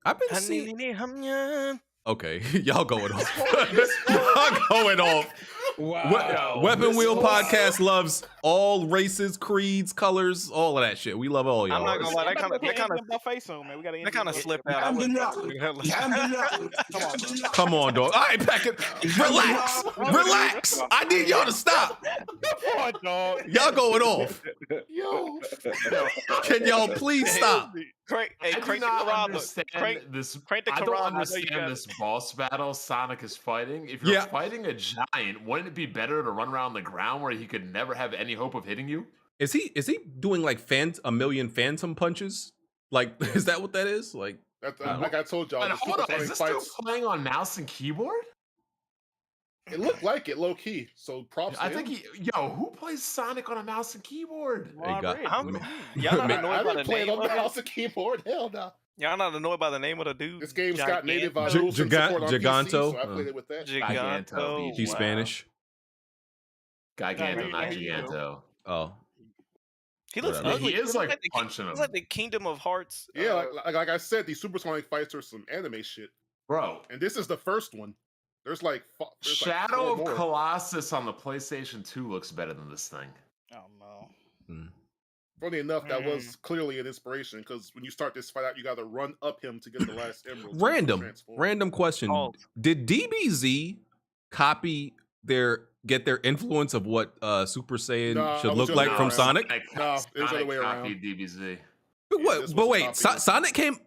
I've been seeing. Okay, y'all going off. Y'all going off. Wow. Weapon Wheel Podcast loves all races, creeds, colors, all of that shit. We love all y'all. I'm not gonna lie, that kind of slipped out. Come on, dog. All right, pack it. Relax. I need y'all to stop. Come on, dog. Y'all going off. Yo. Can y'all please stop? I do not understand this. I don't understand this boss battle Sonic is fighting. If you're fighting a giant, wouldn't it be better to run around the ground where he could never have any hope of hitting you? Is he doing like a million phantom punches? Like, is that what that is? Like, like I told y'all. Hold on, is this still playing on mouse and keyboard? It looked like it, low key. So props. I think who plays Sonic on a mouse and keyboard? Y'all not annoyed by the name on the mouse and keyboard. Hell no. Y'all not annoyed by the name of the dude? This game's got native rules and support on PC, so I played it with that. Giganto. He's Spanish. Giganto, not Giganto. Oh. He looks ugly. He is like punching him. He's like the Kingdom of Hearts. Yeah, like I said, these supersonic fights are some anime shit, bro. And this is the first one. There's like Shadow of Colossus on the PlayStation 2 looks better than this thing. Oh no. Funny enough, that was clearly an inspiration because when you start this fight out, you got to run up him to get the last emerald. Random question: did DBZ get their influence of what Super Saiyan should look like from Sonic? No, it was the other way around. DBZ. But wait, Sonic came.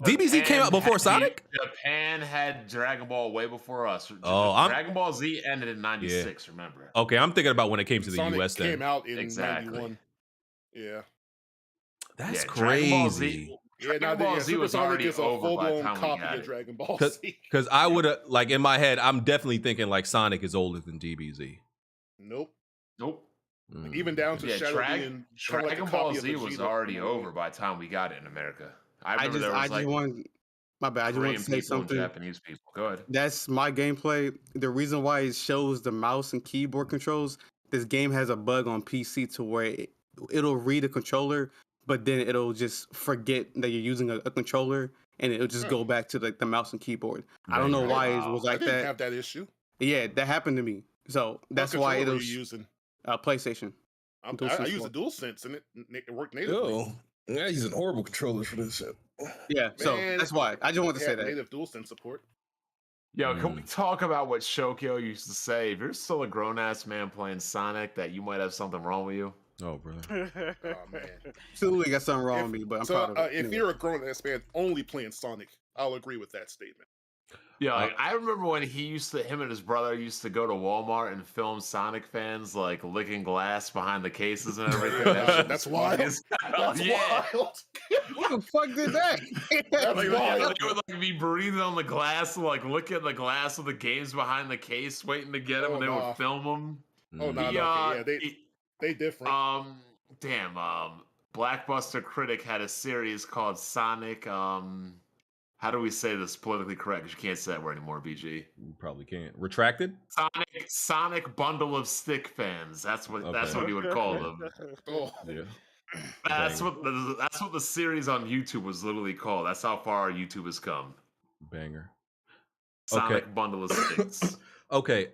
DBZ came out before Sonic? Japan had Dragon Ball way before us. Dragon Ball Z ended in '96. Yeah. Remember? Okay, I'm thinking about when it came to the Sonic US. Then came out in '91. Yeah, that's crazy. Dragon Ball Z was already a full-blown copy of Dragon Ball Z. Because I would have, like, in my head, I'm definitely thinking like Sonic is older than DBZ. Nope. Even down to Shadow being Dragon Ball Z was already over by the time we got it in America. I just want to say something. Japanese people, go ahead. That's my gameplay. The reason why it shows the mouse and keyboard controls, this game has a bug on PC to where it'll read a controller, but then it'll just forget that you're using a controller, and it'll just go back to the mouse and keyboard. I don't know why it was like I didn't that. Have that issue? Yeah, that happened to me. So that's why it'll. You using? PlayStation. I use the DualSense and it worked natively. Oh, yeah, I'm using horrible controllers for this shit. Yeah, so that's why I just wanted to say that. Native DualSense support. Yo, can we talk about what Shokyo used to say? If you're still a grown ass man playing Sonic, that you might have something wrong with you. Oh, brother. Oh man. Absolutely got something wrong with me, but I'm proud of it. If you're a grown ass man only playing Sonic, I'll agree with that statement. Yeah, like, I remember when him and his brother used to go to Walmart and film Sonic fans like licking glass behind the cases and everything. That's wild. That's wild. What the fuck did that? They would like be breathing on the glass, like look at the glass of the games behind the case, waiting to get them, and they would film them. Oh no, yeah, they different. Blackbuster Critic had a series called Sonic. How do we say this politically correct? Because you can't say that word anymore, BG. You probably can't. Retracted? Sonic bundle of stick fans. That's what he would call them. Yeah. That's what the series on YouTube was literally called. That's how far YouTube has come. Banger. Sonic bundle of sticks. Okay.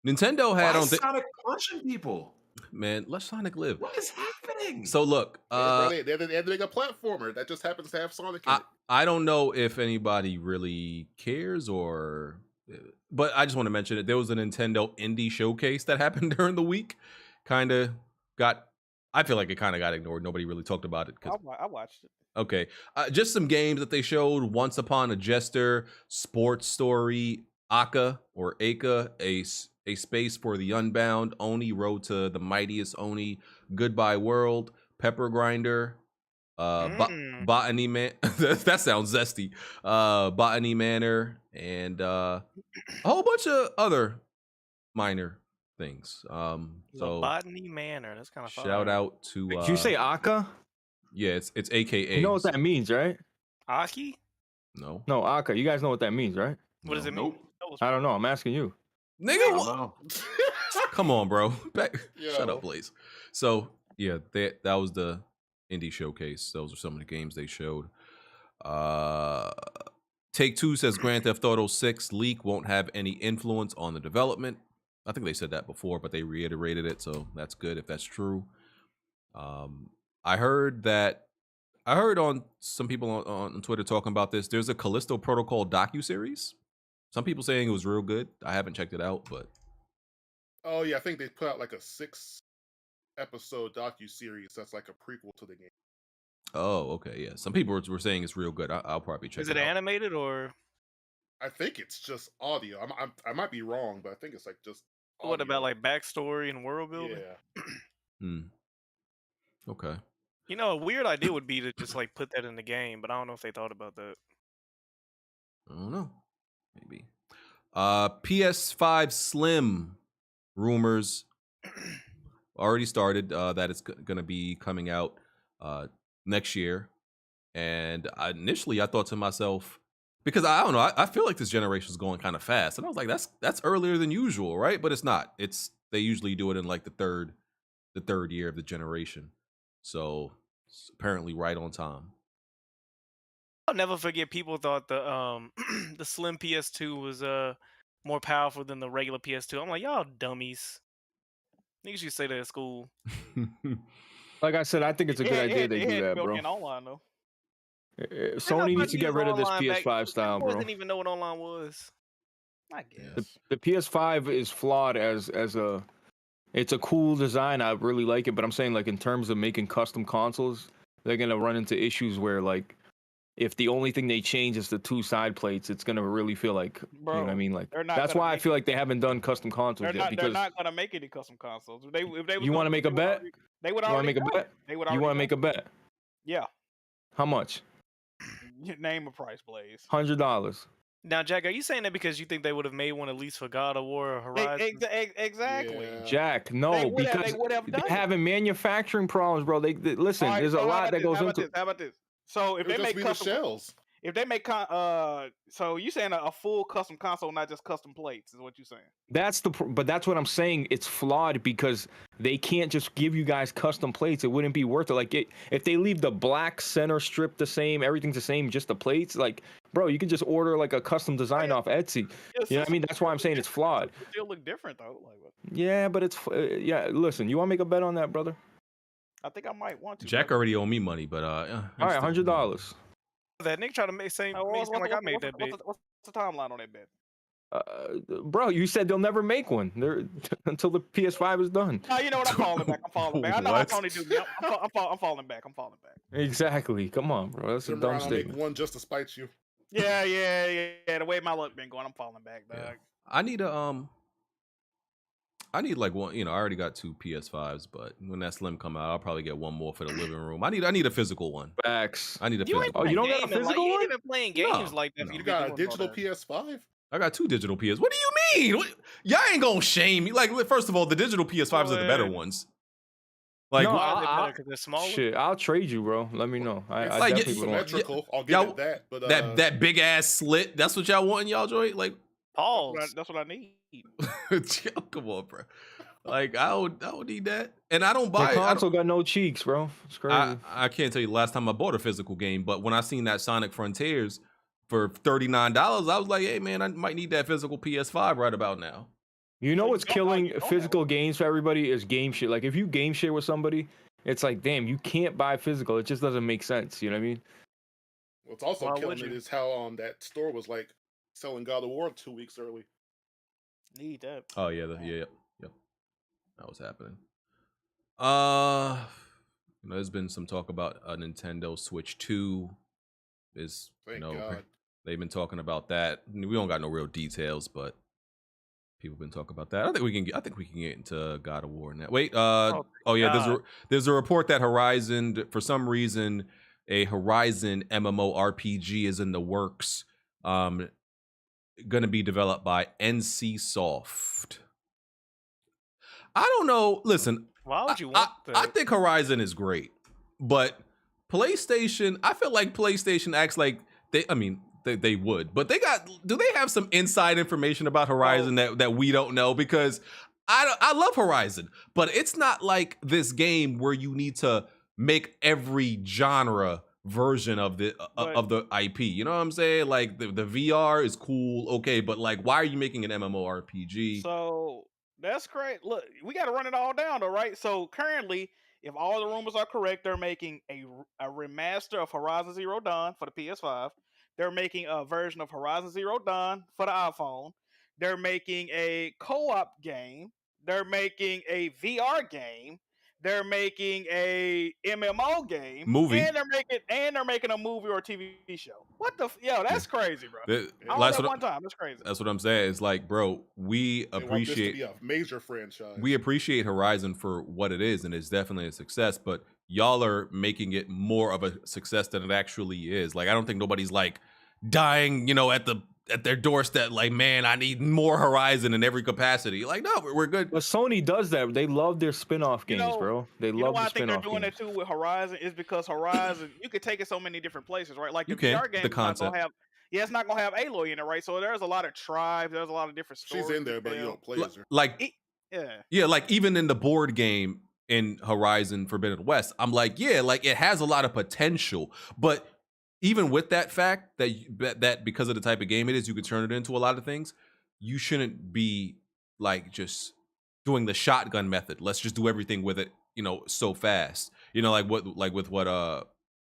Nintendo had on Sonic punching people. Man, let Sonic live. What is happening? So look, they had to make a platformer that just happens to have Sonic in it. I don't know if anybody really cares but I just want to mention it. There was a Nintendo indie showcase that happened during the week. I feel like it kind of got ignored. Nobody really talked about it. I watched it. Okay. Just some games that they showed. Once Upon a Jester, Sports Story, Aka, A Space for the Unbound, Oni, Road to the Mightiest Oni, Goodbye World, Pepper Grinder, Botany Man. That sounds zesty. Botany Manor, and a whole bunch of other minor things. So Botany Manor. That's kind of fun. Shout out to. Did you say Aka? Yeah, it's AKA. You know what that means, right? Aki? No, Aka. You guys know what that means, right? What does it mean? I don't know. I'm asking you. Nigga, come on, bro. Shut up, please. So yeah, that was the indie showcase. Those are some of the games they showed. Take-Two says Grand Theft Auto 6 leak won't have any influence on the development. I think they said that before, but they reiterated it, so that's good if that's true. I heard on some people on Twitter talking about this. There's a Callisto Protocol docuseries. Some people saying it was real good. I haven't checked it out, but oh yeah, I think they put out like a 6-episode docu-series that's like a prequel to the game. Oh, okay, yeah. Some people were saying it's real good. I'll probably check it out. Is it animated or? I think it's just audio. I might be wrong, but I think it's like just audio. What about like backstory and world building? Yeah. Okay. You know, a weird idea would be to just like put that in the game, but I don't know if they thought about that. I don't know. Maybe. PS5 Slim rumors already started that it's going to be coming out next year. And initially I thought to myself, because I don't know, I feel like this generation is going kind of fast. And I was like, that's earlier than usual, right? But it's not. They usually do it in like the third year of the generation. So it's apparently right on time. I'll never forget people thought the the Slim PS2 was more powerful than the regular PS2. I'm like, y'all dummies. Niggas should say that at school. Like I said, I think it's a good idea they do that, bro. Online, though. Sony needs to get rid of this PS5 back. style, bro. Didn't even know what online was. I guess the PS5 is flawed as a. It's a cool design. I really like it, but I'm saying like in terms of making custom consoles, they're gonna run into issues where like if the only thing they change is the 2 side plates, it's gonna really feel like Bro, you know what I mean. Like they're not that's gonna why I make feel like they haven't done custom consoles yet. they're Because not gonna make any custom consoles. If they was you want to gonna, make a bet? they would You want to already make a done bet? it. They would You already want to done make a bet? it. Yeah. How much? Name a price, Blaze. $100. Now, Jack, are you saying that because you think they would have made one at least for God of War or Horizon? Exactly. Jack, no, because they're having manufacturing problems, bro. They listen. All right, there's so a lot that goes how about into. this? How about this? So if It'll they just make be the custom shells. if they make so you saying a full custom console, not just custom plates, is what you saying? But that's what I'm saying. It's flawed because they can't just give you guys custom plates. It wouldn't be worth it. Like if they leave the black center strip the same, everything's the same, just the plates. Like, bro, you can just order like a custom design off Etsy. You know what I mean? That's why I'm saying it's flawed. It still look different though. Like, what? Yeah, but it's yeah. Listen, you want to make a bet on that, brother? I think I might want to. Jack already owe me money, but all right, $100. That Nick tried to make seem like I made that bet. What's the timeline on that bet? Bro, you said they'll never make one. They're until the PS5 is done. No, you know what? I'm falling back. I'm falling back. I know What? how Tony do me. I'm falling back. I'm falling back. Exactly. Come on, bro. That's a Turn dumb around, I'll make statement. one just to spite you. Yeah. The way my luck been going, I'm falling back, dog. I need I need like one. You know, I already got 2 PS5s, but when that Slim come out, I'll probably get one more for the living room. I need a physical one. Facts. I need a You ain't physical. Oh, you don't playing got a gaming, physical You one? ain't even playing games No, like that. no. for You you to be got a doing all digital that. PS5? I got 2 digital PS. What do you mean? Y'all ain't gonna shame me. Like, first of all, the digital PS5s are the better ones. Like, no, Why is it better? Because they're smaller? shit, I'll trade you, bro. Let me know. I Like, definitely would want. Symmetrical. I'll give y'all- it that. But that big ass slit. That's what y'all want in y'all joint. Like, Pause. That's what I need. come on, bro. Like, I don't need that, and I don't The buy. console got no cheeks, bro. It's crazy. I can't tell you the last time I bought a physical game, but when I seen that Sonic Frontiers for $39, I was like, hey man, I might need that physical PS5 right about now. You know what's don't killing like- don't physical games for everybody is game shit. Like if you game share with somebody, it's like, damn, you can't buy physical. It just doesn't make sense. You know what I mean? what's also Why killing would it you? is how that store was like selling God of War 2 weeks early. Need that. Oh yeah, yep. That was happening. You know, there's been some talk about a Nintendo Switch 2. Is Thank you know God. they've been talking about that. We don't got no real details, but people been talking about that. I think we can get into God of War now. Wait, oh yeah, there's a report that Horizon, for some reason, a Horizon MMORPG is in the works. Going to be developed by NC Soft. I don't know. Listen, Why would you want that? I think Horizon is great, but PlayStation, I feel like PlayStation acts like they would, but do they have some inside information about Horizon that we don't know? Because I love Horizon, but it's not like this game where you need to make every genre version of the IP. You know what I'm saying? Like the VR is cool, okay, but like, why are you making an MMORPG? So that's great. Look, we got to run it all down, though, right? So currently, if all the rumors are correct, they're making a remaster of Horizon Zero Dawn for the PS5. They're making a version of Horizon Zero Dawn for the iPhone. They're making a co-op game. They're making a VR game. They're making a MMO game, Movie. and they're making a movie or a TV show. What the? Yo, that's crazy, bro. All That's at what one time. That's crazy. That's what I'm saying. It's like, bro, we They want this to appreciate be a major franchise. we appreciate Horizon for what it is, and it's definitely a success, but y'all are making it more of a success than it actually is. Like, I don't think nobody's like dying, you know, at their doorstep, like, man, I need more Horizon in every capacity. Like, no, we're good. But Sony does that. They love their spin-off games, bro. They You know love why the I think they're spin-off doing games. that too with Horizon is because Horizon, you could take it so many different places, right? Like the You can, VR game the is not concept. gonna have, it's not gonna have Aloy in it, right? So there's a lot of tribes, there's a lot of different stories. She's in there, but you don't play as her. Like, yeah, like even in the board game in Horizon Forbidden West, I'm like, yeah, like it has a lot of potential, but even with that fact that because of the type of game it is, you could turn it into a lot of things. You shouldn't be like just doing the shotgun method. Let's just do everything with it, you know, so fast. You know, like with what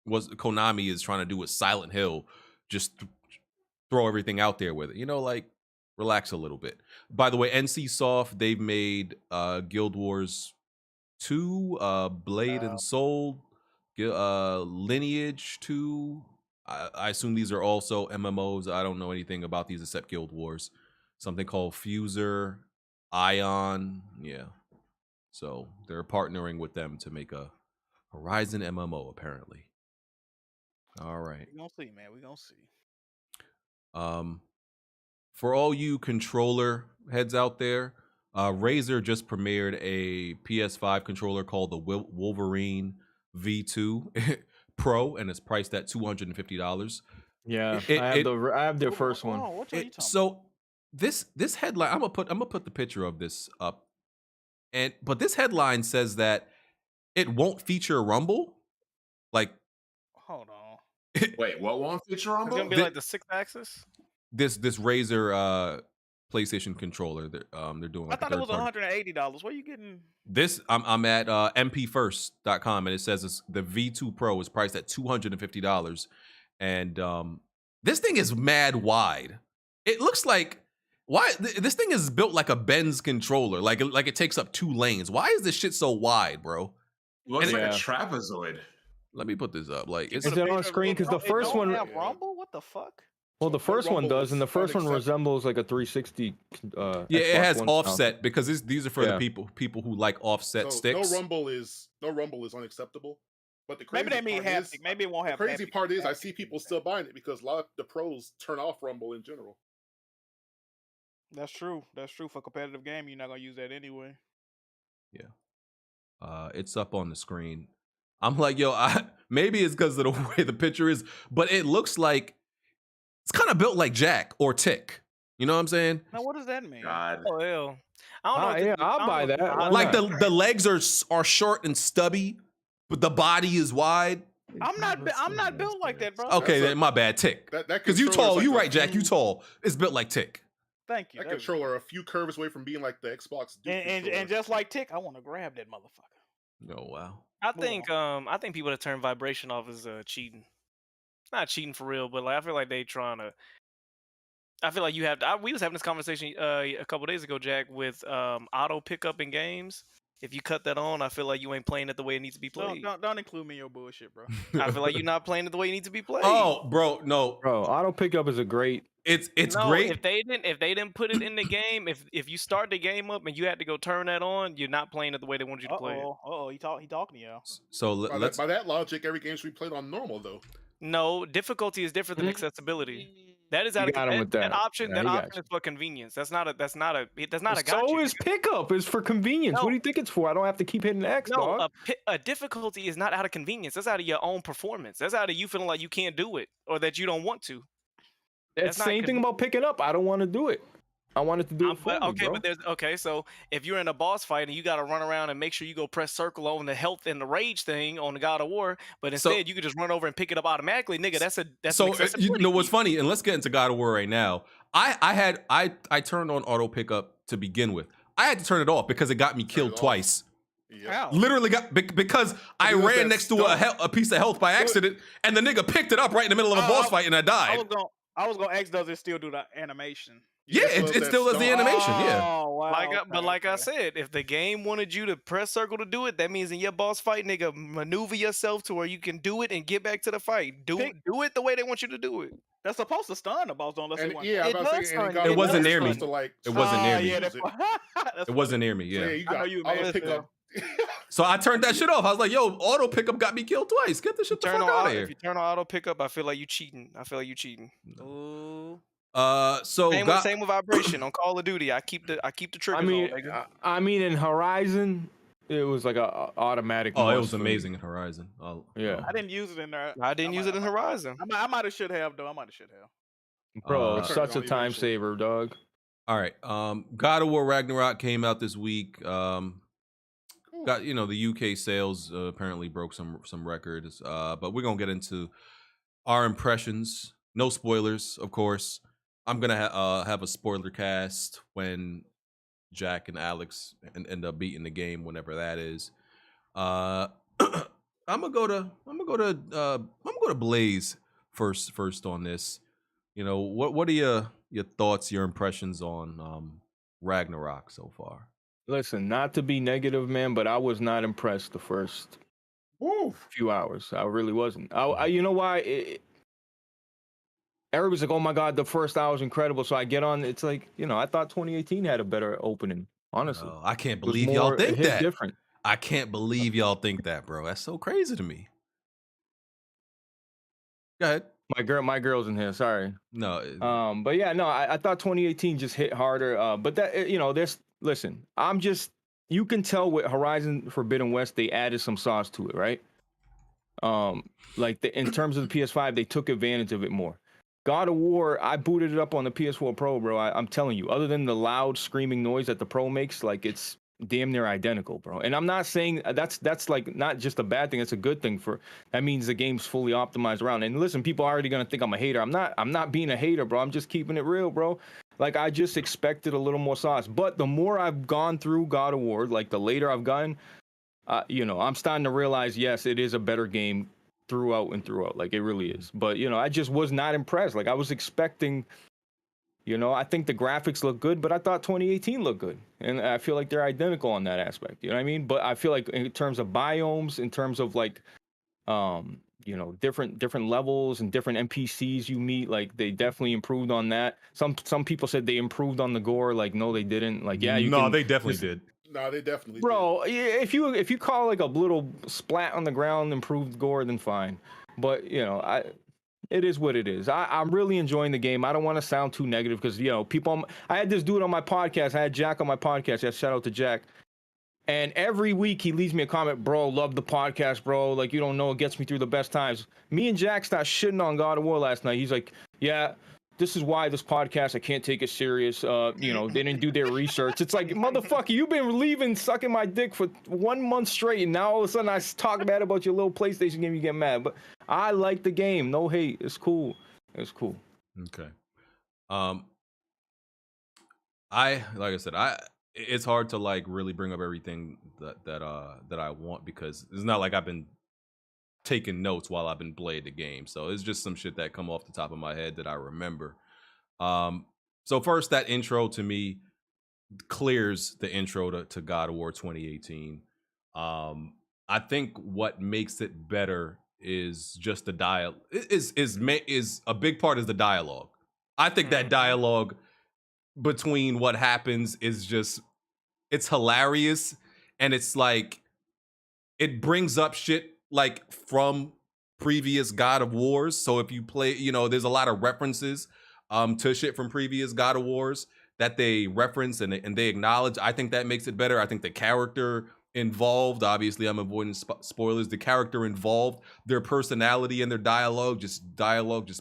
was Konami is trying to do with Silent Hill, just throw everything out there with it. You know, like relax a little bit. By the way, NC Soft, they've made Guild Wars 2, Blade and Soul, Lineage 2. I assume these are also MMOs. I don't know anything about these except Guild Wars. Something called Fuser, Ion. Yeah. So they're partnering with them to make a Horizon MMO, apparently. All right. We're gonna see, man. We're gonna see. For all you controller heads out there, Razer just premiered a PS5 controller called the Wolverine V2 Pro, and it's priced at $250. Yeah, I have the first one. What are you talking So this headline, I'm gonna put the picture of this up, but this headline says that it won't feature Rumble. Like, hold on. Wait, what won't feature Rumble? It's gonna be like the 6-axis. This Razer PlayStation controller. They're doing. Like I thought it was $180. Where you getting? This I'm at mpfirst.com, and it says the V2 Pro is priced at $250, and this thing is mad wide. It looks like this thing is built like a Benz controller, like it takes up 2 lanes. Why is this shit so wide, bro? Looks like a trapezoid. Let me put this up. Like, is it on screen? Because the first one. Have Rumble? What the fuck? Well, the first one does, and the first one resembles like a 360. Yeah, it has offset because these are for the people who like offset sticks. No rumble is unacceptable. But the crazy maybe they mean part haptic. Maybe it won't have. The crazy haptic. part is I see people still buying it because a lot of the pros turn off rumble in general. That's true. That's true. For competitive game, you're not gonna use that anyway. Yeah. It's up on the screen. I'm like, yo, maybe it's because of the way the picture is, but it looks like it's kind of built like Jack or Tick. You know what I'm saying? Now, what does that mean? God. Oh hell, I don't know. Yeah, I'll buy that. Like the legs are short and stubby, but the body is wide. I'm not built like that, bro. Okay, then my bad, Tick. Because you tall. You right, Jack. You tall. It's built like Tick. Thank you. That controller a few curves away from being like the Xbox. And just like Tick, I want to grab that motherfucker. Oh wow. I think people that turn vibration off is cheating. Not cheating for real, but like I feel like they trying to. I feel like you have. We was having this conversation a couple days ago, Jack, with auto pickup in games. If you cut that on, I feel like you ain't playing it the way it needs to be played. Don't include me in your bullshit, bro. I feel like you're not playing it the way it needs to be played. Oh, bro, no, bro. Auto pickup is a great. It's no, great. If they didn't put it in the game, if you start the game up and you had to go turn that on, you're not playing it the way they want you to play it. He talking to y'all. So by that logic, every game should be played on normal though. No, difficulty is different than accessibility. That is out of that option. That option is for convenience. That's not a gotcha. So is pickup is for convenience. No. What do you think it's for? I don't have to keep hitting X, dog. A difficulty is not out of convenience. That's out of your own performance. That's out of you feeling like you can't do it or that you don't want to. That's the same thing about picking up. I don't want to do it. I wanted to do it for me, bro. So if you're in a boss fight and you got to run around and make sure you go press circle on the health and the rage thing on the God of War, but instead you could just run over and pick it up automatically, nigga. That's so you know what's funny, and let's get into God of War right now. I turned on auto pickup to begin with. I had to turn it off because it got me killed twice. Yeah. Literally because I ran next to a piece of health by accident, and the nigga picked it up right in the middle of a boss fight, and I died. I was gonna ask, does it still do the animation? Yeah, it still does the animation. Yeah. Oh, wow. I said, if the game wanted you to press circle to do it, that means in your boss fight, nigga, maneuver yourself to where you can do it and get back to the fight. Do it the way they want you to do it. That's supposed to stun the boss, don't let you. Yeah, it wasn't near me. It wasn't near me. It wasn't near me. Yeah. You got auto pickup. So I turned that shit off. I was like, yo, auto pickup got me killed twice. Get this shit the fuck out of here. If you turn on auto pickup, I feel like you cheating. Ooh. So same with vibration on Call of Duty. I keep the triggers on. I mean, in Horizon, it was like a automatic. Oh, it was amazing in Horizon. Oh, yeah. I didn't use it in there. I didn't use it in Horizon. I might have should have though. Bro, it's such a time saver, dog. All right. God of War Ragnarok came out this week. Got the UK sales apparently broke some records. But we're gonna get into our impressions. No spoilers, of course. I'm gonna have a spoiler cast when Jack and Alex end up beating the game, whenever that is. I'm gonna go to Blaze first on this. You know, what are your thoughts, your impressions on Ragnarok so far? Listen, not to be negative, man, but I was not impressed the first few hours. I really wasn't. I you know why? Everybody's like, "Oh my god, the first hour was incredible." So I get on. It's like, I thought 2018 had a better opening. Honestly, I can't it was believe y'all more think hit that. different. I can't believe y'all think that, bro. That's so crazy to me. Go ahead. My girl's in here. Sorry. No. But yeah, no, I thought 2018 just hit harder. But that, listen, you can tell with Horizon Forbidden West, they added some sauce to it, right? In terms of the PS5, they took advantage of it more. God of War, I booted it up on the PS4 Pro, bro. I'm telling you, other than the loud screaming noise that the Pro makes, like it's damn near identical, bro. And I'm not saying that's like not just a bad thing, it's a good thing. That means the game's fully optimized around. And listen, people are already gonna think I'm a hater. I'm not being a hater, bro. I'm just keeping it real, bro. Like I just expected a little more sauce. But the more I've gone through God of War, like the later I've gotten, I'm starting to realize, yes, it is a better game throughout and throughout. Like it really is. But I just was not impressed. Like I was expecting. I think the graphics look good, but I thought 2018 looked good. And I feel like they're identical on that aspect. You know what I mean? But I feel like in terms of biomes, in terms of like, different levels and different NPCs you meet, like they definitely improved on that. Some people said they improved on the gore. Like, no, they didn't. Like, yeah, they definitely did. No, they definitely Bro, if you call like a little splat on the ground improved gore, then fine. But, it is what it is. I'm really enjoying the game. I don't want to sound too negative because, people. I had this dude on my podcast. I had Jack on my podcast. Yeah, shout out to Jack. And every week he leaves me a comment, bro, love the podcast, bro. Like, you don't know, it gets me through the best times. Me and Jack started shitting on God of War last night. He's like, yeah, this is why this podcast, I can't take it serious. They didn't do their research. It's like, motherfucker, you've been sucking my dick for 1 month straight, and now all of a sudden I talk bad about your little PlayStation game, you get mad. But I like the game. No hate. It's cool. It's cool. Okay. It's hard to like really bring up everything that I want because it's not like I've been taking notes while I've been playing the game. So it's just some shit that come off the top of my head that I remember. So first, that intro to me clears the intro to God of War 2018. I think what makes it better is just the dialogue. Is a big part is the dialogue. I think that dialogue between what happens is just, it's hilarious, and it's like it brings up shit like from previous God of Wars. So if you play, there's a lot of references to shit from previous God of Wars that they reference and they acknowledge. I think that makes it better. I think the character involved, obviously I'm avoiding spoilers, the character involved, their personality and their dialogue just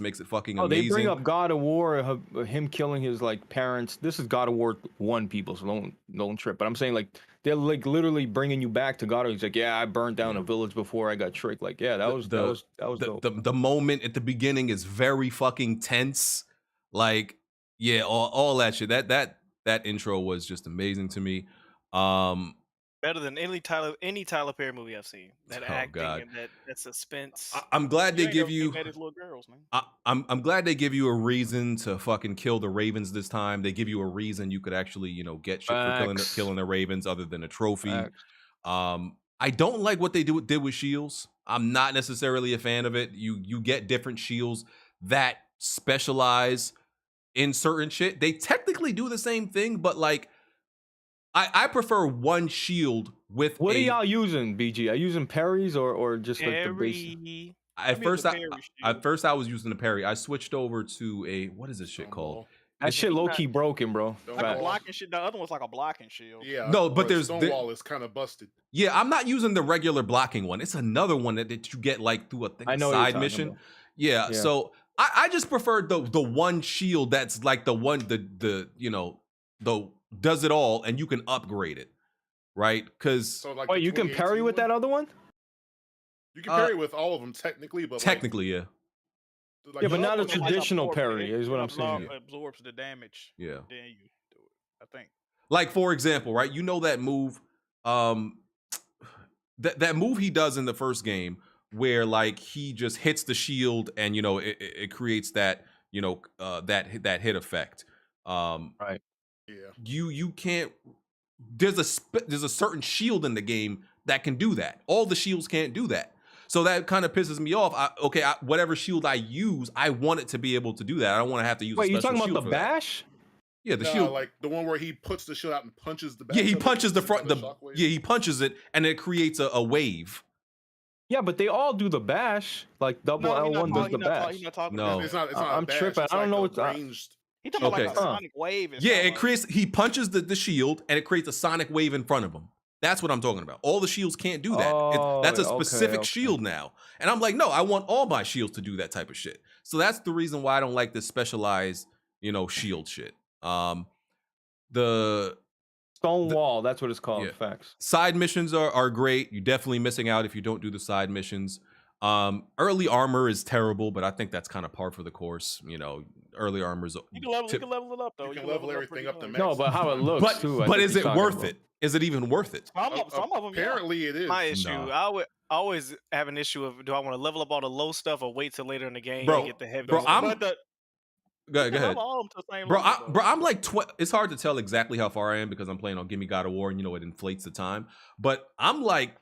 makes it fucking amazing. They bring up God of War, him killing his like parents. This is God of War 1, people, so don't trip. But I'm saying like they're like literally bringing you back to God of War. He's like, yeah, I burned down a village before I got tricked. Like, yeah, that was dope. The moment at the beginning is very fucking tense. Like, yeah, all that shit. That intro was just amazing to me. Better than any Tyler Perry movie I've seen. That acting and that suspense. I'm glad they give you. His little girls, man. I'm glad they give you a reason to fucking kill the Ravens this time. They give you a reason you could actually, get shit for killing the Ravens other than a trophy. I don't like what they did with shields. I'm not necessarily a fan of it. You get different shields that specialize in certain shit. They technically do the same thing, but like, I prefer one shield with. What are y'all using, BG? Are you using parries or just like the basic? At first I was using the parry. I switched over to a, what is this shit called? That shit low key broken, bro. Like a blocking shit. The other one's like a blocking shield. Yeah. No, but Stonewall is kind of busted. Yeah, I'm not using the regular blocking one. It's another one that you get like through a side mission. Yeah. So I just prefer the one shield that's like the one the does it all, and you can upgrade it, right? Because wait, you can parry with that other one? You can parry with all of them technically, but yeah. Like, but not a traditional parry is what I'm saying. It absorbs the damage. Yeah. Then you do it, I think. Like, for example, right? You know that move, that move he does in the first game where like he just hits the shield and it creates that that hit effect. Right. Yeah. You can't. There's a certain shield in the game that can do that. All the shields can't do that. So that kind of pisses me off. Whatever shield I use, I want it to be able to do that. I don't want to have to use. Wait, a you special talking shield about the for that. bash? Yeah, the shield. Like the one where he puts the shield out and punches the back. Yeah, he punches the and front. the shockwave? He punches it, and it creates a wave. Yeah, but they all do the bash. Like double L1 does the bash. No, It's not I'm a bash, tripping. it's I don't know like what. a ranged. He talking about like Okay. a sonic wave. Yeah, it creates. He punches the shield, and it creates a sonic wave in front of him. That's what I'm talking about. All the shields can't do that. That's a specific shield now. And I'm like, no, I want all my shields to do that type of shit. So that's the reason why I don't like this specialized, shield shit. The Stone Wall, that's what it's called. Yeah. Facts. Side missions are great. You're definitely missing out if you don't do the side missions. Early armor is terrible, but I think that's kind of par for the course. Early armor is. You can level it up though. You can level everything up to max. No, but how it looks too. But is it worth it? Is it even worth it? Some of them. Apparently, it is. My issue. No. I always have an issue of do I want to level up all the low stuff or wait till later in the game Bro, and get the heavy? bro, stuff? Go ahead. Bro, Bro, I'm like, it's hard to tell exactly how far I am because I'm playing on Gimme God of War and it inflates the time. But I'm like,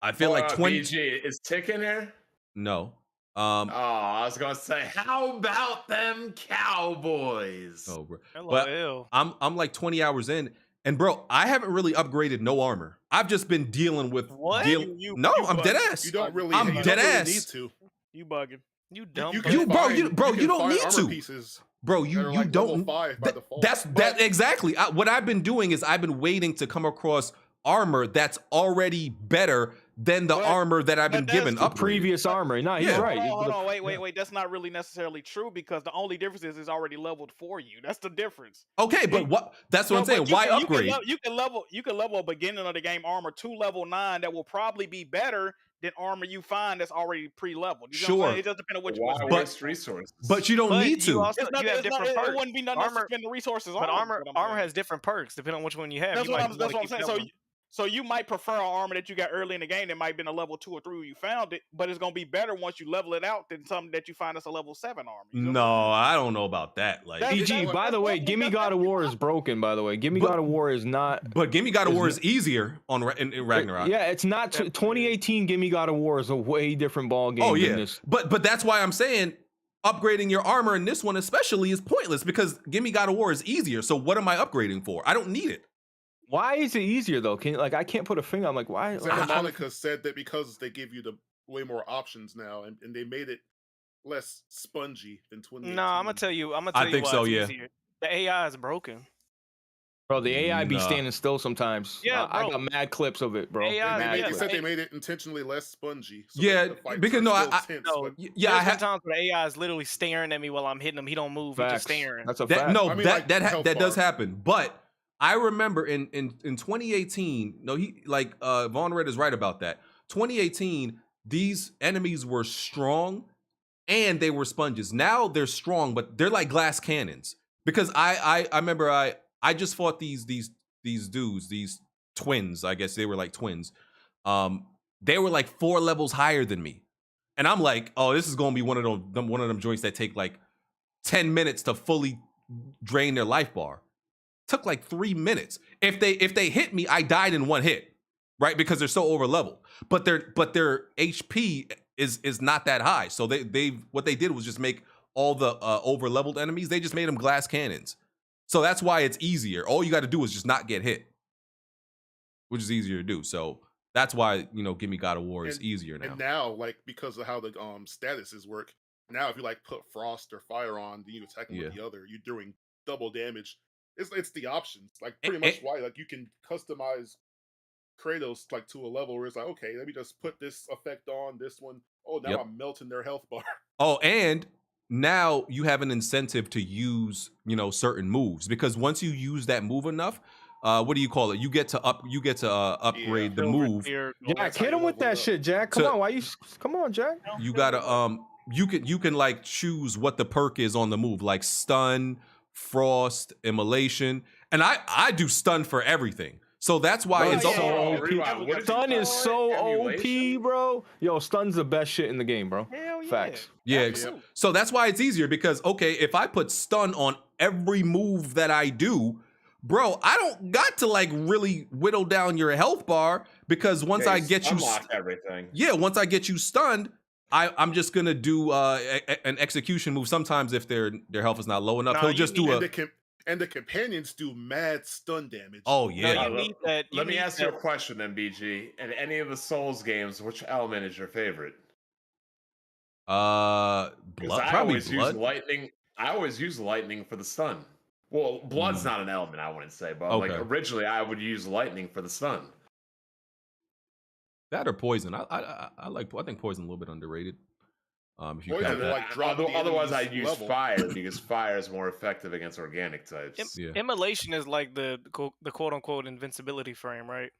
I feel like 20. BG, is Tick in there? No. I was gonna say, how about them Cowboys? Oh, bro. LOL. But I'm like 20 hours in, and bro, I haven't really upgraded no armor. I've just been dealing with What? No, I'm dead ass. You don't really. I'm you dead don't really ass. need to. You bugging. You dumb. You You, can bro, find- you don't find need armor to. Pieces Bro, that you are like don't. level 5 by default. That exactly. What I've been doing is I've been waiting to come across armor that's already better than the armor that I've been given. The previous armor. No, he's Yeah. right. Hold on, wait. That's not really necessarily true because the only difference is it's already leveled for you. That's the difference. Okay, but what? That's what I'm saying. but you Why can- upgrade? You can level a beginning of the game armor to level 9 that will probably be better than armor you find that's already pre-leveled. You know what I'm Sure. saying? It just depends on which Why one. waste resources? But you don't But need you to. also- It's not, you have it's not, different it perks. wouldn't be nothing else to Armor- spend the resources But on. armor is what I'm saying. has different perks depending on which one you have. That's You what might I'm wanna saying. keep leveling. So you might prefer an armor that you got early in the game that might have been a level 2 or 3 when you found it, but it's gonna be better once you level it out than something that you find that's a level 7 armor. You know what I'm No, I don't know about that. Like, That's- BG, that's- by the way, that's- Gimme God of War is broken. By the way, Gimme But- God of War is not. but Gimme God of War is easier in Ragnarok. Yeah, it's not. 2018 Gimme God of War is a way different ball game. Oh than yeah, this. but that's why I'm saying upgrading your armor in this one especially is pointless because Gimme God of War is easier. So what am I upgrading for? I don't need it. Why is it easier though? I can't put a finger. I'm like, why? Santa Monica said that because they give you the way more options now, and they made it less spongy than 2018. No, I'm gonna tell you. I think why so, it's yeah. easier. The AI is broken. Bro, the AI be Nah. standing still sometimes. Yeah, I bro. got mad clips of it, bro. AI Mad They clips. said they made it intentionally less spongy. So Yeah, the fights because are no, still I- tense, No, but- Yeah, I There's been have times where the AI is literally staring at me while I'm hitting him. He don't move. He's Facts. just staring. That's a that. fact. No, I mean, that like, that how does far? happen. But I remember in 2018. No, Von Red is right about that. 2018, these enemies were strong and they were sponges. Now they're strong, but they're like glass cannons. Because I remember I just fought these dudes, these twins. I guess they were like twins. They were like 4 levels higher than me, and I'm like, oh, this is gonna be one of them joints that take like 10 minutes to fully drain their life bar. Took like 3 minutes. If they hit me, I died in 1 hit, right? Because they're so over leveled. But their HP is not that high. So what they did was just make all the over leveled enemies. They just made them glass cannons. So that's why it's easier. All you got to do is just not get hit, which is easier to do. So that's why Gimme God of War is easier now. And now, like, because of how the statuses work, now if you like put frost or fire on, then you attack them with the other, you're doing double damage. It's the options, like pretty much why like you can customize Kratos like to a level where it's like, okay, let me just put this effect on this one. Oh, now Yep. I'm melting their health bar. Oh, and now you have an incentive to use, certain moves because once you use that move enough, what do you call it? You get to upgrade the move. Jack, hit him with that shit, Jack. Come on, come on, Jack. You gotta you can like choose what the perk is on the move, like stun, frost, immolation, and I do stun for everything. So that's why it's so all OP. Stun is so OP, bro. Yo, stun's the best shit in the game, bro. Hell yeah. Facts. Yeah, so that's why it's easier because okay, if I put stun on every move that I do, bro, I don't got to like really whittle down your health bar because once I get you unlock everything. Yeah, once I get you stunned, I'm just gonna do an execution move. Sometimes if their health is not low enough, he'll just do and the companions do mad stun damage. Oh yeah. Let me ask you a question, MBG. In any of the Souls games, which element is your favorite? Blood. Probably use blood. lightning. I always use lightning for the stun. Well, blood's not an element, I wouldn't say, but like originally I would use lightning for the stun. That or poison. I think poison a little bit underrated. If you Poison, count that. like, otherwise I'd use fire because fire is more effective against organic types. Immolation is like the quote unquote invincibility frame, right?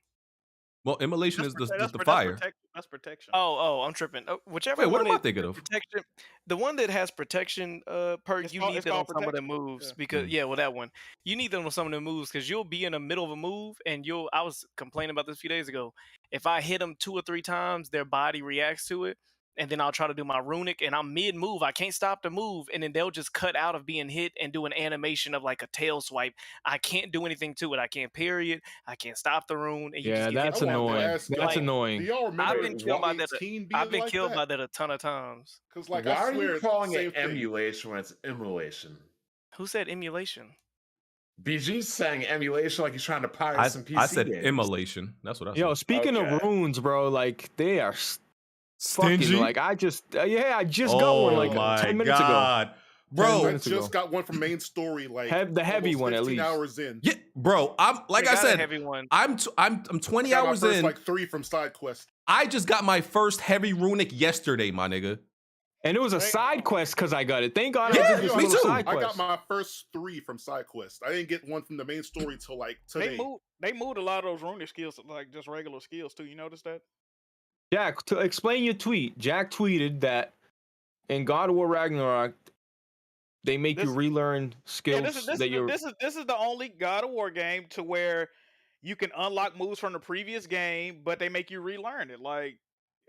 Well, immolation is the fire. That's protection. Oh, I'm tripping. Whichever. Wait, what one am I is thinking of? Protection. The one that has protection perk, you need that on some of the moves because well, that one you need them on some of the moves because you'll be in the middle of a move and I was complaining about this a few days ago. If I hit them 2 or 3 times, their body reacts to it. And then I'll try to do my runic, and I'm mid-move. I can't stop the move, and then they'll just cut out of being hit and do an animation of like a tail swipe. I can't do anything to it. I can't parry it. I can't stop the rune. And that's annoying. That's annoying. Do y'all remember I've been killed by that. I've been killed by that a ton of times. Because like, why are you calling it emulation when it's immolation? Who said emulation? BG's saying emulation like he's trying to pirate some PC I said games. immolation. That's what I said. Yo, speaking of runes, bro, like they are stingy. Fucking, like I just got one like 10 minutes ago. Bro, I just got one from main story, like the heavy one at least. Hours in. Yeah, bro. I'm like I said, I'm 20 hours in. Like 3 from side quest. I just got my first heavy runic yesterday, my nigga. And it was a side quest because I got it. Thank God. Yeah, me too. I got my first 3 from side quest. I didn't get one from the main story till like today. They moved a lot of those runic skills to like just regular skills too. You notice that? Jack, to explain your tweet, Jack tweeted that in God of War Ragnarok, they make you relearn skills this is the only God of War game to where you can unlock moves from the previous game, but they make you relearn it. Like,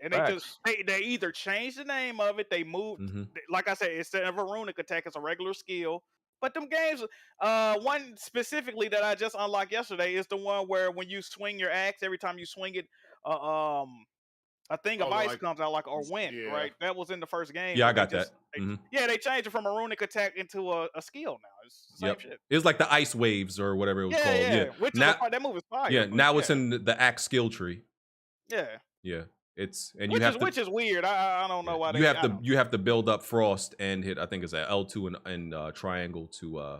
and they either change the name of it, they moved. Like I said, instead of a runic attack, it's a regular skill. But them games, one specifically that I just unlocked yesterday is the one where when you swing your axe, every time you swing it, a thing of ice comes out, like or wind, right? That was in the first game. Yeah, I got that. They changed it from a runic attack into a skill now. It's the same shit. It was like the ice waves or whatever it was called. Yeah, which that move is fire. Yeah, now it's in the axe skill tree. Yeah, it's which is weird. I don't know why you have to build up frost and hit. I think it's at L2 and triangle to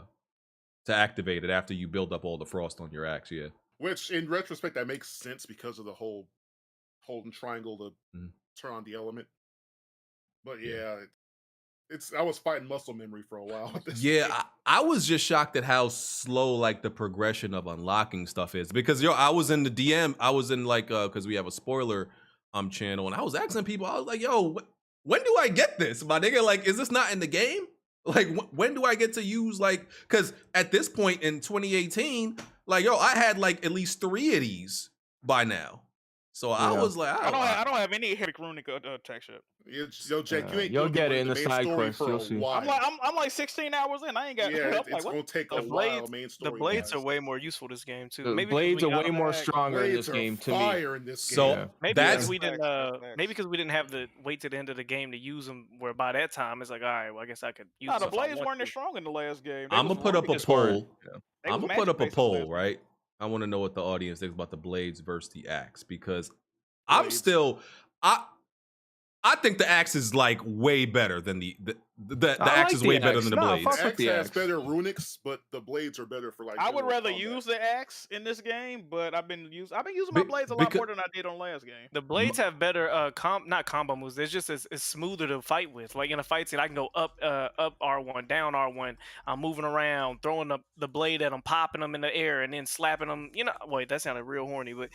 activate it after you build up all the frost on your axe. Yeah, which in retrospect that makes sense because of the whole holding triangle to turn on the element. But I was fighting muscle memory for a while with this. I was just shocked at how slow like the progression of unlocking stuff is because I was in the DM, I was in like because we have a spoiler channel and I was asking people, I was like, yo, when do I get this, my nigga? Like, is this not in the game? Like, when do I get to use like? Because at this point in 2018, like, yo, I had like at least 3 of these by now. So I was like, I don't have any heavy runic attack shit. Yo, Jake, you'll get it in the side quest. For a while. I'm like 16 hours in. I ain't got. It's gonna take a while. Main story. The blades are way more useful this game too. The blades are way more stronger in this game to me. In this game. So maybe because we didn't have to wait to the end of the game to use them. Where by that time it's like, all right, well, I guess I could use. The blades weren't as strong in the last game. I'm gonna put up a poll. I'm gonna put up a poll, right? I want to know what the audience thinks about the blades versus the axe because I'm still I think the axe is like way better than the axe is way better than the blades. Axe has better runics, but the blades are better for like. I would rather use the axe in this game, but I've been using my blades a lot more than I did on last game. The blades have better not combo moves. It's just it's smoother to fight with. Like in a fight scene, I can go up R1, down R1. I'm moving around, throwing the blade at them, popping them in the air, and then slapping them. You know, wait, that sounded real horny, but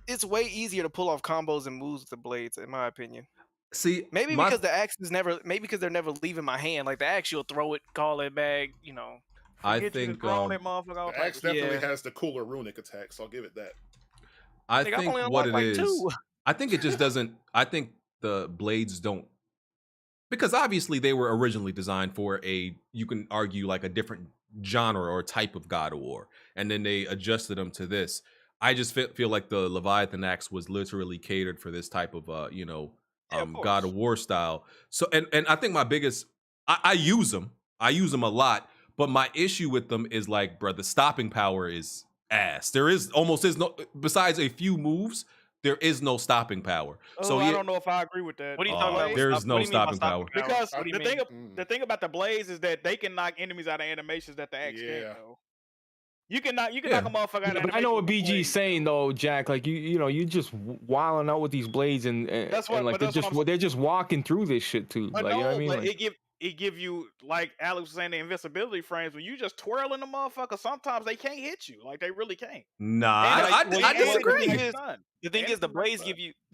it's way easier to pull off combos and moves with the blades, in my opinion. See, because the axe is never, maybe because they're never leaving my hand. Like the axe, you'll throw it, call it back, you know. I Forget you think just grown that motherfucker all The type axe of shit. definitely has the cooler runic attack, so I'll give it that. I Nigga, I've think only what unlocked it like is, 2. I think it just doesn't. I think the blades don't, because obviously they were originally designed for you can argue like a different genre or type of God of War, and then they adjusted them to this. I just feel like the Leviathan axe was literally catered for this type of God of War style. So and I think my biggest, I use them a lot, but my issue with them is like, bro, the stopping power is ass. There is no, besides a few moves, there is no stopping power. So I don't know if I agree with that. What are you talking about? there's no stopping power. Because What do you the thing about the blades is that they can knock enemies out of animations that the axe can't. Though. You can knock a motherfucker out of But I know what animation with BG is saying though, Jack. Like you just wilding out with these blades and like they're just walking through this shit too. But like, no, you know what I mean? but Like, it give you, like Alex was saying, the invincibility frames. When you just twirling the motherfucker, sometimes they can't hit you. Like they really can't. Nah, I disagree. The thing is, the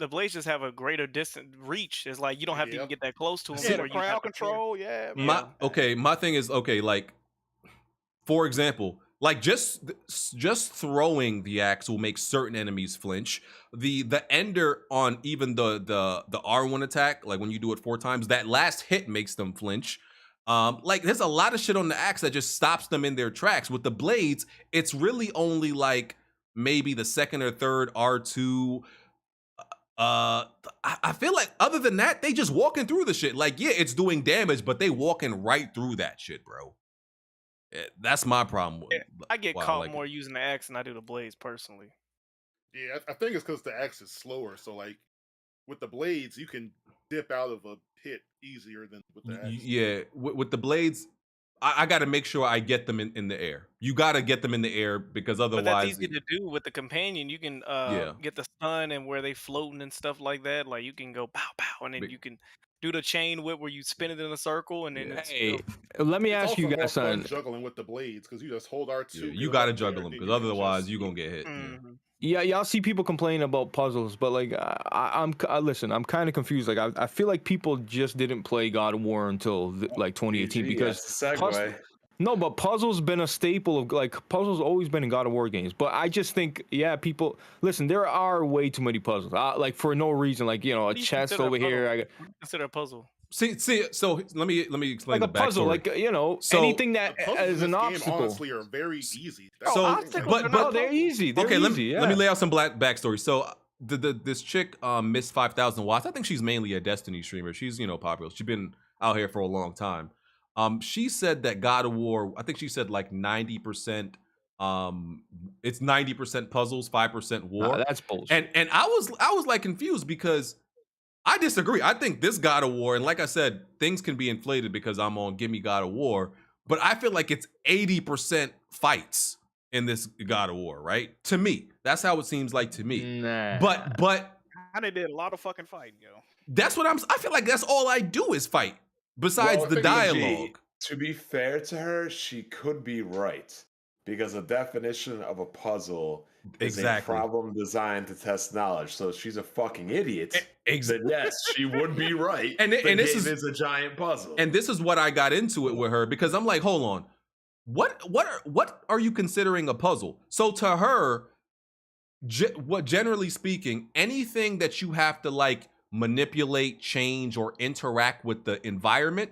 blades just have a greater distance reach. It's like you don't have to even get that close to them. Yeah, the crowd control. Yeah. My thing is, like, for example, like just throwing the axe will make certain enemies flinch. The ender on even the R1 attack, like when you do it 4 times, that last hit makes them flinch. Like there's a lot of shit on the axe that just stops them in their tracks. With the blades, it's really only like maybe the second or third R2. I feel like other than that, they just walking through the shit. Like, yeah, it's doing damage, but they walking right through that shit, bro. That's my problem. I get caught more using the axe than I do the blades personally. Yeah, I think it's because the axe is slower. So like with the blades, you can dip out of a pit easier than with the axe. Yeah, with the blades, I got to make sure I get them in the air. You got to get them in the air because otherwise, but that's easy to do with the companion. You can get the stun and where they floating and stuff like that. Like you can go pow pow, and then you can do the chain whip where you spin it in a circle, and then let me ask you guys something. Juggling with the blades because you just hold R2. You got to juggle them because otherwise you're gonna get hit. Mm-hmm. Yeah, y'all see people complaining about puzzles, but like listen, I'm kind of confused. Like I feel like people just didn't play God of War until like 2018 because no, but puzzles been a staple of puzzles always been in God of War games. But I just think people listen. There are way too many puzzles, like for no reason. Like a chest over here. Consider a puzzle. See. So let me explain like the a puzzle, backstory. like anything that is an obstacle. Honestly, are very easy. But they're easy. They're easy. Let me lay out some backstory. So this chick, Miss 5,000 Watts. I think she's mainly a Destiny streamer. She's popular. She's been out here for a long time. She said that God of War, I think she said like 90%. It's 90% puzzles, 5% war. That's bullshit. And I was like confused because I disagree. I think this God of War, and like I said, things can be inflated because I'm on Gimme God of War, but I feel like it's 80% fights in this God of War, right? To me, that's how it seems like to me. Nah. But they did a lot of fucking fighting, yo. That's what I feel like that's all I do is fight. Besides the dialogue. To be fair to her, she could be right. Because the definition of a puzzle is a problem designed to test knowledge. So if she's a fucking idiot, then yes, she would be right. And this is a giant puzzle. And this is what I got into it with her because I'm like, hold on. What are you considering a puzzle? So to her, what generally speaking, anything that you have to like manipulate, change, or interact with the environment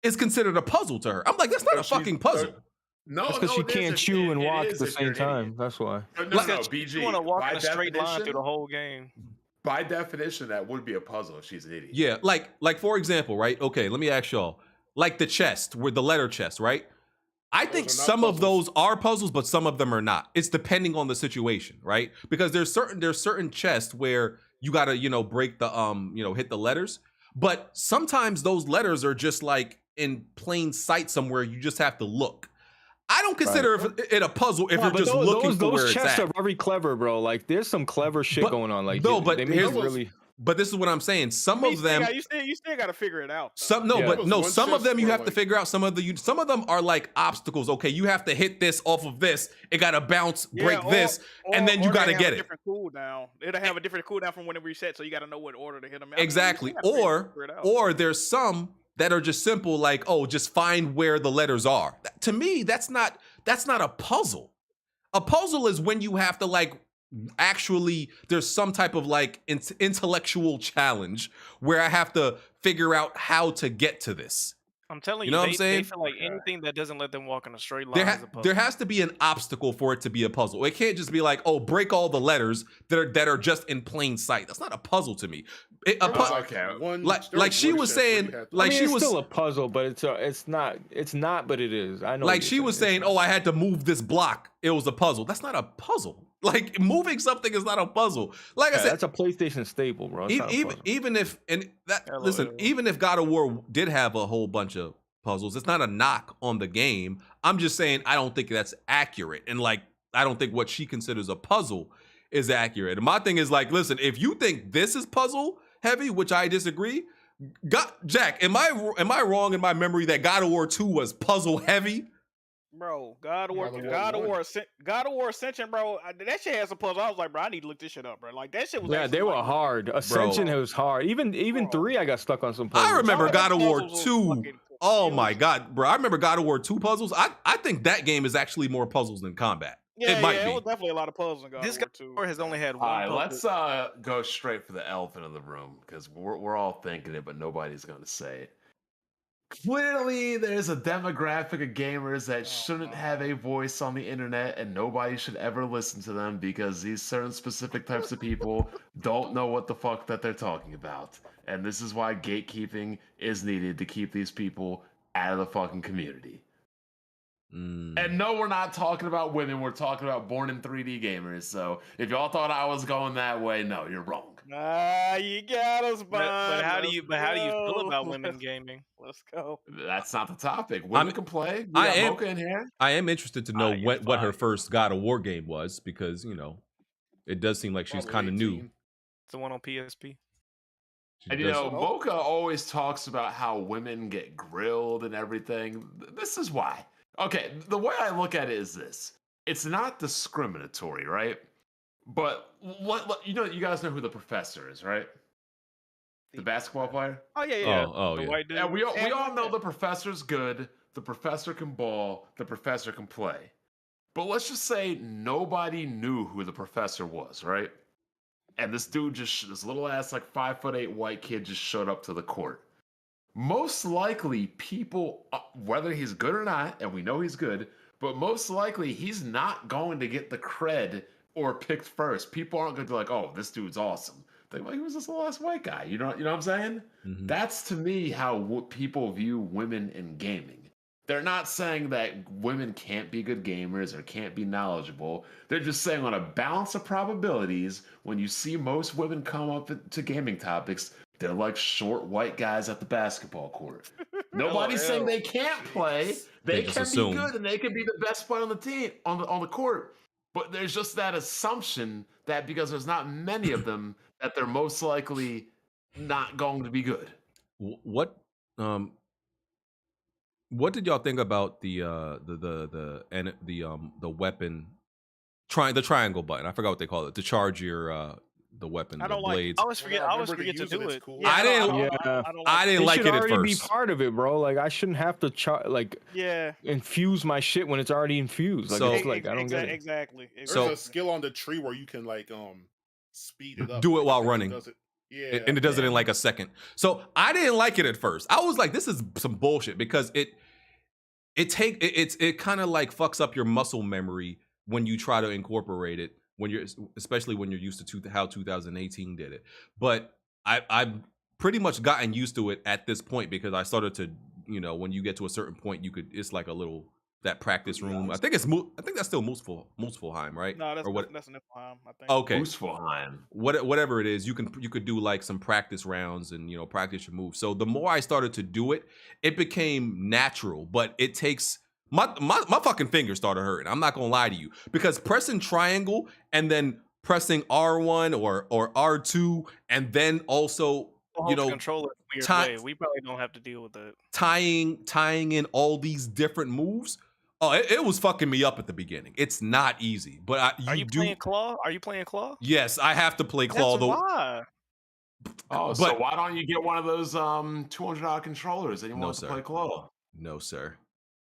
is considered a puzzle to her. I'm like, that's not a fucking puzzle. No, because she can't chew and walk at the same time. That's why. No, BG. You want to walk in a straight line through the whole game. By definition, that would be a puzzle if she's an idiot. Yeah, like for example, right? Okay, let me ask y'all. Like the chest, with the letter chest, right? I think some of those are puzzles, but some of them are not. It's depending on the situation, right? Because there's certain chests where you gotta, break the hit the letters. But sometimes those letters are just like in plain sight somewhere. You just have to look. I don't consider it a puzzle if you're just looking for where it's at. Those chests are very clever, bro. Like there's some clever shit going on. Like but this is what I'm saying. Some of them, you still got to figure it out. Some of them you have to figure out. Some of them are like obstacles. Okay, you have to hit this off of this. It got to bounce, break this, and then you got to get it. Different cooldown. It'll have a different cooldown from when it resets, so you got to know what order to hit them. Exactly. Or there's some that are just simple, like, oh, just find where the letters are. To me, that's not a puzzle. A puzzle is when you have to like actually, there's some type of like intellectual challenge where I have to figure out how to get to this. I'm telling You you, know what they, I'm saying? they feel like anything that doesn't let them walk in a straight line is a puzzle. There has to be an obstacle for it to be a puzzle. It can't just be like, oh, break all the letters that are just in plain sight. That's not a puzzle to me. Like she was saying, like she was still a puzzle, but it's not, but it is. I know. Like she was saying, oh, I had to move this block. It was a puzzle. That's not a puzzle. Like moving something is not a puzzle. Like I said, that's a PlayStation staple, bro. Even if God of War did have a whole bunch of puzzles, it's not a knock on the game. I'm just saying I don't think that's accurate, and like I don't think what she considers a puzzle is accurate. And my thing is like, listen, if you think this is puzzle heavy, which I disagree, Jack, am I wrong in my memory that God of War 2 was puzzle heavy? Bro, God of War Ascension, bro. That shit has a puzzle. I was like, bro, I need to look this shit up, bro. Like that shit was. Yeah, they were hard. Ascension, it was hard. Even 3, I got stuck on some puzzles. I remember God of War 2. Oh my God, bro! I remember God of War 2 puzzles. I think that game is actually more puzzles than combat. Yeah, it might be. It was definitely a lot of puzzles in God of War 2. This guy has only had one. All right, puzzle. let's go straight for the elephant in the room because we're all thinking it, but nobody's going to say it. Clearly, there's a demographic of gamers that shouldn't have a voice on the internet, and nobody should ever listen to them because these certain specific types of people don't know what the fuck that they're talking about. And this is why gatekeeping is needed to keep these people out of the fucking community. And no, we're not talking about women. We're talking about born in 3D gamers. So if y'all thought I was going that way, no, you're wrong. You got us, but how do you feel about women gaming? Let's go. That's not the topic. Women can play. We got Mocha in here. I am interested to know what her first God of War game was because it does seem like she's kind of new. It's the one on PSP. And Mocha always talks about how women get grilled and everything. This is why. Okay, the way I look at it is this. It's not discriminatory, right? But you guys know who the professor is, right? The basketball player? Oh, yeah. Oh, yeah. Yeah, we all know the professor's good, the professor can ball, the professor can play. But let's just say nobody knew who the professor was, right? And this dude this little ass, like 5'8" white kid just showed up to the court. Most likely people, whether he's good or not, and we know he's good, but most likely he's not going to get the cred or picked first. People aren't going to be like, oh, this dude's awesome. They're like, who's this little ass white guy? You know what I'm saying? Mm-hmm. That's to me how people view women in gaming. They're not saying that women can't be good gamers or can't be knowledgeable. They're just saying on a balance of probabilities, when you see most women come up to gaming topics, they're like short white guys at the basketball court. Nobody's saying they can't play. They can be good and they can be the best player on the team on the court. But there's just that assumption that because there's not many of them, that they're most likely not going to be good. What did y'all think about the weapon, the triangle button? I forgot what they call it to charge your the weapon. I don't the blades. I always forget to do it. Cool. I didn't like it at first. Be part of it, bro. Like I shouldn't have to infuse my shit when it's already infused. Like, I don't get it. Exactly. There's a skill on the tree where you can speed it up. Do it while running. It does it in like a second. So I didn't like it at first. I was like, this is some bullshit because it kind of like fucks up your muscle memory when you try to incorporate it. Especially when you're used to how 2018 did it. But I've pretty much gotten used to it at this point because I started to, when you get to a certain point, it's like a little, that practice room. I think that's still Muspelheim, right? No, that's Niflheim, I think. Okay. Muspelheim. Whatever it is, you could do like some practice rounds and, practice your moves. So the more I started to do it, it became natural, but it takes... My fucking fingers started hurting. I'm not gonna lie to you because pressing triangle and then pressing R1 or R2 and then also controller weird way. We probably don't have to deal with that. Tying in all these different moves. Oh, it was fucking me up at the beginning. It's not easy, but Are you playing Claw? Are you playing Claw? Yes, I have to play Claw. That's why. Oh, but so why don't you get one of those $200 controllers and you no, want to sir. play Claw? No, sir.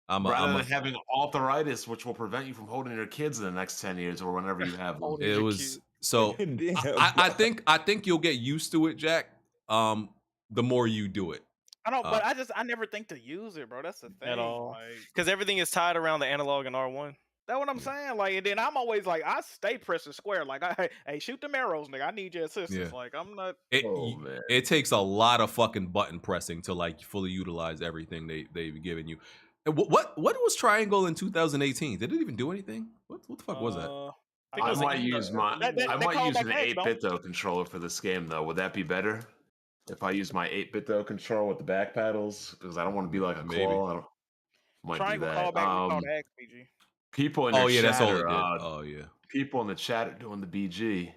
Rather than having arthritis, which will prevent you from holding your kids in the next 10 years or whenever you have them. It was so. I think you'll get used to it, Jack. The more you do it. I don't, but I never think to use it, bro. That's the thing. At all. Like, Because everything is tied around the analog and R1. that's what I'm saying. Like, and then I'm always like, I stay pressing square. Like, hey, shoot them arrows, nigga. I need your assistance. Yeah. Like, I'm not. It takes a lot of fucking button pressing to like fully utilize everything they've given you. And what was Triangle in 2018? Did it even do anything? What the fuck was that? I might use an 8-bit though controller for this game though. Would that be better? If I use my 8-bit though controller with the back paddles, because I don't want to be like a claw. I don't might Triangle do that. callback XPG. People in the chat that's all it are, did. Oh yeah. People in the chat are doing the BG.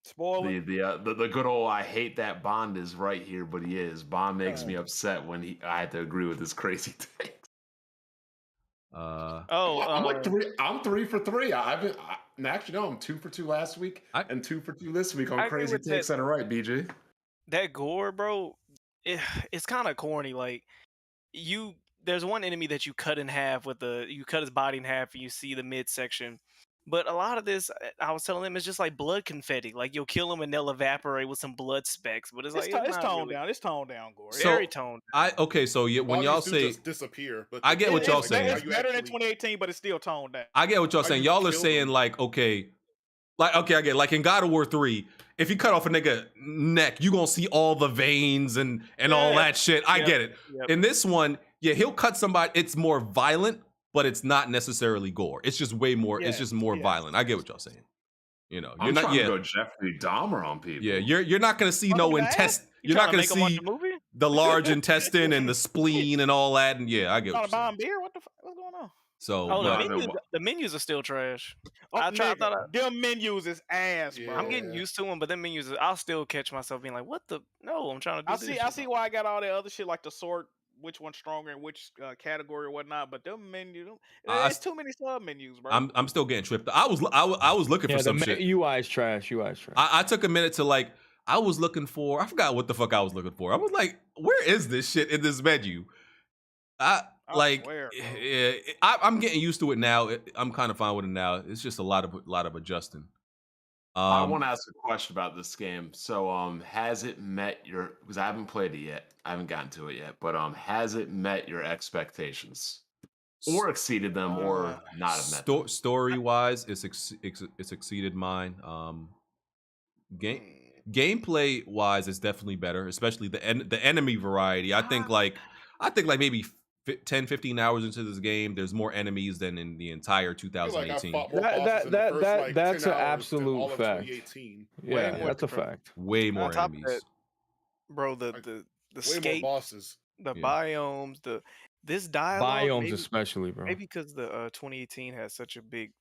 Spoiler. The good old I hate that Bond is right here, but he is. Bond makes me upset when I had to agree with his crazy thing. I'm like I'm 3 for 3. Actually no, I'm 2 for 2 last week and 2 for 2 this week on crazy takes that are right, BG. That gore, bro, it's kind of corny. Like there's one enemy that you cut in half you cut his body in half and you see the midsection. But a lot of this, I was telling them, it's just like blood confetti. Like you'll kill them and they'll evaporate with some blood specks. But it's toned down. It's toned down, gore. Very toned down. So when y'all say just disappear, but I get what y'all saying. It's better than 2018, but it's still toned down. I get what y'all saying. Y'all are saying like okay, I get like in God of War 3, if you cut off a nigga neck, you gonna see all the veins and all that shit. I get it. Yep. In this one, he'll cut somebody. It's more violent, but it's not necessarily gore. It's just way more. It's just more violent. I get what y'all saying. You know, I'm trying to go Jeffrey Dahmer on people. Yeah, you're not gonna see no intestine. You're not gonna see the large intestine and the spleen and all that. And I get what you're saying. Beer? What's going on? So the menus are still trash. Them menus is ass, bro. I'm getting used to them, but them menus, I'll still catch myself being like, "What the? No, I'm trying to do this." I see why I got all that other shit, like the sort which one's stronger in which category or whatnot. But them menus, there's too many sub menus, bro. I'm still getting tripped. I was looking for some shit. UI is trash. I took a minute to like. I was looking for. I forgot what the fuck I was looking for. I was like, where is this shit in this menu? I'm getting used to it now. I'm kind of fine with it now. It's just a lot of adjusting. I want to ask a question about this game. So, has it met your? Because I haven't played it yet. I haven't gotten to it yet. But has it met your expectations, or exceeded them, or not have met them? Story wise, it's exceeded mine. Gameplay wise, it's definitely better, especially the enemy variety. I think like maybe 10-15 hours into this game, there's more enemies than in the entire 2018. That's an absolute fact. Yeah, that's a fact. Way more enemies, bro. The way more bosses, the biomes, this dialogue, biomes especially, bro. Maybe because the 2018 has such a big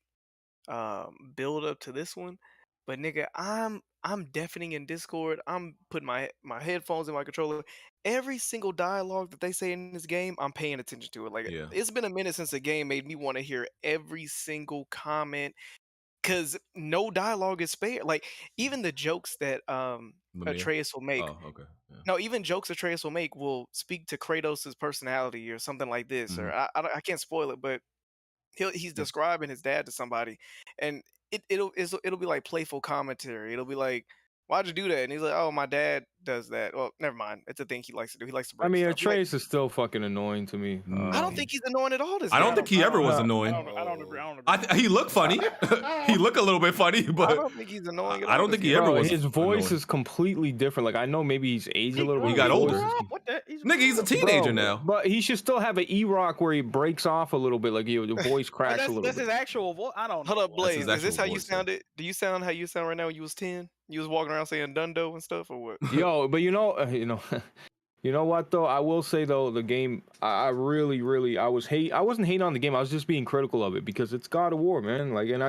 build up to this one. But nigga, I'm deafening in Discord. I'm putting my headphones in my controller. Every single dialogue that they say in this game, I'm paying attention to it. Like it's been a minute since the game made me want to hear every single comment, because no dialogue is spared. Like even the jokes that Atreus will make. Oh, okay. Yeah. No, even jokes Atreus will make will speak to Kratos' personality or something like this. Or I can't spoil it, but he's describing his dad to somebody, and it'll be like playful commentary. It'll be like, "Why'd you do that?" And he's like, "Oh, my dad does that." Well, never mind. It's a thing he likes to do. He likes to break stuff. Atreus is still fucking annoying to me. I don't think he's annoying at all. I don't think he ever was annoying. I don't agree. He looked funny. He looked a little bit funny, but I don't think he's annoying at all. I don't think he ever was. His voice is completely different. Like I know maybe he's aged a little bit. He got older. Nigga, he's a teenager now. But he should still have an E-Rock where he breaks off a little bit, like the voice cracks a little bit. That's his actual voice. I don't know. Hold up, Blaze. Is this how you sounded? Do you sound how you sound right now when you was 10? You was walking around saying Dundo and stuff, or what? Yo, but you know what though? I will say though, the game, I really, I wasn't hating on the game. I was just being critical of it because it's God of War, man. Like, and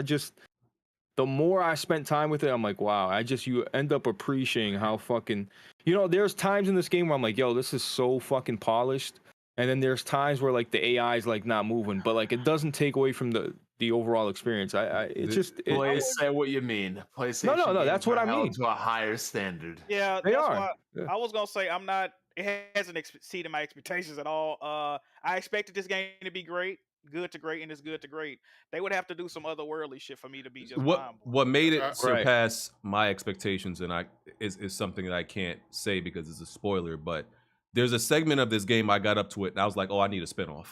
the more I spent time with it, I'm like, wow. You end up appreciating how fucking, there's times in this game where I'm like, yo, this is so fucking polished. And then there's times where like the AI is like not moving, but like it doesn't take away from the overall experience. Please say what you mean. PlayStation. No. That's what I mean. To a higher standard. Yeah, They that's are. why Yeah. I was gonna say I'm not. It hasn't exceeded my expectations at all. I expected this game to be great, good to great, and it's good to great. They would have to do some otherworldly shit for me to be just what made it Right. surpass my expectations, and is something that I can't say because it's a spoiler. But there's a segment of this game I got up to it, and I was like, oh, I need a spinoff.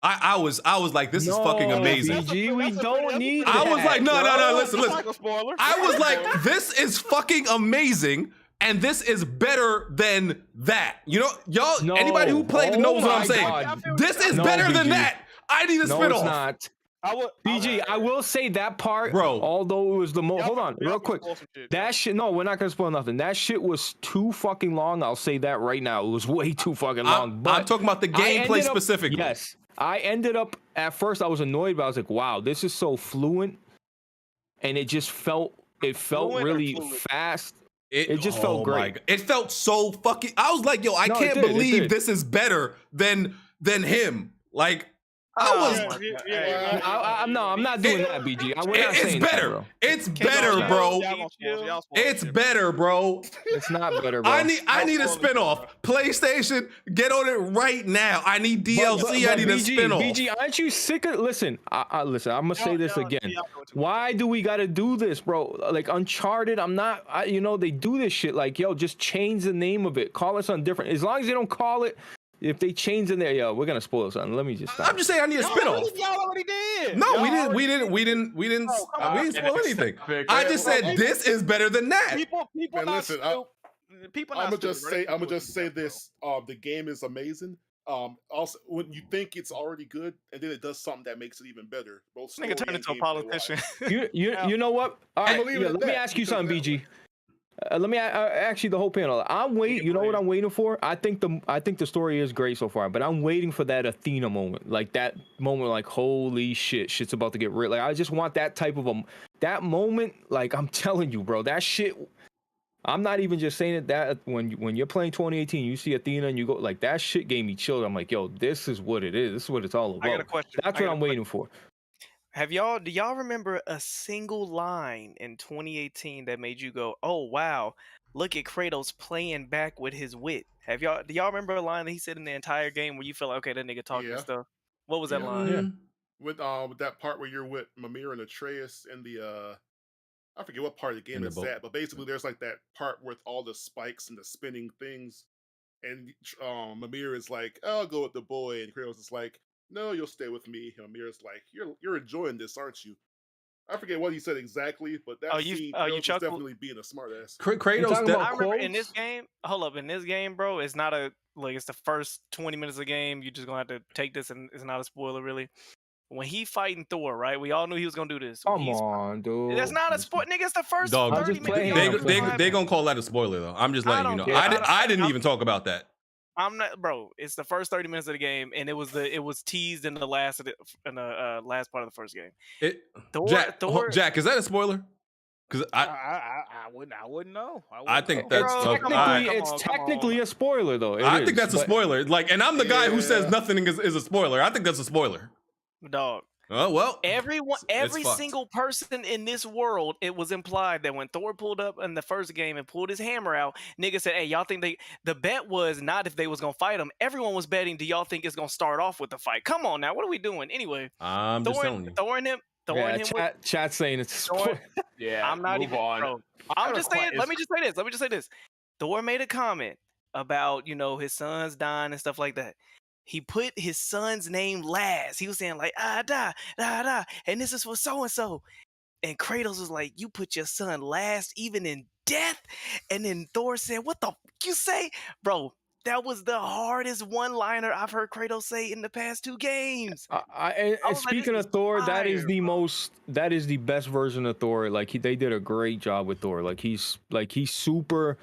I was like, this is fucking amazing. BG, we don't need. I was like, no. Listen. Like a spoiler. I was like, this is fucking amazing. And this is better than that. You know, y'all, anybody who played knows what I'm saying. God. This is better than that. I need a spinoff. It's not. BG, I will say that part, bro. Although it was the most. Hold on, real quick. That shit. No, we're not gonna spoil nothing. That shit was too fucking long. I'll say that right now. It was way too fucking long. But I'm talking about the gameplay specifically. Yes, I ended up at first. I was annoyed, but I was like, wow, this is so fluent, and it just felt. It felt really fast. It just felt great. It felt so fucking. I was like, yo, I can't believe this is better than him. Like, I'm not doing that, BG. It's better. It's better, bro. It's better, bro. It's not better, bro. I need a spinoff. PlayStation, get on it right now. I need DLC. I need a spinoff. BG, aren't you sick of? Listen, listen. I'm gonna say this again. Why do we gotta do this, bro? Like Uncharted, I'm not. They do this shit. Like, yo, just change the name of it. Call it something different. As long as they don't call it. If they change in there, yo, we're gonna spoil something. Let me just stop. I'm just saying I need a spinoff. Y'all already did. No, we didn't spoil anything. I just said this is better than that. People Man, not listen, people I'm not gonna stupid, just say this. The game is amazing. Also, when you think it's already good, and then it does something that makes it even better. Both nigga turned into a politician. You know what? All right, let me ask you something, BG. Let me actually the whole panel. I'm waiting. You know what I'm waiting for? I think the story is great so far, but I'm waiting for that Athena moment, like that moment, like holy shit's about to get real. Like I just want that type of that moment. Like I'm telling you, bro, that shit. I'm not even just saying it. That when you're playing 2018, you see Athena and you go like that shit gave me chills. I'm like, yo, this is what it is. This is what it's all about. I got a question. That's what I'm waiting for. Do y'all remember a single line in 2018 that made you go, oh wow, look at Kratos playing back with his wit? Do y'all remember a line that he said in the entire game where you feel like, okay, that nigga talking stuff? What was that line? Yeah. With that part where you're with Mimir and Atreus in the I forget what part of the game it's at, but basically there's like that part with all the spikes and the spinning things, and Mimir is like, I'll go with the boy, and Kratos is like, no, you'll stay with me. And Mimir's like, you're enjoying this, aren't you? I forget what he said exactly, but that scene, Kratos was definitely being a smartass. Kratos, I remember in this game. Hold up, in this game, bro, it's not it's the first 20 minutes of the game. You're just gonna have to take this, and it's not a spoiler, really. When he fighting Thor, right? We all knew he was gonna do this. Come on, dude. That's not a spoiler, nigga. It's the first Dog, 30 minutes. They gonna call that a spoiler though. I'm just letting you know. I didn't even talk about that. I'm not, bro. It's the first 30 minutes of the game, and it was teased in the last last part of the first game. Jack, is that a spoiler? Because I wouldn't know. I think that's technically a spoiler though. I think that's a spoiler. Like, and I'm the guy who says nothing is a spoiler. I think that's a spoiler. Dog. Oh well. Every single person in this world, it was implied that when Thor pulled up in the first game and pulled his hammer out, nigga said, "Hey, y'all think the bet was not if they was gonna fight him. Everyone was betting. Do y'all think it's gonna start off with the fight? Come on now, what are we doing anyway? I'm just telling you. Thor and him. Chat saying it's a spoiler. Yeah, I'm not even. Bro, I'm just saying. Let me just say this. Thor made a comment about his sons dying and stuff like that. He put his son's name last. He was saying like, and this is for so-and-so. And Kratos was like, you put your son last even in death? And then Thor said, what the you say? Bro, that was the hardest one-liner I've heard Kratos say in the past 2 games. And speaking of Thor, that is the best version of Thor. Like they did a great job with Thor. He's super...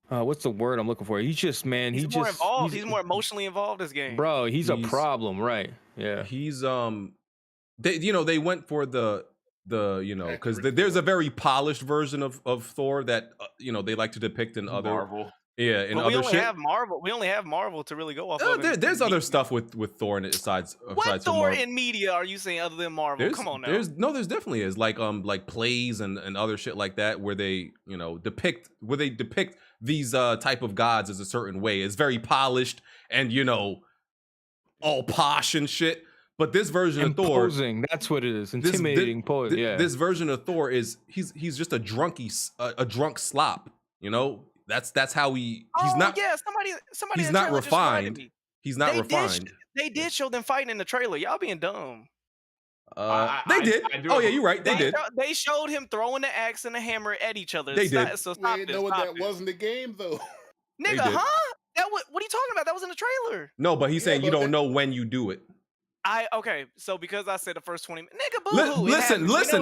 what's the word I'm looking for? He's just he's more involved. He's more emotionally involved this game. Bro, he's a problem, right? Yeah. He's they went for the because there's a very polished version of Thor that they like to depict in other Marvel. Yeah, and But we other only shit. have Marvel. We only have Marvel to really go off of. There's other stuff with Thor besides What Thor Marvel. in media are you saying other than Marvel? Come on now. There's definitely is like plays and other shit like that where they depict these type of gods as a certain way. It's very polished and all posh and shit. But this version of Thor, that's what it is. Intimidating. This version of Thor is he's just a drunk slop. That's how he's not. Yeah, somebody. He's in the not trailer just reminded refined. me. He's not They refined. They did show them fighting in the trailer. Y'all being dumb. They did. Oh yeah, you're right. They did. They showed him throwing the axe and the hammer at each other. They did. So We stop ain't this. knowing Stop that this. wasn't the game though. Nigga, did. huh? What are you talking about? That was in the trailer. No, but he's saying you don't know when you do it. Okay, so because I said the first 20 minutes, nigga, boo-hoo.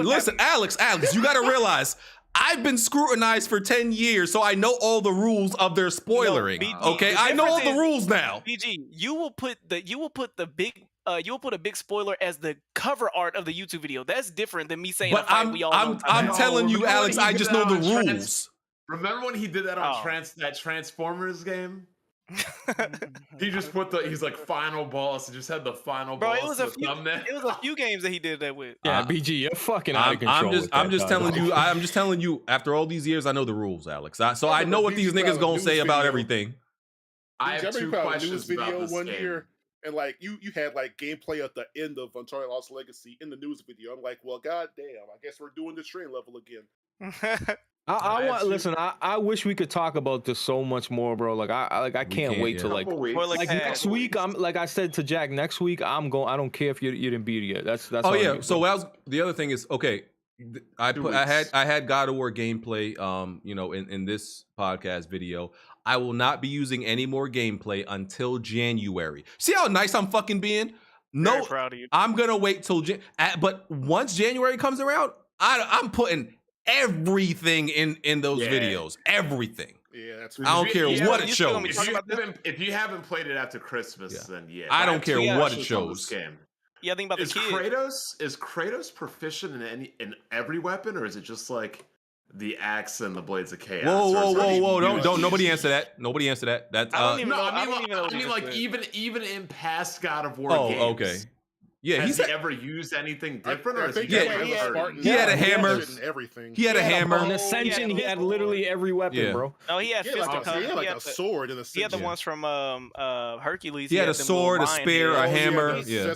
Listen, Alex, you gotta realize I've been scrutinized for 10 years, so I know all the rules of their spoilering. BG, okay, I know all the rules now. BG, you will put a big spoiler as the cover art of the YouTube video. That's different than me saying. But I'm telling you, Alex, I just know the rules. Remember when he did that on that Transformers game? He just he's like final boss and just had the final boss. It was a few games that he did that with. Yeah, BG, you're fucking out of control. I'm just telling you. After all these years, I know the rules, Alex. So I know what these niggas gonna say about everything. I have two questions video about this one game. year, and like you had like gameplay at the end of Uncharted Lost Legacy in the news video. I'm like, well, goddamn, I guess we're doing the train level again. I wish we could talk about this so much more, bro. Like I can't wait till like next week. I'm like I said to Jack, next week I don't care if you didn't beat it yet. That's Oh yeah. So the other thing is I had God of War gameplay in this podcast video. I will not be using any more gameplay until January. See how nice I'm fucking being? No, Very proud of you. I'm gonna wait till but once January comes around, I'm putting everything in those videos. Everything. Yeah, that's. I don't care what it shows. If you haven't played it after Christmas, then yeah. I don't care what it shows. Yeah, think about the kids. Is Kratos proficient in every weapon, or is it just like the axe and the blades of chaos? Whoa! Don't nobody answer that. Nobody answer that. That's I mean, like even in past God of War games. Oh, okay. Yeah, has he ever used anything different? Or he had a hammer. He had a hammer. On Ascension, he had literally every weapon, bro. No, he had like a sword in He had the ones from Hercules. He had a sword, a spear, a hammer. Yeah.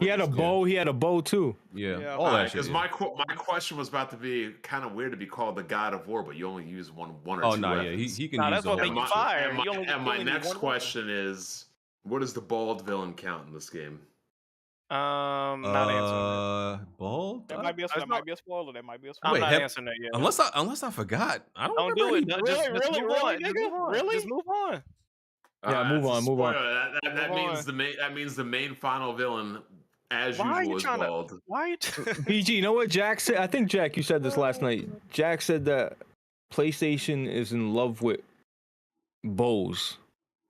He had a bow. He had a bow too. Yeah. All that shit. Because my question was about to be kind of weird to be called the God of War, but you only use one or two. Oh no, yeah, he can use. That's what made you fire. And my next question is, what does the bald villain count in this game? Not answering bald. That might be a spoiler. I'm not answering that yet. Unless I forgot. I don't do it. Really? Just move on. Yeah, move on. That means the main final villain, as usual, is bald. Why are you? BG, you know what Jack said? I think Jack, you said this last night. Jack said that PlayStation is in love with bows.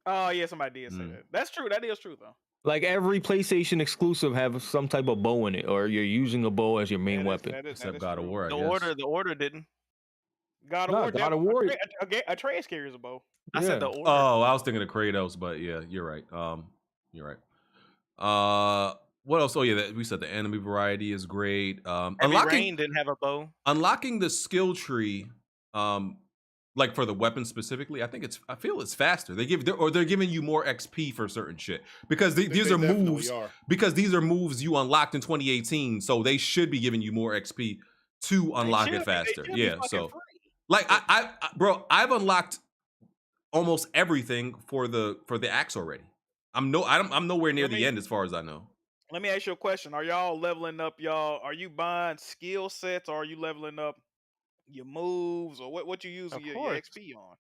Oh yeah, somebody did say that. That's true. That is true though. Like every PlayStation exclusive have some type of bow in it, or you're using a bow as your main weapon. Except God of War. The order didn't. God of War. A trash carries a bow. I said the order. Oh, I was thinking of Kratos, but yeah, you're right. You're right. What else? Oh yeah, we said the enemy variety is great. Rain didn't have a bow. Unlocking the skill tree, like for the weapon specifically, I feel it's faster. They're giving you more XP for certain shit because these are moves. Because these are moves you unlocked in 2018, so they should be giving you more XP to unlock it faster. Yeah, so like I've unlocked almost everything for the axe already. I'm nowhere near the end as far as I know. Let me ask you a question. Are y'all leveling up are you buying skill sets or are you leveling up your moves or what you using your XP on?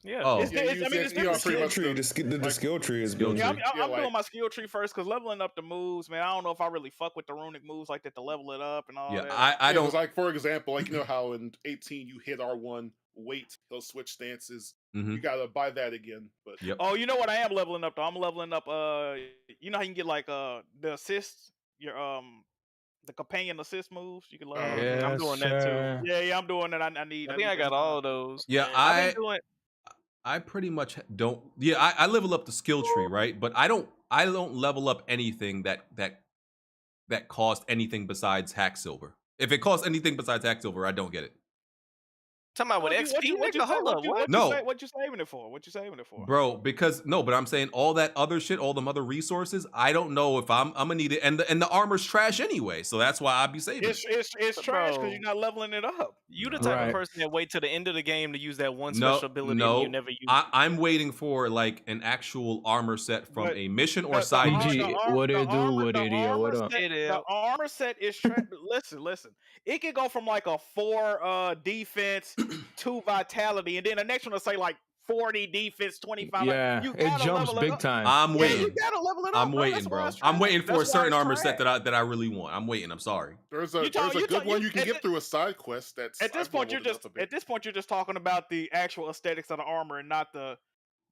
Yeah. Oh. It's the skill tree. The skill tree is built. I'm doing my skill tree first because leveling up the moves, man. I don't know if I really fuck with the runic moves like that to level it up and all that. I don't. Like for example, like you know how in 18 you hit R1, wait, he'll switch stances. You gotta buy that again. But oh, you know what I am leveling up though? I'm leveling up. You know how you can get like the assists, your the companion assist moves. You can learn. I'm doing that too. Yeah, I'm doing that. I need. I think I got all of those. Yeah, I pretty much don't. Yeah, I level up the skill tree, right? But I don't level up anything that cost anything besides hack silver. If it costs anything besides hack silver, I don't get it. Talking about with XP, nigga. Hold up, what? What you saving it for? What you saving it for? Bro, because but I'm saying all that other shit, all them other resources, I don't know if I'm gonna need it, and the armor's trash anyway, so that's why I'd be saving it. It's trash because you're not leveling it up. You the type of person that wait till the end of the game to use that one special ability and you never use it. I'm waiting for like an actual armor set from a mission or side mission. What it do? What it is? What up? The armor set is trash. Listen. It can go from like a 4 defense, 2 vitality, and then the next one will say like 40 defense, 25. Yeah, it jumps big time. I'm waiting. You gotta level it up. I'm waiting, bro. I'm waiting for a certain armor set that I really want. I'm waiting. I'm sorry. There's a good one you can get through a side quest. That's at this point you're just talking about the actual aesthetics of the armor and not the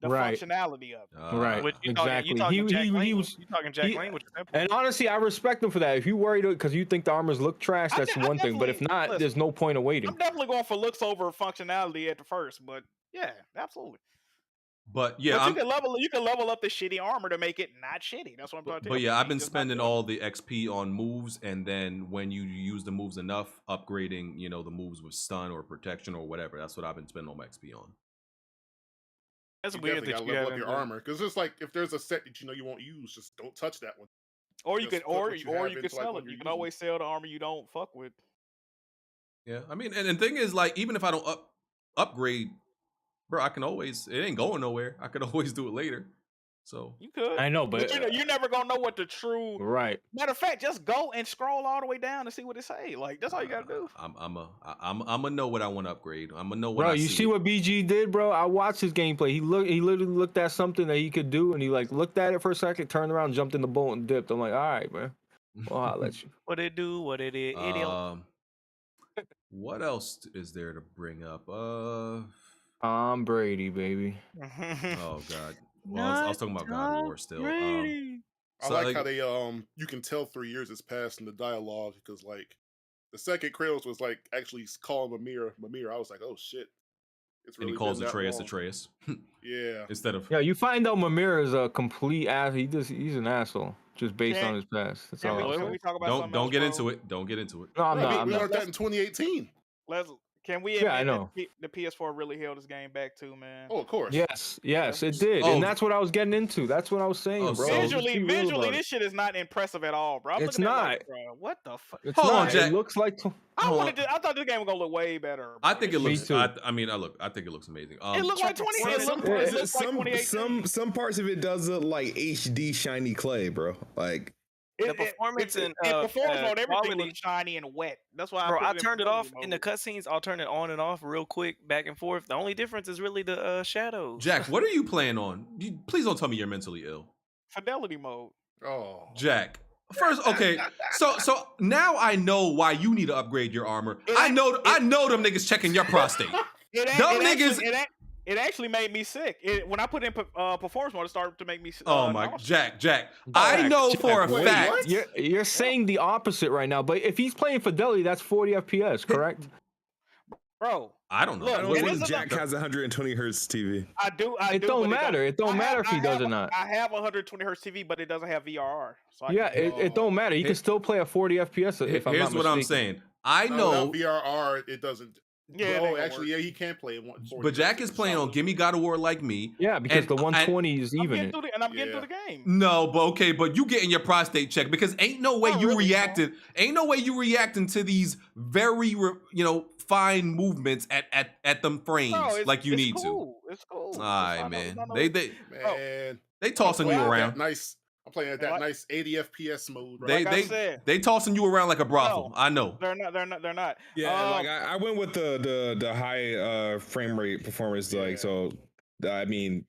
functionality of it. Right, exactly. He was talking Jack Lane, which is and honestly, I respect him for that. If you worried because you think the armors look trash, that's one thing. But if not, there's no point of waiting. I'm definitely going for looks over functionality at the first, but yeah, absolutely. But yeah, you can level up the shitty armor to make it not shitty. That's what I'm talking about. But yeah, I've been spending all the XP on moves, and then when you use the moves enough, upgrading, the moves with stun or protection or whatever. That's what I've been spending all my XP on. That's weird that you level up your armor, because it's like if there's a set that you won't use, just don't touch that one. Or you can sell it. You can always sell the armor you don't fuck with. Yeah, I mean, and the thing is, like, even if I don't upgrade, bro, I can always. It ain't going nowhere. I could always do it later. So you could. I know, but you're never gonna know what the true. Right. Matter of fact, just go and scroll all the way down and see what it say. Like that's all you gotta do. I'm gonna know what I want to upgrade. I'm gonna know what. Bro, you see what BG did, bro? I watched his gameplay. He literally looked at something that he could do, and he like looked at it for a second, turned around, jumped in the boat, and dipped. I'm like, all right, man. Well, I'll let you. What it do? What it is? What else is there to bring up? Tom Brady, baby. Oh God. Well, I was talking about God of War still. I like how they you can tell 3 years has passed in the dialogue, because like the second Kratos was like actually calling Mimir. I was like, oh shit. It's really and he calls Atreus. Yeah. Instead of you find out Mimir is a complete ass. He's an asshole just based on his past. That's all. Don't get into it. Don't get into it. No, I'm not. We learned that in 2018. Can we admit that the PS4 really held this game back too, man? Oh, of course. Yes, it did, and that's what I was getting into. That's what I was saying, bro. Visually, this shit is not impressive at all, bro. It's not. Like, bro, what the fuck? Hold on, Jack. It looks like. I thought this game was gonna look way better. Bro. I think it looks. I think it looks amazing. It looks like 2018. Some parts of it does look like HD shiny clay, bro. Like. The performance and performance mode, everything looks shiny and wet. That's why I turned it off in the cutscenes. I'll turn it on and off real quick, back and forth. The only difference is really the shadows. Jack, what are you playing on? Please don't tell me you're mentally ill. Fidelity mode. Oh, Jack. First, okay, so now I know why you need to upgrade your armor. I know them niggas checking your prostate. It actually made me sick. When I put in performance mode, it started to make me. Oh my, Jack! I know for a fact you're saying the opposite right now. But if he's playing Fidelity, that's 40 FPS, correct? Bro, I don't know. I don't think Jack has 120 hertz TV. I do. It don't matter. It don't matter if he does or not. I have 120 hertz TV, but it doesn't have VRR. So it don't matter. You can still play a 40 FPS. If I'm not mistaken. Here's what I'm saying. I know VRR. It doesn't. Yeah, he can play it. But Jack is playing on Gimme God of War like me. Yeah, because the 120 is even. I'm getting through the game. No, but you getting your prostate checked, because ain't no way you reacted. Ain't no way you reacting to these very fine movements at them frames like you need to. It's cool. All right, man. They I'm tossing you around. I'm playing at that nice 80 FPS mode. Right? They tossing you around like a brothel. I know. They're not. Yeah, like I went with the high frame rate performance. Like, so I mean,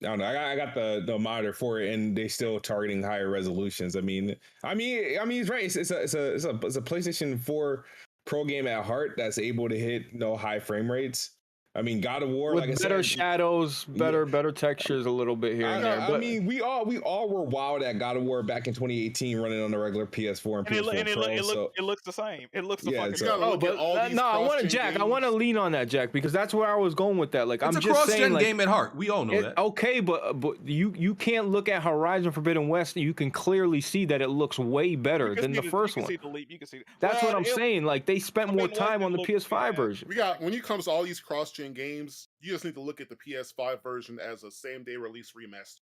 I don't know. I got the monitor for it, and they still targeting higher resolutions. I mean, he's right. It's a PlayStation 4 Pro game at heart that's able to hit high frame rates. I mean, God of War, with like I better said, shadows, better textures, a little bit here and there. I But mean, we all were wild at God of War back in 2018, running on the regular PS4 and PS4 Pro. It looks the same. It looks the Yeah, fucking so- same. Oh, but I want to Jack. I want to lean on that, Jack, because that's where I was going with that. Like, It's I'm a just saying, cross-gen like, game at heart. We all know that. Okay, but you can't look at Horizon Forbidden West. You can clearly see that it looks way better than the first one. You can see the leap. You can see it. That's what I'm saying. Like, they spent more time on the PS5 version. We got, when it comes to all these cross-gen games, you just need to look at the PS5 version as a same-day release remaster.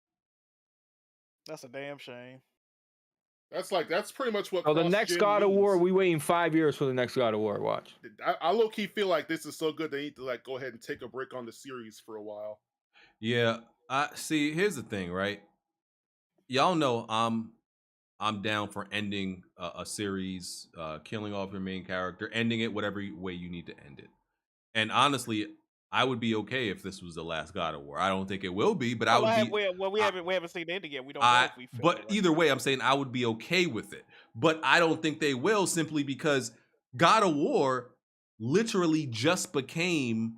That's a damn shame. That's pretty much what. Oh, the next God of means. War, we waiting 5 years for the next God of War. Watch. I low key feel like this is so good they need to like go ahead and take a break on the series for a while. Yeah, I see. Here's the thing, right? Y'all know I'm down for ending a series, killing off your main character, ending it whatever way you need to end it. And honestly, I would be okay if this was the last God of War. I don't think it will be, but I would be. Well, we haven't seen the ending yet. We don't know if we. But either way, I'm saying I would be okay with it. But I don't think they will, simply because God of War literally just became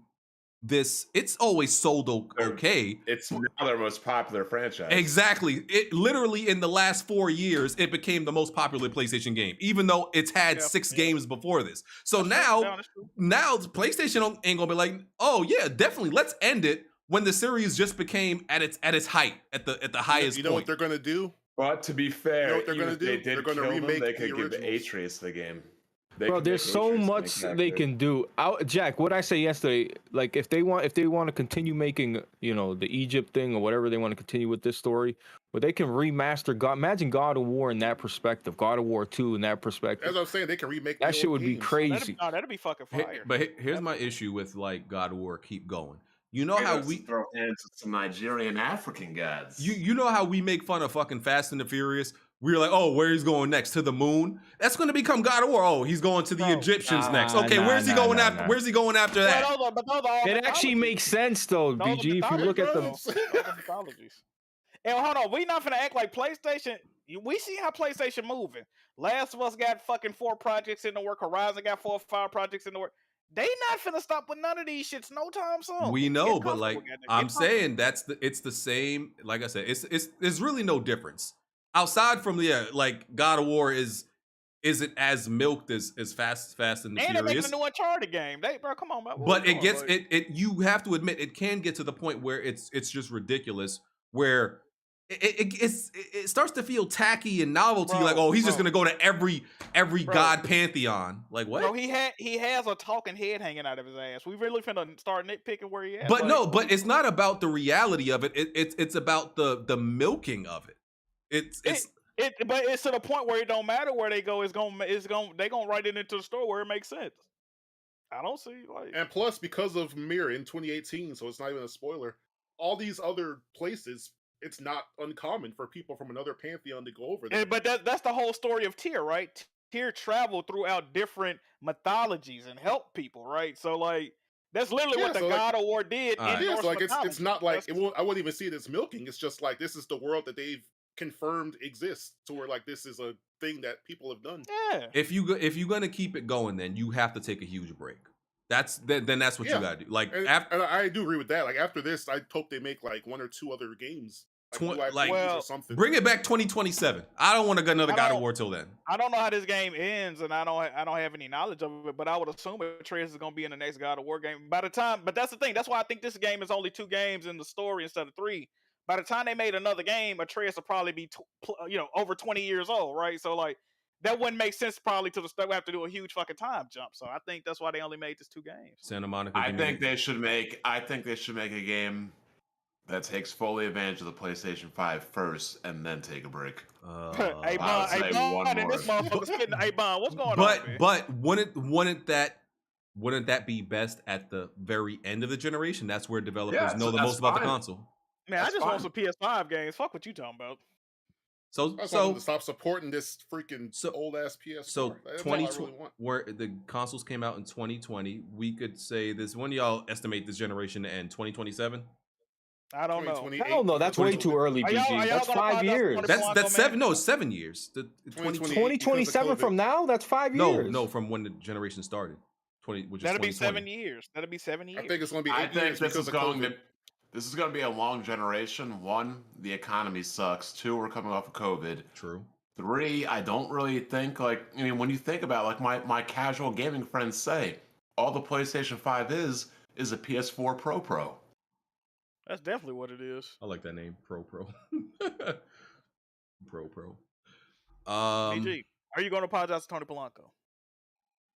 this. It's always sold okay. It's now their most popular franchise. Exactly. It literally, in the last 4 years, it became the most popular PlayStation game, even though it's had 6 games before this. So now PlayStation ain't gonna be like, oh yeah, definitely, let's end it when the series just became at its height, at the highest You know point. what they're gonna do? But to be fair, you know what they're gonna do? They're gonna remake they could give Atreus the game. Bro, there's so much they can do. Jack, what I say yesterday, like if they want to continue making, the Egypt thing or whatever they want to continue with this story, where they can remaster God. Imagine God of War in that perspective, God of War 2 in that perspective. As I'm saying, they can remake that shit. Would be crazy. That'd be fucking fire. But here's my issue with like God of War keep going. You know how we throw hands at some Nigerian African gods. You know how we make fun of fucking Fast and the Furious. We're like, oh, where he's going next? To the moon? That's going to become God of War. Oh, he's going to the Egyptians next. Okay, where's he going after? Where's he going after that? It actually makes sense though, BG. If you look at them. And hold on, we not finna act like PlayStation. We see how PlayStation moving. Last of Us got fucking 4 projects in the work. Horizon got 4 or 5 projects in the work. They not finna stop with none of these shits no time soon. We know, but like I'm saying, it's the same. Like I said, it's really no difference. Outside from like God of War isn't as milked as Fast and the Furious. And they're making a new Uncharted game. Bro, come on, man. But it gets it. You have to admit, it can get to the point where it's just ridiculous. Where it starts to feel tacky and novelty. Like, oh, he's just gonna go to every god pantheon. Like what? Bro, he has a talking head hanging out of his ass. We really finna start nitpicking where he at. But no, but it's not about the reality of it. It's about the milking of it. But it's to the point where it don't matter where they go. They gonna write it into the store where it makes sense. I don't see like. And plus, because of Mirror in 2018, so it's not even a spoiler. All these other places, it's not uncommon for people from another pantheon to go over there. But that's the whole story of Tyr, right? Tyr traveled throughout different mythologies and helped people, right? So like. That's literally what the God of War did. Yeah, so like it's not like I wouldn't even see it as milking. It's just like this is the world that they've confirmed exists, to where like this is a thing that people have done. Yeah. If you're gonna keep it going, then you have to take a huge break. That's what you gotta do. Like and I do agree with that. Like after this, I hope they make like 1 or 2 other games. Or something. Bring it back 2027. I don't want to get another God of War till then. I don't know how this game ends, and I don't have any knowledge of it. But I would assume Atreus is going to be in the next God of War game by the time. But that's the thing. That's why I think this game is only 2 games in the story instead of 3. By the time they made another game, Atreus will probably be over 20 years old, right? So like that wouldn't make sense probably to the start. We have to do a huge fucking time jump. So I think that's why they only made this 2 games. Santa Monica. I think they should make a game that takes fully advantage of the PlayStation 5 first, and then take a break. Hey, Bond, this motherfucker's spitting. Hey, Bond, what's going on? But wouldn't that be best at the very end of the generation? That's where developers know the most about the console. Man, I just want some PS5 games. Fuck what you talking about. So to stop supporting this freaking old ass PS4. So 2020, where the consoles came out in 2020, we could say this. When y'all estimate this generation to end? 2027. I don't know. Hell no, that's way too early, BG. That's 5 years. That's 7. No, it's 7 years. 2027 from now. That's 5 years. No, from when the generation started. That'll be 7 years. That'll be 7 years. I think it's going to be 8 I think years this because is of going COVID. to this is going to be a long generation. 1, the economy sucks. 2, we're coming off of COVID. True. 3, I don't really think when you think about it, like my casual gaming friends say, all the PlayStation 5 is a PS4 Pro. That's definitely what it is. I like that name, Pro. Pro. BG, are you going to apologize to Tony Polanco?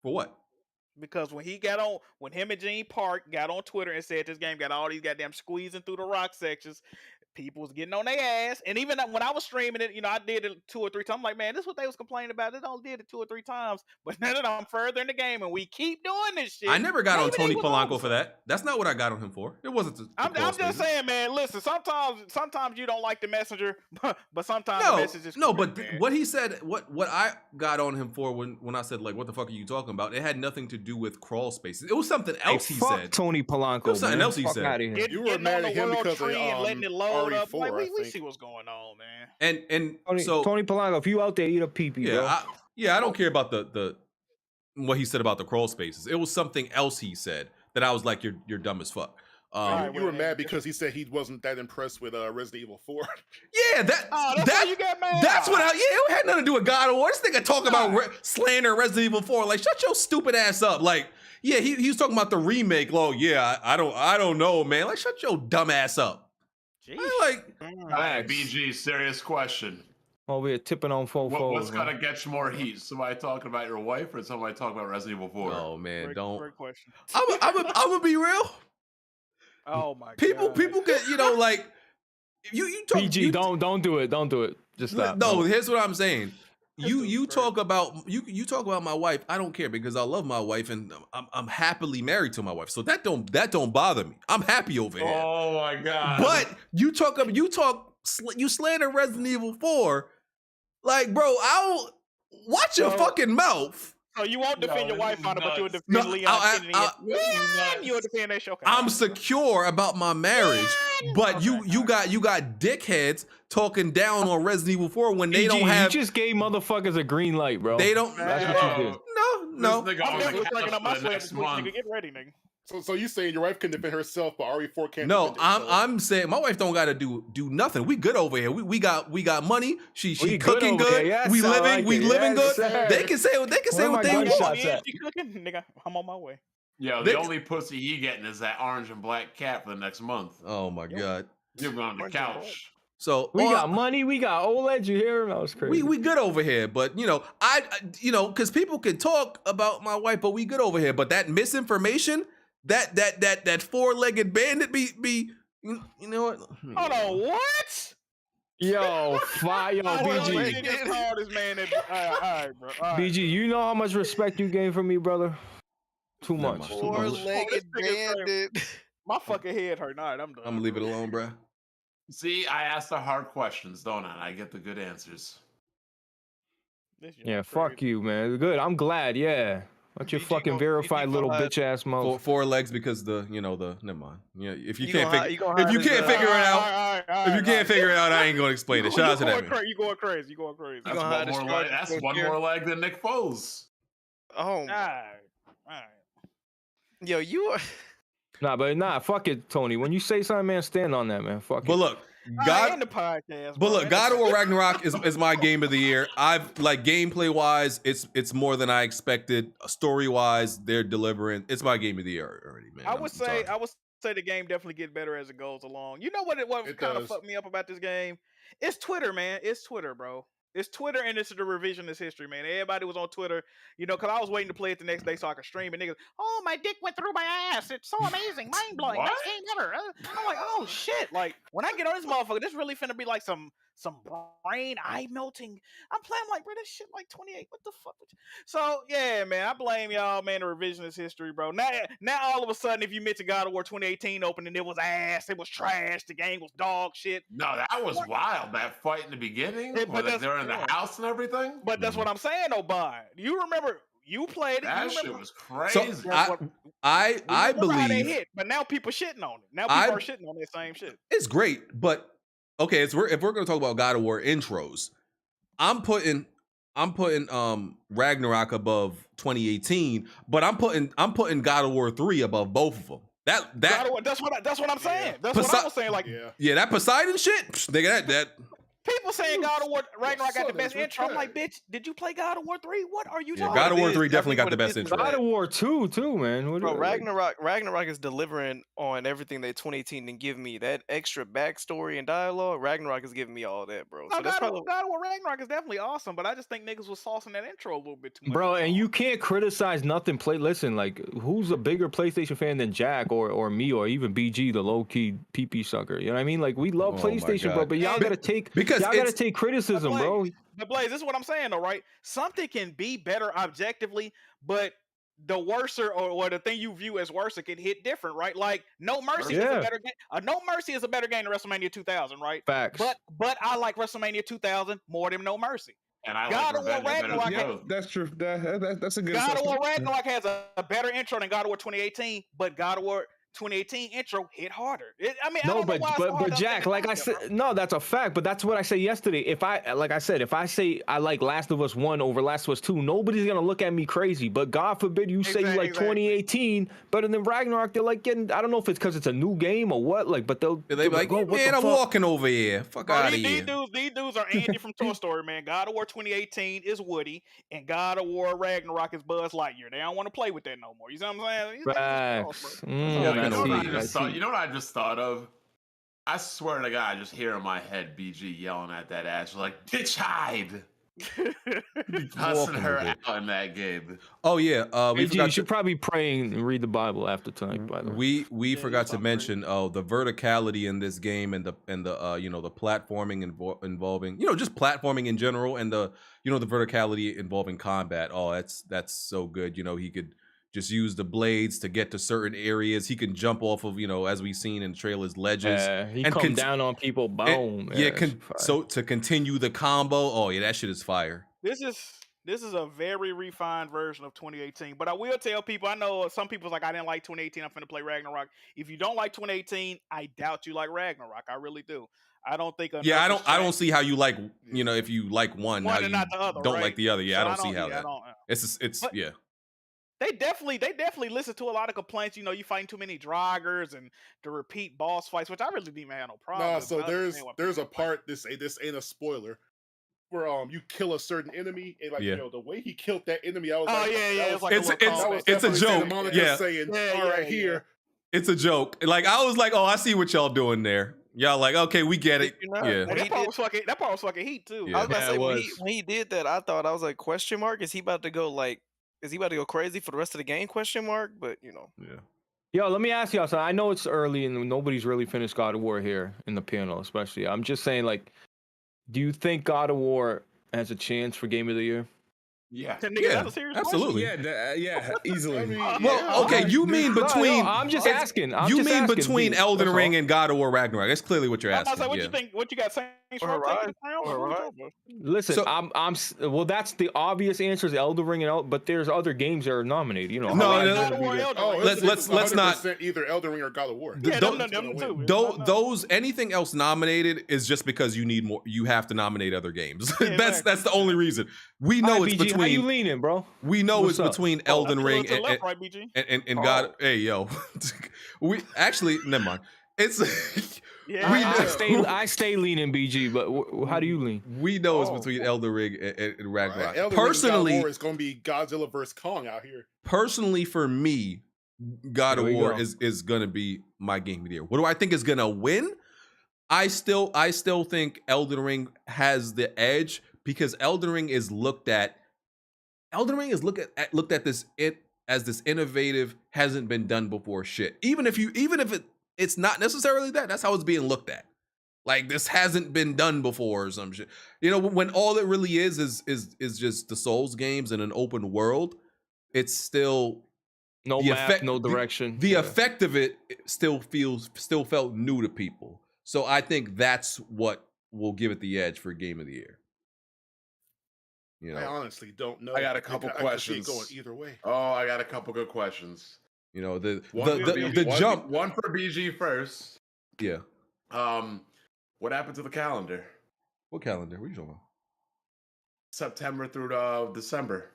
For what? Because when him and Gene Park got on Twitter and said this game got all these goddamn squeezing through the rock sections, people was getting on their ass. And even when I was streaming it, I did it 2 or 3 times. I'm like, man, this is what they was complaining about. They only did it 2 or 3 times. But now that I'm further in the game and we keep doing this shit. I never got on Tony Polanco for that. That's not what I got on him for. It wasn't. I'm just saying, man. Listen, sometimes you don't like the messenger, but sometimes the message is correct, man. What he said, what I got on him for when I said, like, what the fuck are you talking about? It had nothing to do with crawl spaces. It was something else he said. Tony Polanco. It was something else he said. You were mad at him because of letting it load up. RE4, Like, we see what's going on, man. And Tony Polanco, if you out there, eat a pee-pee, bro. I don't care about the what he said about the crawl spaces. It was something else he said that I was like, you're dumb as fuck. You were mad because he said he wasn't that impressed with Resident Evil 4. Yeah, that's why you got mad. That's what it had nothing to do with God of War. This nigga talking about slander Resident Evil 4. Like, shut your stupid ass up. Like, yeah, he was talking about the remake. Oh, yeah, I don't know, man. Like, shut your dumb ass up. Hey, BG, serious question. Over here tipping on what's gonna get you more heat? Somebody talking about your wife or somebody talking about Resident Evil 4? Oh man, Great question. I'm gonna be real. Oh my God. People get like you talk. PG, don't do it. Just stop. No, here's what I'm saying. You talk about my wife. I don't care because I love my wife and I'm happily married to my wife. So that don't bother me. I'm happy over here. Oh my God. But you slander Resident Evil 4. Like, bro, I'll watch your fucking mouth. So you won't defend your wife on it, but you'll defend Leon Kennedy. You'll defend that show. Okay. I'm secure about my marriage, but you got dickheads talking down on Resident Evil 4 when they don't have. You just gave motherfuckers a green light, bro. They don't. That's what you did. No. I'm definitely breaking up my sweat this week, nigga. Get ready, nigga. So you saying your wife can defend herself, but RE4 can't? No, I'm saying my wife don't gotta do nothing. We good over here. We got money. She cooking good. Yes, we living good. Sir. They can say what they want. She cooking, nigga. I'm on my way. Yeah, the only pussy he getting is that orange and black cat for the next month. Oh my God. You're on the couch. So we got money, we got OLED. You hear? That was crazy. We good over here, but because people can talk about my wife, but we good over here. But that misinformation. That 4-legged bandit be you know what? Hold on, what? Yo, fire, BG. All right, bro. BG, you know how much respect you gain from me, brother? Too much. 4-legged bandit. My fucking head hurt. All right, I'm done. I'm gonna leave it alone, bro. See, I ask the hard questions, don't I? I get the good answers. Yeah, fuck you, man. Good. I'm glad. Yeah. What's your fucking verified little bitch ass mouth? 4 legs because the never mind. Yeah, if you can't figure it out, I ain't gonna explain it. Shout out to that man. You going crazy? That's one more leg than Nick Foles. Oh, all right. Yo, you are. Fuck it, Tony. When you say something, man, stand on that, man. Fuck it. But look, God of War Ragnarok is my game of the year. I've gameplay wise, it's more than I expected. Story wise, they're delivering. It's my game of the year already, man. I would say the game definitely gets better as it goes along. You know what kind of fucked me up about this game? It's Twitter, man. It's Twitter, bro. It's Twitter and it's the revisionist history, man. Everybody was on Twitter, because I was waiting to play it the next day so I could stream it. Niggas, oh, my dick went through my ass. It's so amazing. Mind blowing. Best game ever. I'm like, oh, shit. Like, when I get on this motherfucker, this really finna be like some brain eye melting. I'm playing like, bro, this shit like 28. What the fuck? So, yeah, man, I blame y'all, man, the revisionist history, bro. Now all of a sudden, if you mention God of War 2018 opening, it was ass. It was trash. The game was dog shit. No, that was wild. That fight in the beginning. They're in the house and everything. But that's what I'm saying, though, Bond. You remember you played it. That shit was crazy. So I believe they hit, but now people shitting on it. Now people are shitting on that same shit. It's great, but okay, if we're gonna talk about God of War intros, I'm putting I'm putting Ragnarok above 2018, but I'm putting God of War 3 above both of them. God of War, that's what I'm saying. That's what I was saying. Like, that Poseidon shit, nigga. That people saying God of War Ragnarok got the best intro. I'm like, bitch, did you play God of War 3? What are you talking God of War 3 is, definitely got the what it best is, intro. God of War 2 too, man. Bro, Ragnarok is delivering on everything that 2018 didn't give me. That extra backstory and dialogue, Ragnarok is giving me all that, bro. No, So that's God probably of War Ragnarok is definitely awesome, but I just think niggas was saucing that intro a little bit too much. Bro, and you can't criticize nothing. Listen, like, who's a bigger PlayStation fan than Jack or me or even BG, the low key PP sucker? You know what I mean? Like, we love PlayStation, bro, but y'all gotta take criticism, bro. But Blaze, this is what I'm saying though, right? Something can be better objectively, but the worser or the thing you view as worse, it can hit different, right? Like No Mercy is a better game. No Mercy is a better game than WrestleMania 2000, right? Facts. But I like WrestleMania 2000 more than No Mercy. And I God like of War Ragnarok. That's true. That's a good. God of War assessment. Ragnarok has a better intro than God of War 2018, but God of War 2018 intro hit harder. But Jack, like I said, no, that's a fact. But that's what I say yesterday. If I say I like Last of Us 1 over Last of Us 2, nobody's gonna look at me crazy. But God forbid you say you like 2018 better than Ragnarok. They're like getting. I don't know if it's because it's a new game or what. Like, but they'll be like, oh, man, I'm walking over here. Fuck out of here. These dudes are Andy from Toy Story, man. God of War 2018 is Woody, and God of War Ragnarok is Buzz Lightyear. They don't want to play with that no more. You see what I'm saying? Facts. You know what I just thought of? I swear to God, I just hear in my head BG yelling at that ass like, "Bitch, hide!" Cussing her out in that game. Oh yeah, you should probably pray and read the Bible after tonight. By the way, we forgot to mention the verticality in this game and the the platforming involving just platforming in general and the the verticality involving combat. Oh, that's so good. He could just use the blades to get to certain areas. He can jump off of, as we've seen in trailers, ledges. He come down on people. Boom. So to continue the combo, oh yeah, that shit is fire. This is a very refined version of 2018. But I will tell people, I know some people's like, I didn't like 2018. I'm finna play Ragnarok. If you don't like 2018, I doubt you like Ragnarok. I really do. I don't think. Yeah, I don't see how you like. If you like one how and you not the other, don't right? like the other. Yeah, So I don't see how that. It's yeah. They definitely listen to a lot of complaints. You fighting too many Draugrs and the repeat boss fights, which I really didn't have no problem. No, so there's a part. This ain't a spoiler. Where you kill a certain enemy and the way he killed that enemy, I was it's a joke. Yeah, saying, all right, here. It's a joke. Like I was like, oh, I see what y'all doing there. Y'all like, okay, we get it. Yeah, that part was fucking heat too. Yeah. I was about to say when he did that, I was like, question mark? Is he about to go crazy for the rest of the game? Question mark. But Yeah. Yo, let me ask y'all something. I know it's early and nobody's really finished God of War here in the panel, especially. I'm just saying, like, do you think God of War has a chance for Game of the Year? Yeah, absolutely. Yeah, easily. Okay, you mean between? I'm just asking. Between Elden Ring and God of War Ragnarok? That's clearly what you're asking. What you think? What you got saying? Listen, well, that's the obvious answer is Elden Ring but there's other games that are nominated. Let's not either Elden Ring or God of War. Those anything else nominated is just because you need more. You have to nominate other games. That's the only reason. We know it's between. How you leaning, bro? We know it's between Elden Ring and God. Hey, yo, we actually never mind. It's I stay leaning BG, but how do you lean? We know it's between Elden Ring and Ragnarok. Right. Personally, it's going to be Godzilla vs Kong out here. Personally, for me, God of War is going to be my game of the year. What do I think is going to win? I still think Elden Ring has the edge because Elden Ring is looked at this as this innovative, hasn't been done before shit. Even if it's not necessarily that's how it's being looked at. Like this hasn't been done before or some shit. When all it really is just the Souls games in an open world, it's still no map, no direction. The effect of it still felt new to people. So I think that's what will give it the edge for Game of the Year. I honestly don't know. I got a couple questions. Going either way. Oh, I got a couple good questions. The jump. One for BG first. Yeah. What happened to the calendar? What calendar? What are you talking about? September through December.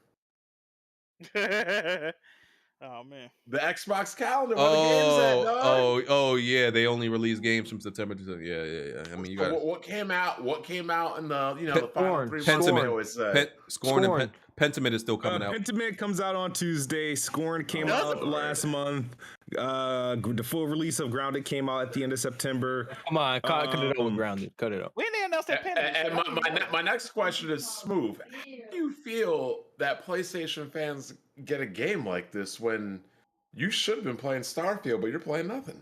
Oh man. The Xbox calendar. Where the games at, dog? Oh yeah. They only release games from September to yeah. I mean, you got what came out. What came out in the the final 3 months? Pentiment. They always say. Scorn and Pentiment is still coming out. Pentiment comes out on Tuesday. Scorn came out last month. The full release of Grounded came out at the end of September. Come on, cut it out with Grounded. Cut it out. When they announced that Pentiment? And my next question is Smooth. How do you feel that PlayStation fans get a game like this when you should have been playing Starfield, but you're playing nothing?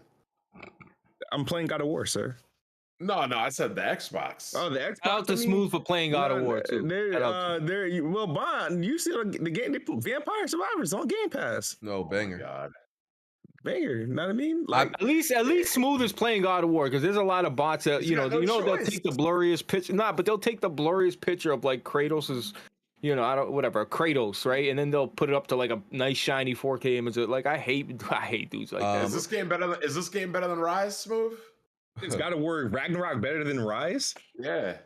I'm playing God of War, sir. No, I said the Xbox. Oh, the Xbox. Out to Smooth for playing God of War too. Well, Bond, you see the game? They put Vampire Survivors on Game Pass. No banger. Oh, God. Banger, you know what I mean? Like, at least Smooth is playing God of War because there's a lot of bots that they'll take the blurriest picture. But they'll take the blurriest picture of like Kratos's, Kratos, right? And then they'll put it up to like a nice shiny 4K image. Like I hate dudes like that. Is this game better than Rise, Smooth? It's got a word. Ragnarok better than Rise? Yeah.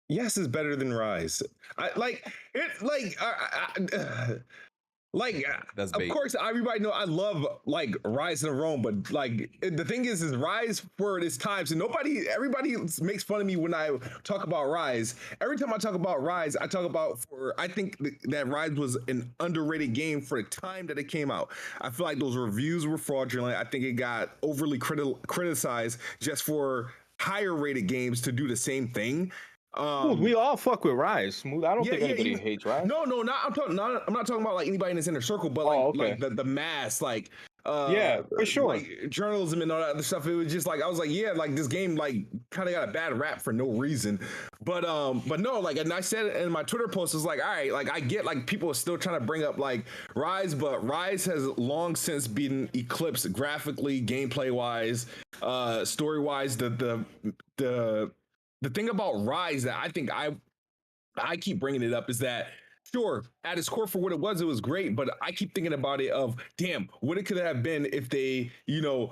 Yes, it's better than Rise. That's of bait. course, everybody know I love like Rise and Rome, but like the thing is Rise for its time. So everybody makes fun of me when I talk about Rise. Every time I talk about Rise, I talk about I think that Rise was an underrated game for the time that it came out. I feel like those reviews were fraudulent. I think it got overly criticized just for higher rated games to do the same thing. We all fuck with Rise. Smooth. I don't think anybody hates Rise. No, I'm not talking about like anybody in this inner circle, but like the mass, like for sure, like journalism and all that other stuff. It was just like I was like, like this game like kind of got a bad rap for no reason. But no, like, and I said it in my Twitter post, was like, all right, like I get like people are still trying to bring up like Rise, but Rise has long since been eclipsed graphically, gameplay wise, story wise. The thing about Rise that I think I keep bringing it up is that, sure, at its core for what it was great, but I keep thinking about it of, damn, what it could have been if they,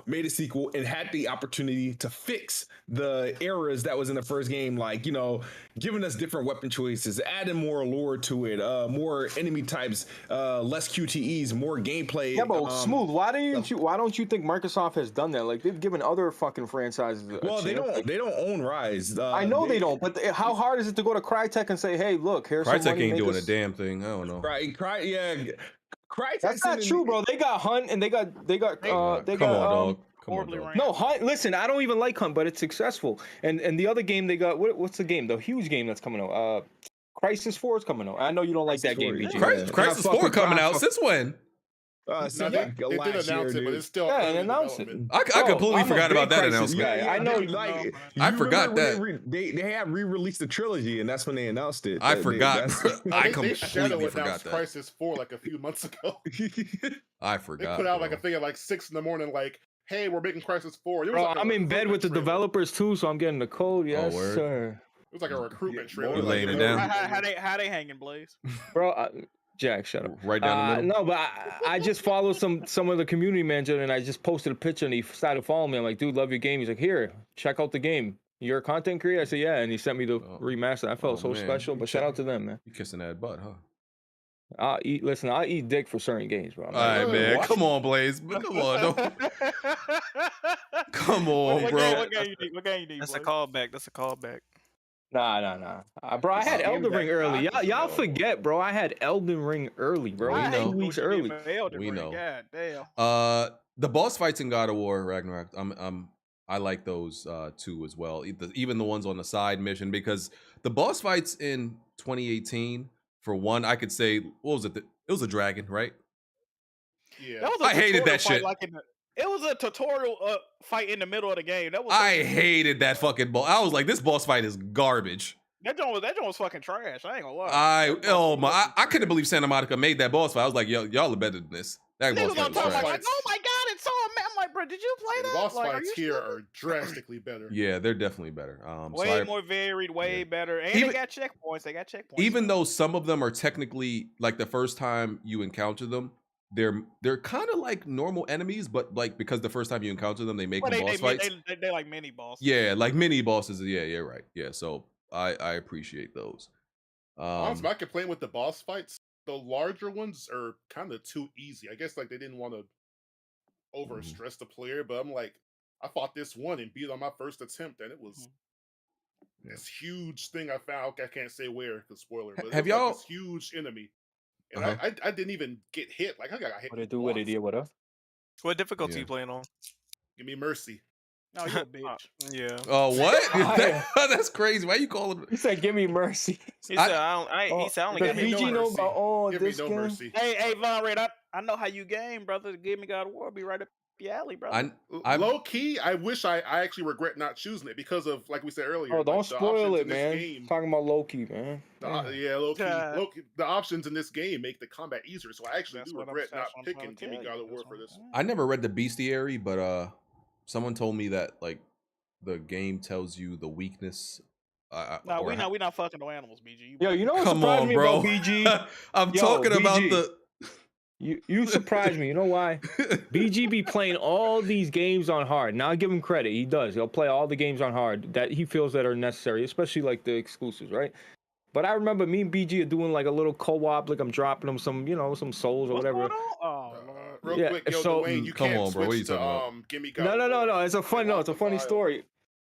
made a sequel and had the opportunity to fix the errors that was in the first game, like, giving us different weapon choices, adding more lore to it, more enemy types, less QTEs, more gameplay. Yeah, but Smooth, why don't you think Microsoft has done that? Like they've given other fucking franchises a chance. They don't own Rise. I know they don't, but how hard is it to go to Crytek and say, hey, look, here's Crytek some money, ain't doing a damn thing. I don't know. Right, Crytek. That's not true, bro. They got Hunt and they got dog. No, Hunt. Listen, I don't even like Hunt, but it's successful. And the other game they got, what's the game? The huge game that's coming out. Crisis 4 is coming out. I know you don't like that game, BG. Crisis 4 coming out since when? They did announce it, but it's still announce it. I completely forgot about that announcement. Yeah, I know. Like I forgot that they have re-released the trilogy, and that's when they announced it. I forgot. I completely forgot that. Crisis 4 like a few months ago. I forgot. They put out like a thing at like 6 a.m, like, hey, we're making Crisis 4. Bro, I'm in bed with the developers too, so I'm getting the code. Yes, sir. It was like a recruitment trailer. You're laying it down. How they hanging, Blaze? Bro, Jack, shut up. Right down the middle. No, but I just follow some of the community manager, and I just posted a picture, and he started following me. I'm like, dude, love your game. He's like, here, check out the game. You're a content creator? I said, yeah. And he sent me the remaster. I felt so special, but shout out to them, man. You kissing that butt, huh? I'll eat dick for certain games, bro. All right, man. What? Come on, Blaze. Come on. Come on, bro. What game you need? That's a callback. Nah. Bro, I had Elden Ring early. Y'all forget, bro. I had Elden Ring early, bro. We know. 2 weeks early. We know. God damn. The boss fights in God of War Ragnarok, I like those too as well. Even the ones on the side mission, because the boss fights in 2018, for one, I could say, what was it? It was a dragon, right? Yeah. I hated that shit. It was a tutorial fight in the middle of the game. I hated that fucking boss. I was like, this boss fight is garbage. That joint was fucking trash. I ain't gonna lie. I couldn't believe Santa Monica made that boss fight. I was like, y'all are better than this. That boss fight was trash. Like, oh my god, it's so amazing. I'm like, bro, did you play that? The boss fights here are drastically better. Yeah, they're definitely better. Way more varied, way better. And they got checkpoints. Even though some of them are technically, like, the first time you encounter them, they're kind of like normal enemies, but like because the first time you encounter them, they make them boss fights. They're like mini bosses. Yeah, like mini bosses. Yeah, right. Yeah, so I appreciate those. Honestly, my complaint with the boss fights, the larger ones are kind of too easy. I guess like they didn't want to overstress the player, but I'm like, I fought this one and beat it on my first attempt, and it was this huge thing I found. I can't say where, because spoiler. But Have it was y'all- like this huge enemy, and I didn't even get hit. Like I got hit. What it do? What it did? What up? What difficulty you playing on? Give me mercy. Oh, you a bitch. Yeah. Oh, what? That's crazy. Why you calling? He said, "Give me mercy." He said, he said, I only got BG know about all Give me this no game? mercy. Hey, Von Red, I know how you game, brother. Give me God of War. Be right up your alley, brother. Low key, I wish I actually regret not choosing it because of, like we said earlier. Oh, don't like, the spoil options it, in this man. game- Talking about Loki, man. Low key. The options in this game make the combat easier, so I actually do regret not picking Give Me God of War for this. I never read the bestiary, but someone told me that like the game tells you the weakness. No, we not fucking no animals, BG. Yo, you know what Come surprised on, me bro. about BG? I'm Yo, talking about BG, the. You surprised me. You know why? BG be playing all these games on hard. Now I give him credit. He does. He'll play all the games on hard that he feels that are necessary, especially like the exclusives, right? But I remember me and BG are doing like a little co-op, like I'm dropping him some, some souls or whatever. Oh, Real Yeah, quick, yo, so- Dwayne, you Come can't on, bro. What are you switch to talking about? Give Me God. No. It's a funny story.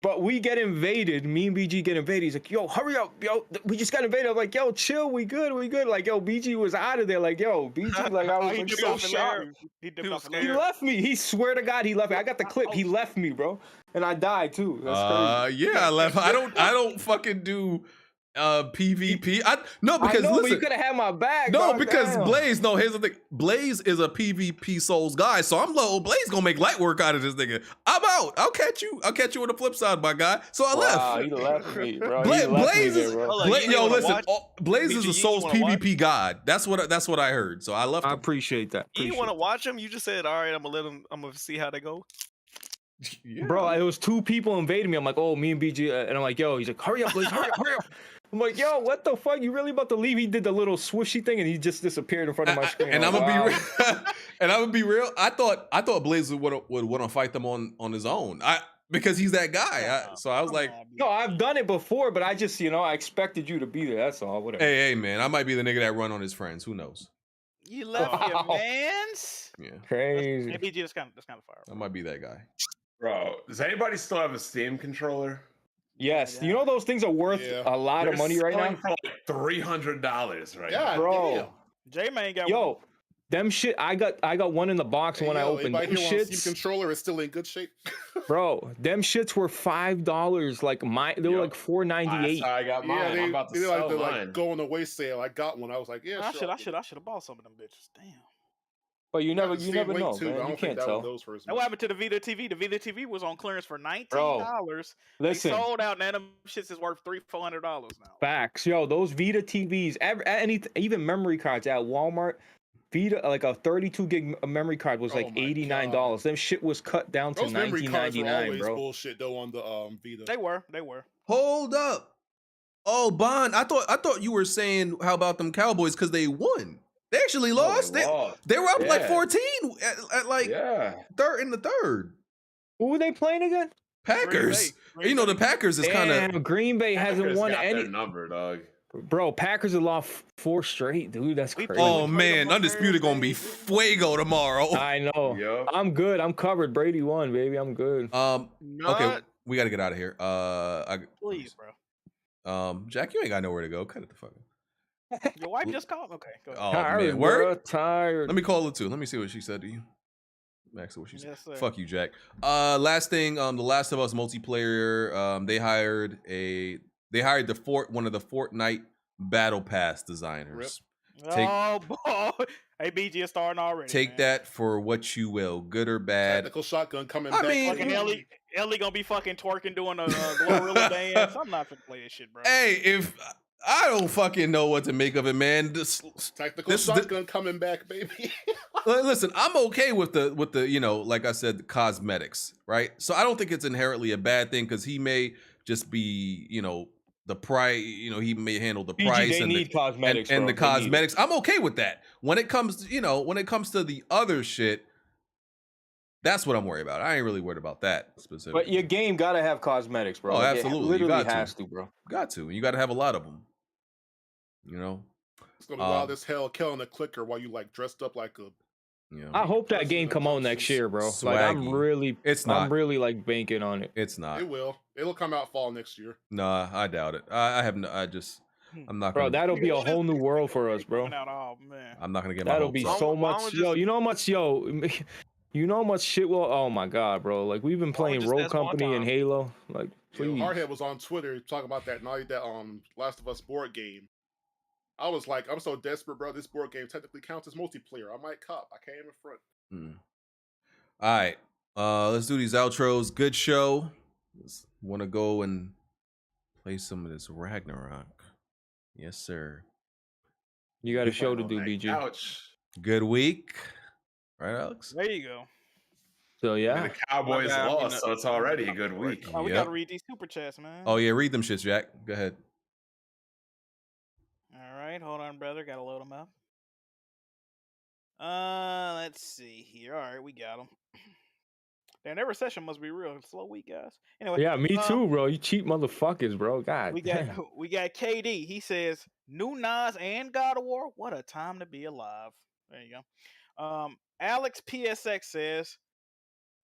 But we get invaded. Me and BG get invaded. He's like, yo, hurry up, yo. We just got invaded. I'm like, yo, chill. We good. Like, yo, BG was out of there. Like, yo, BG, like, I was he like, dipped so off in shocked. Larry. He dipped off in He Larry. left me. He swear to God, he left me. I got the clip. He left me, bro. And I died too. That's crazy. Yeah, I left. I don't fucking do PvP. No, because I know, listen, but you could have had my back. no, dog. because Damn. Blaze. No, here's the thing. Blaze is a PvP Souls guy, so I'm low. Blaze gonna make light work out of this nigga. I'm out. I'll catch you on the flip side, my guy. So I left. Wow, he left me, bro. He Blaze left me is there, bro. yo. Listen, Blaze is BG, a Souls you wanna PvP god. That's what I heard. So I left. I him. appreciate that. You want to watch them? You just said, all right, I'm gonna see how they go. Bro, it was two people invading me. I'm like, oh, me and BG, and I'm like, yo, he's like, hurry up, Blaze, hurry up. I'm like, yo, what the fuck? You really about to leave? He did the little swooshy thing, and he just disappeared in front of my screen. And I'm like, gonna wow. be real. And I'm gonna be real. I thought Blaze would want to fight them on his own. Because he's that guy. So I was like, no, I've done it before, but I just, I expected you to be there. That's all. Whatever. hey, man, I might be the nigga that run on his friends. Who knows? You left your mans. Yeah, crazy. Hey, BG, that's kind of fire. I might be that guy. Bro, does anybody still have a Steam controller? Yes, you know those things are worth a lot of money right now. For like $300 right Yeah, now. Bro, J-Man got one. yo, them shit. I got one in the box when I opened them Anybody here want shits. Steam controller is still in good shape. Bro, them shits were $5. Like they were like $4.98. I got mine. Yeah, I'm about to they sell like mine. going away sale. I got one. I was like, yeah, I sure. should have bought some of them bitches. Damn. But you never Steam know, Link too, but I man. don't You think can't that one tell. goes for as Now, much. what happened to the Vita TV? The Vita TV was on clearance for $19. Listen. They sold out, and them shits is worth $400 now. Facts, yo, those Vita TVs, even memory cards at Walmart, Vita like a 32 gig memory card was like $89. Them shit was cut down to Those memory cards were $19.99, always bro. bullshit though on the Vita. They were. Hold up. Oh, Bond. I thought you were saying how about them Cowboys because they won. They actually lost. They were up like 14 at like third in the third. Who were they playing again? Packers. You know the Packers is kind of Green Bay hasn't won any number, dog. Bro, Packers have lost 4 straight, dude. That's crazy. Oh man, Undisputed gonna be fuego tomorrow. I know. Yep. I'm good. I'm covered. Brady won, baby. I'm good. Okay, we got to get out of here. Please, bro. Jack, you ain't got nowhere to go. Cut it the fuck up. Your wife just called. Okay, go ahead. Oh Tired, man, bro, word. tired. Let me call her too. Let me see what she said to you. Max, what she said. Yes, sir. Fuck you, Jack. Last thing, The Last of Us multiplayer. They hired one of the Fortnite Battle Pass designers. Oh boy, hey BG is starting already. Take that for what you will, good or bad. Tactical shotgun coming I back. mean, Fucking Ellie gonna be fucking twerking doing a Glorilla dance. I'm not gonna play this shit, bro. Hey, if I don't fucking know what to make of it, man. Tactical shotgun coming back, baby. Listen, I'm okay with the like I said, the cosmetics, right? So I don't think it's inherently a bad thing because he may just be, the price, he may handle the price they and need cosmetics, and bro. the They need it. cosmetics. I'm okay with that. When it comes to the other shit, that's what I'm worried about. I ain't really worried about that specifically. But your game gotta have cosmetics, bro. Oh, Like, absolutely. It literally you got has to, bro. Got to. And you got to have a lot of them. You know, it's gonna be wild as hell killing a clicker while you like dressed up like a. I hope that game come out next year, bro. Like I'm really like banking on it. It's not. It will. It'll come out fall next year. Nah, I doubt it. I have no. I'm not. Bro, gonna, that'll be a whole new world for us, bro. Oh man, I'm not gonna get my. That'll be so much. Yo, you know how much, you know how much shit will. Oh my god, bro. Like we've been playing Rogue Company and Halo. Like, please. Hardhead was on Twitter talking about that Last of Us board game. I was like, I'm so desperate, bro. This board game technically counts as multiplayer. I might cop. I can't even front. All right, let's do these outros. Good show. Want to go and play some of this Ragnarok? Yes, sir. You got a show to do, BG. Ouch. Good week, right, Alex? There you go. So yeah, the Cowboys lost, so it's already a good week. Oh, we gotta read these super chats, man. Oh yeah, read them shits, Jack. Go ahead. All right, hold on, brother. Gotta load them up. Let's see here. All right, we got them. Damn, every session must be real. Slow week, guys. Anyway. Yeah, me too, bro. You cheap motherfuckers, bro. God. We got KD. He says new Nas and God of War. What a time to be alive. There you go. Alex PSX says,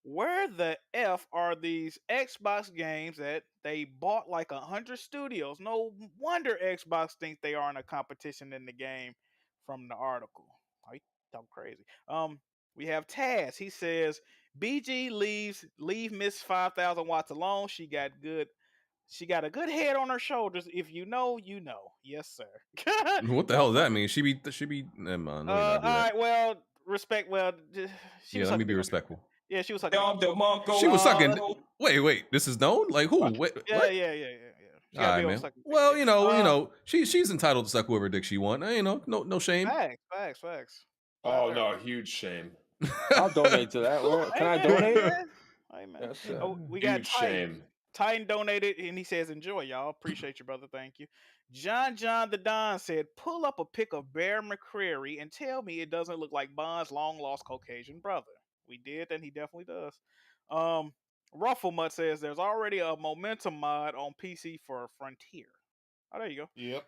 where the F are these Xbox games that they bought like 100 studios? No wonder Xbox think they are in a competition in the game from the article. Oh, you talk crazy. We have Taz. He says, BG leave Miss 5,000 watts alone. She got a good head on her shoulders. If you know, you know. Yes, sir. What the hell does that mean? She be. Never mind. All right. Well, respect. Well, let me be respectful. Yeah, she was sucking. She was sucking. Wait. This is known. Like who? Wait, yeah. All right, man. Well, you know, she's entitled to suck whoever dick she want. You know, no shame. Facts. Oh no, huge shame. I'll donate to that. Can I donate? Hey, man. Yes, we got Titan. Titan donated, and he says, enjoy, y'all. Appreciate you, brother. Thank you. John the Don said, pull up a pic of Bear McCreary and tell me it doesn't look like Bond's long-lost Caucasian brother. We did, and he definitely does. Rufflemut says, there's already a momentum mod on PC for Frontier. Oh, there you go. Yep.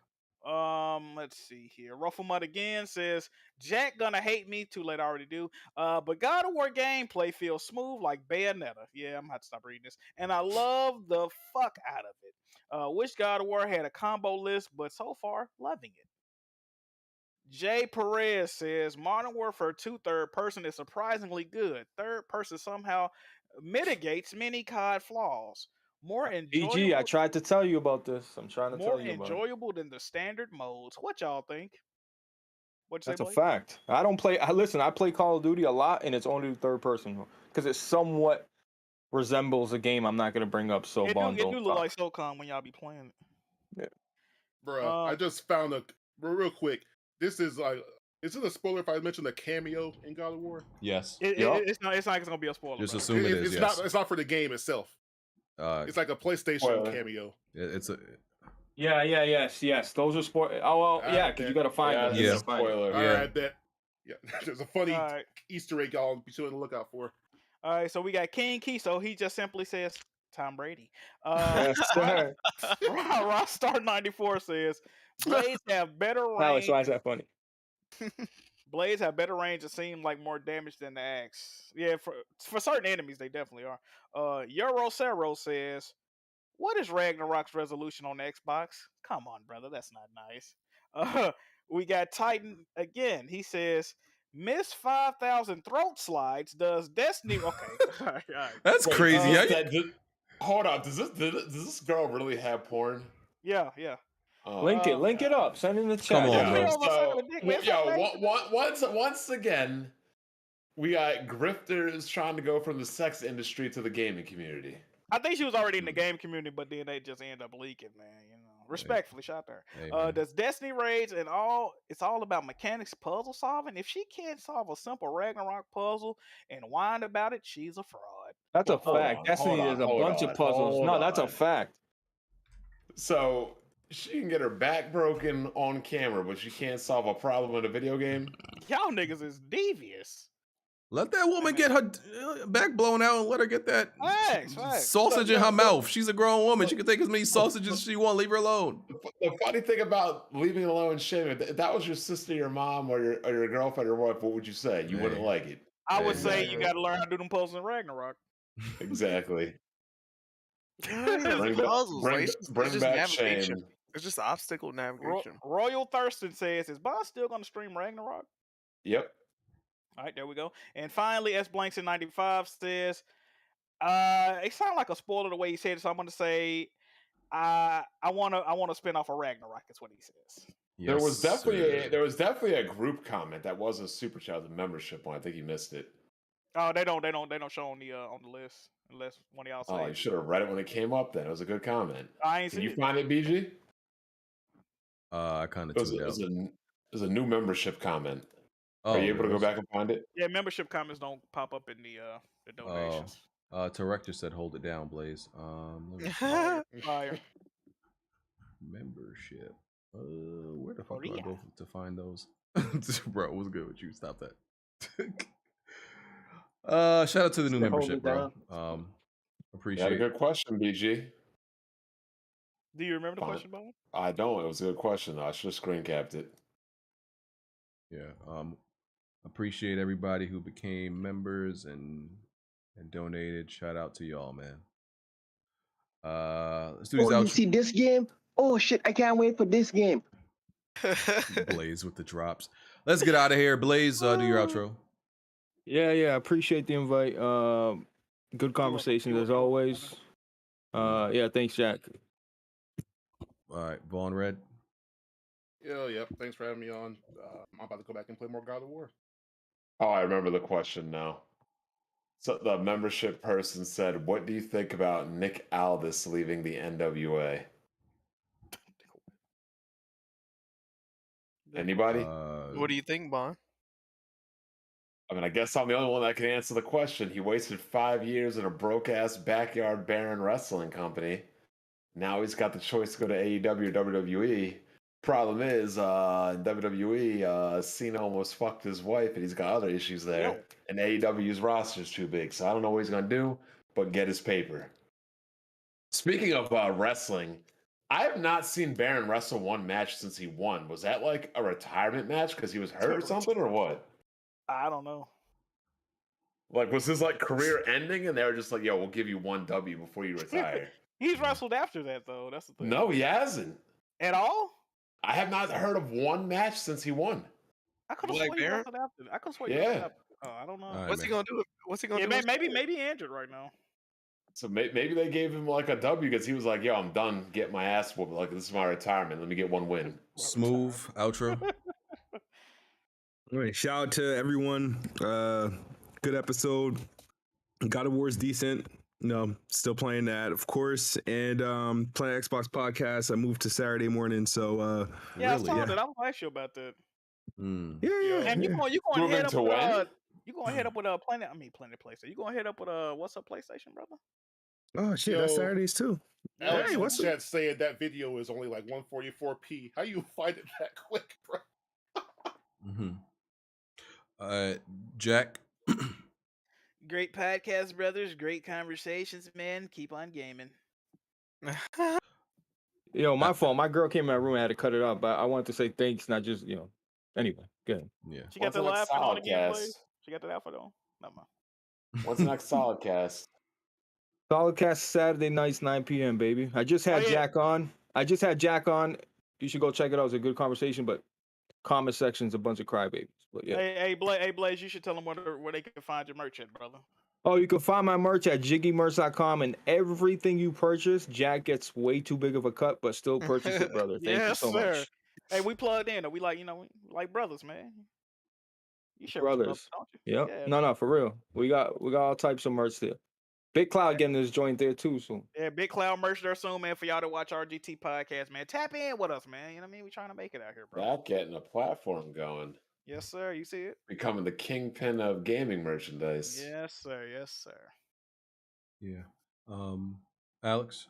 Let's see here. Rufflemut again says, Jack gonna hate me. Too late, I already do. But God of War gameplay feels smooth like Bayonetta. Yeah, I'm gonna have to stop reading this. And I love the fuck out of it. Wish God of War had a combo list, but so far, loving it. Jay Perez says, Modern Warfare 2 third person is surprisingly good. Third person somehow mitigates many COD flaws. More enjoyable. BG, I tried to tell you about this. I'm trying to tell you about it. More enjoyable than the standard modes. What y'all think? That's a fact. I don't play. I play Call of Duty a lot, and it's only third person because it somewhat resembles a game I'm not going to bring up. So it do look like SOCOM when y'all be playing it. Yeah, bro. I just found real quick. This is like. Is it a spoiler if I mention a cameo in God of War? Yes. It's not gonna be a spoiler. Just assume it is. It's not for the game itself. It's like a PlayStation cameo. It's a. Yeah. Yes. Those are spoilers. Oh well, yeah, because you got to find them. Yeah. Spoiler. All right, I bet. Yeah, there's a funny Easter egg y'all be sure to look out for. All right, so we got King Kiso. He just simply says Tom Brady. Rockstar 94 says Blades have better range. Alex, why is that funny? Blades have better range and seem like more damage than the axe. Yeah, for certain enemies, they definitely are. Eurocero says, what is Ragnarok's resolution on Xbox? Come on, brother, that's not nice. We got Titan again. He says, Miss 5,000 throat slides does Destiny. Okay, all right. That's crazy. Hold on, does this girl really have porn? Yeah. Link it up. Send in the chat. Come on, bro. Once again, we got grifters trying to go from the sex industry to the gaming community. I think she was already in the game community, but then they just end up leaking, man. You know, respectfully, shout there. Does Destiny rage and all? It's all about mechanics, puzzle solving. If she can't solve a simple Ragnarok puzzle and whine about it, she's a fraud. That's a fact. Destiny is a bunch of puzzles. No, that's a fact. So. She can get her back broken on camera, but she can't solve a problem in a video game? Y'all niggas is devious. Let that woman get her back blown out and let her get that sausage in her mouth. She's a grown woman. She can take as many sausages as she wants. Leave her alone. The funny thing about leaving it alone and shaming, if that was your sister, your mom, or your girlfriend or wife, what would you say? You wouldn't like it. I would say you got to learn how to do them poses in Ragnarok. Exactly. Bring back shame. It's just obstacle navigation. Royal Thurston says, is Bond still going to stream Ragnarok? Yep. All right, there we go. And finally, S Blanks in 95 says, it sounded like a spoiler the way he said it, so I'm going to say, I want to spin off a Ragnarok. That's what he says. Yes, there was definitely a group comment that wasn't a super chat, the membership one. I think you missed it. Oh, they don't show on the list unless one of y'all say. Oh, you should have read it when it came up. Then it was a good comment. I ain't Can seen you it. find it, BG? I kind of tuned out. It was a new membership comment. Oh, are you able to go back and find it? Yeah, membership comments don't pop up in the donations. Director said, "Hold it down, Blaze." Let me Fire. Membership. Where the fuck do I go to find those? Bro, what's good with you? Stop that. Shout out to the new membership, bro. Appreciate it. Good question, BG. Do you remember the question, Bob? I don't. It was a good question, though. I should have screen capped it. Yeah. Appreciate everybody who became members and donated. Shout out to y'all, man. Let's do these you see this game? Oh shit, I can't wait for this game. Blaze with the drops. Let's get out of here. Blaze, do your outro. Yeah, appreciate the invite. Good conversations as always. Yeah, thanks, Jack. All right, Vaughn Red. Yep. Thanks for having me on. I'm about to go back and play more God of War. Oh, I remember the question now. So the membership person said, "What do you think about Nick Aldis leaving the NWA?" Anybody? What do you think, Bon? I mean, I guess I'm the only one that can answer the question. He wasted 5 years in a broke-ass backyard Baron wrestling company. Now he's got the choice to go to AEW or WWE. Problem is, in WWE, Cena almost fucked his wife, and he's got other issues there. And AEW's roster's too big, so I don't know what he's gonna do, but get his paper. Speaking of wrestling, I have not seen Baron wrestle one match since he won. Was that like a retirement match because he was hurt or something, or what? I don't know. Like, was his like career ending, and they were just like, "Yo, we'll give you one W before you retire." He's wrestled after that, though. That's the thing. No, he hasn't. At all? I have not heard of one match since he won. I could have sworn he wrestled after. I could have sworn he Yeah. wrestled after. Oh, I don't know. All right, What's he gonna do? What's he gonna do? Maybe he injured right now. So maybe they gave him like a W because he was like, "Yo, I'm done getting my ass whooped. Like, this is my retirement. Let me get one win." Smooth outro. All right, shout out to everyone. Good episode. God of War's decent. No, still playing that, of course, and playing Xbox podcast. I moved to Saturday morning, so yeah, I saw that. I was ask you about that. Yeah. And you going to head up to with when? you going to head up with Planet PlayStation. You going to head up with what's up PlayStation, brother? Oh shit, that's Saturdays too. Alex, Hey, what's chat saying that video is only like 144p. How you find it that quick, bro? Jack. Great podcast, brothers. Great conversations, man. Keep on gaming. Yo, my fault. My girl came in my room. I had to cut it off, but I wanted to say thanks, not just Anyway, good. Yeah. She got the live on the gameplay. She got that out for them. No, What's the next solid cast? Solid cast Saturday nights, 9 p.m. Baby. I just had Jack on. You should go check it out. It's a good conversation, but comment section's a bunch of crybabies. But yeah. Hey, Blaze, you should tell them where they can find your merch at, brother. Oh, you can find my merch at jiggymerch.com, and everything you purchase, Jack gets way too big of a cut, but still purchase it, brother. Thank you so much. Hey, we plugged in. We like, like brothers, man. You share brothers, don't you? Yep. Yeah, No, for real. We got all types of merch there. Big Cloud getting this joint there too soon. Yeah, Big Cloud merch there soon, man. For y'all to watch RGT podcast, man. Tap in with us, man. You know what I mean? We trying to make it out here, bro. That getting a platform going. Yes, sir. You see it? Becoming the kingpin of gaming merchandise. Yes, sir. Yes, sir. Yeah. Alex.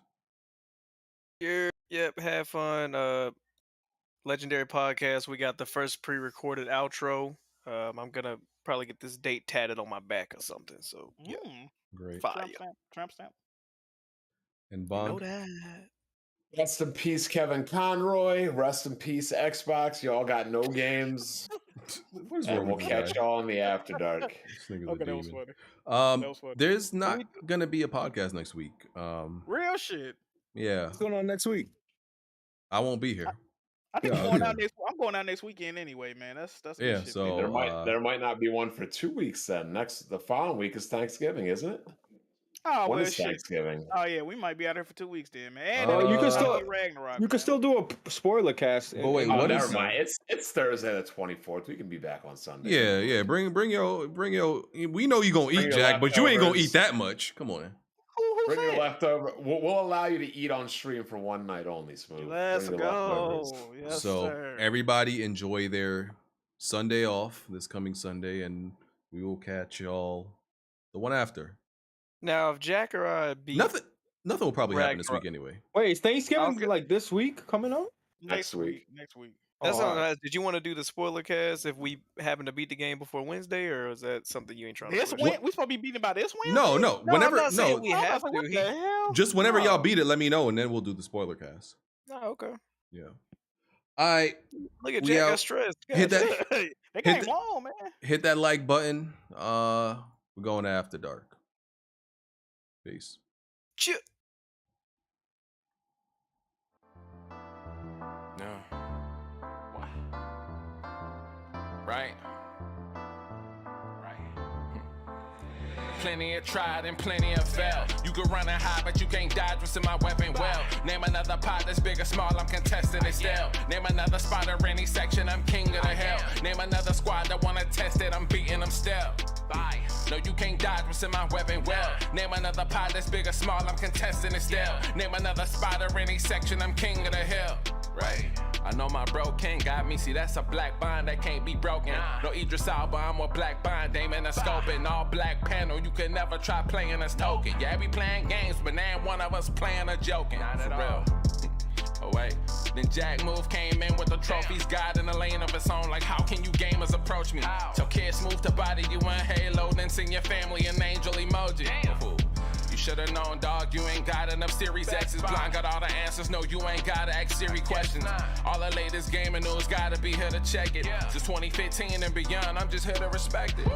Yep. Have fun. Legendary podcast. We got the first pre-recorded outro. I'm gonna probably get this date tatted on my back or something. So yeah, Great. fire. Tramp stamp. And Bond. that. Rest in peace, Kevin Conroy. Rest in peace, Xbox. Y'all got no games. And we'll catch y'all in the After Dark. Okay, that was funny. That was funny. There's not gonna be a podcast next week. Real shit. Yeah. What's going on next week? I won't be here. I think I'm going out next weekend anyway, man. That's yeah. shit, So there might not be one for 2 weeks then. The following week is Thanksgiving, isn't it? Oh, when well, is shit. Thanksgiving? Oh yeah, we might be out here for 2 weeks then, man. you can still Ragnarok. You can still do a spoiler cast. But wait, never mind. It's Thursday the 24th. We can be back on Sunday. Yeah. Bring your. We know you gonna eat, Jack, but you ain't gonna eat that much. Come on. Bring your leftover. We'll allow you to eat on stream for one night only, Smooth. Let's go. Yes, so sir. everybody enjoy their Sunday off this coming Sunday, and we will catch y'all the one after. Now, if Jack or I beat Nothing will probably happen this week anyway. Wait, is Thanksgiving like this week coming up? Next week. That's not. Did you want to do the spoiler cast if we happen to beat the game before Wednesday, or is that something you ain't trying to? We supposed to be beating by this Wednesday? No. Whenever I'm not saying we have to. What the hell? Just whenever y'all beat it, let me know, and then we'll do the spoiler cast. Oh, okay. Yeah. All right. Look at Jack got stressed. Hit that. They came long, man. Hit that like button. We're going after dark. Peace. Chip. No. What? Right. Plenty of tried and plenty of failed. You can run and hide, but you can't dodge what's in my weapon well. Name another pot that's big or small, I'm contesting it still. Name another spot or any section, I'm king of the hell. Name another squad that wanna test it, I'm beating them still. Bye. No, you can't dodge what's in my weapon well. Name another pot that's big or small, I'm contesting it still. Name another spot or any section, I'm king of the hill. Right. I know my bro king got me. See, that's a black bond that can't be broken. No Idris Elba, I'm a black bond, aiming a scope and all black panel. You can never try playing us token. Yeah, we playing games, but now one of us playing or joking. Not at all. Oh wait, then Jack Move came in with the trophies, God in a lane of its own. Like, how can you gamers approach me? Tell kids move to body you in Halo, then send your family an angel emoji. You should've known, dog, you ain't got enough Series X's. Blind got all the answers, no, you ain't gotta ask Siri questions. All the latest gaming news gotta be here to check it. Since 2015 and beyond, I'm just here to respect it.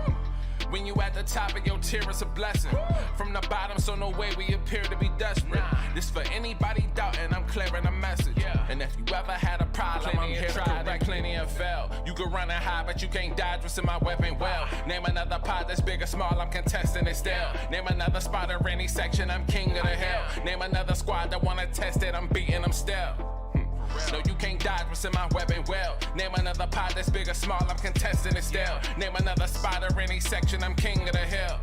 When you at the top of your tier, it's a blessing. From the bottom, so no way we appear to be desperate. This for anybody doubting, I'm clearing a message. And if you ever had a problem, I'm here to correct. Plenty of fail. You can run and hide, but you can't dodge what's in my weapon well. Name another pot that's big or small, I'm contesting it still. Name another spot or any section, I'm king of the hill. Name another squad that wanna test it, I'm beating them still. No, you can't dodge what's in my weapon well. Name another pot that's big or small, I'm contesting it still. Name another spot or any section, I'm king of the hill.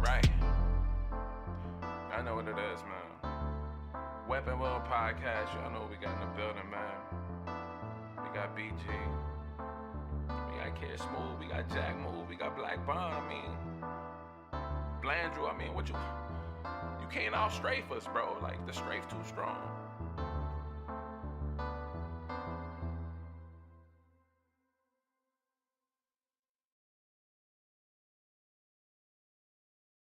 Right. I know what it is, man. Weapon World Podcast, y'all know what we got in the building, man. We got BG. We got Kid Smooth, we got Jack Move, we got Black Bond, I mean. Blandrew, I mean, what you can't all strafe us, bro. Like, the strafe too strong.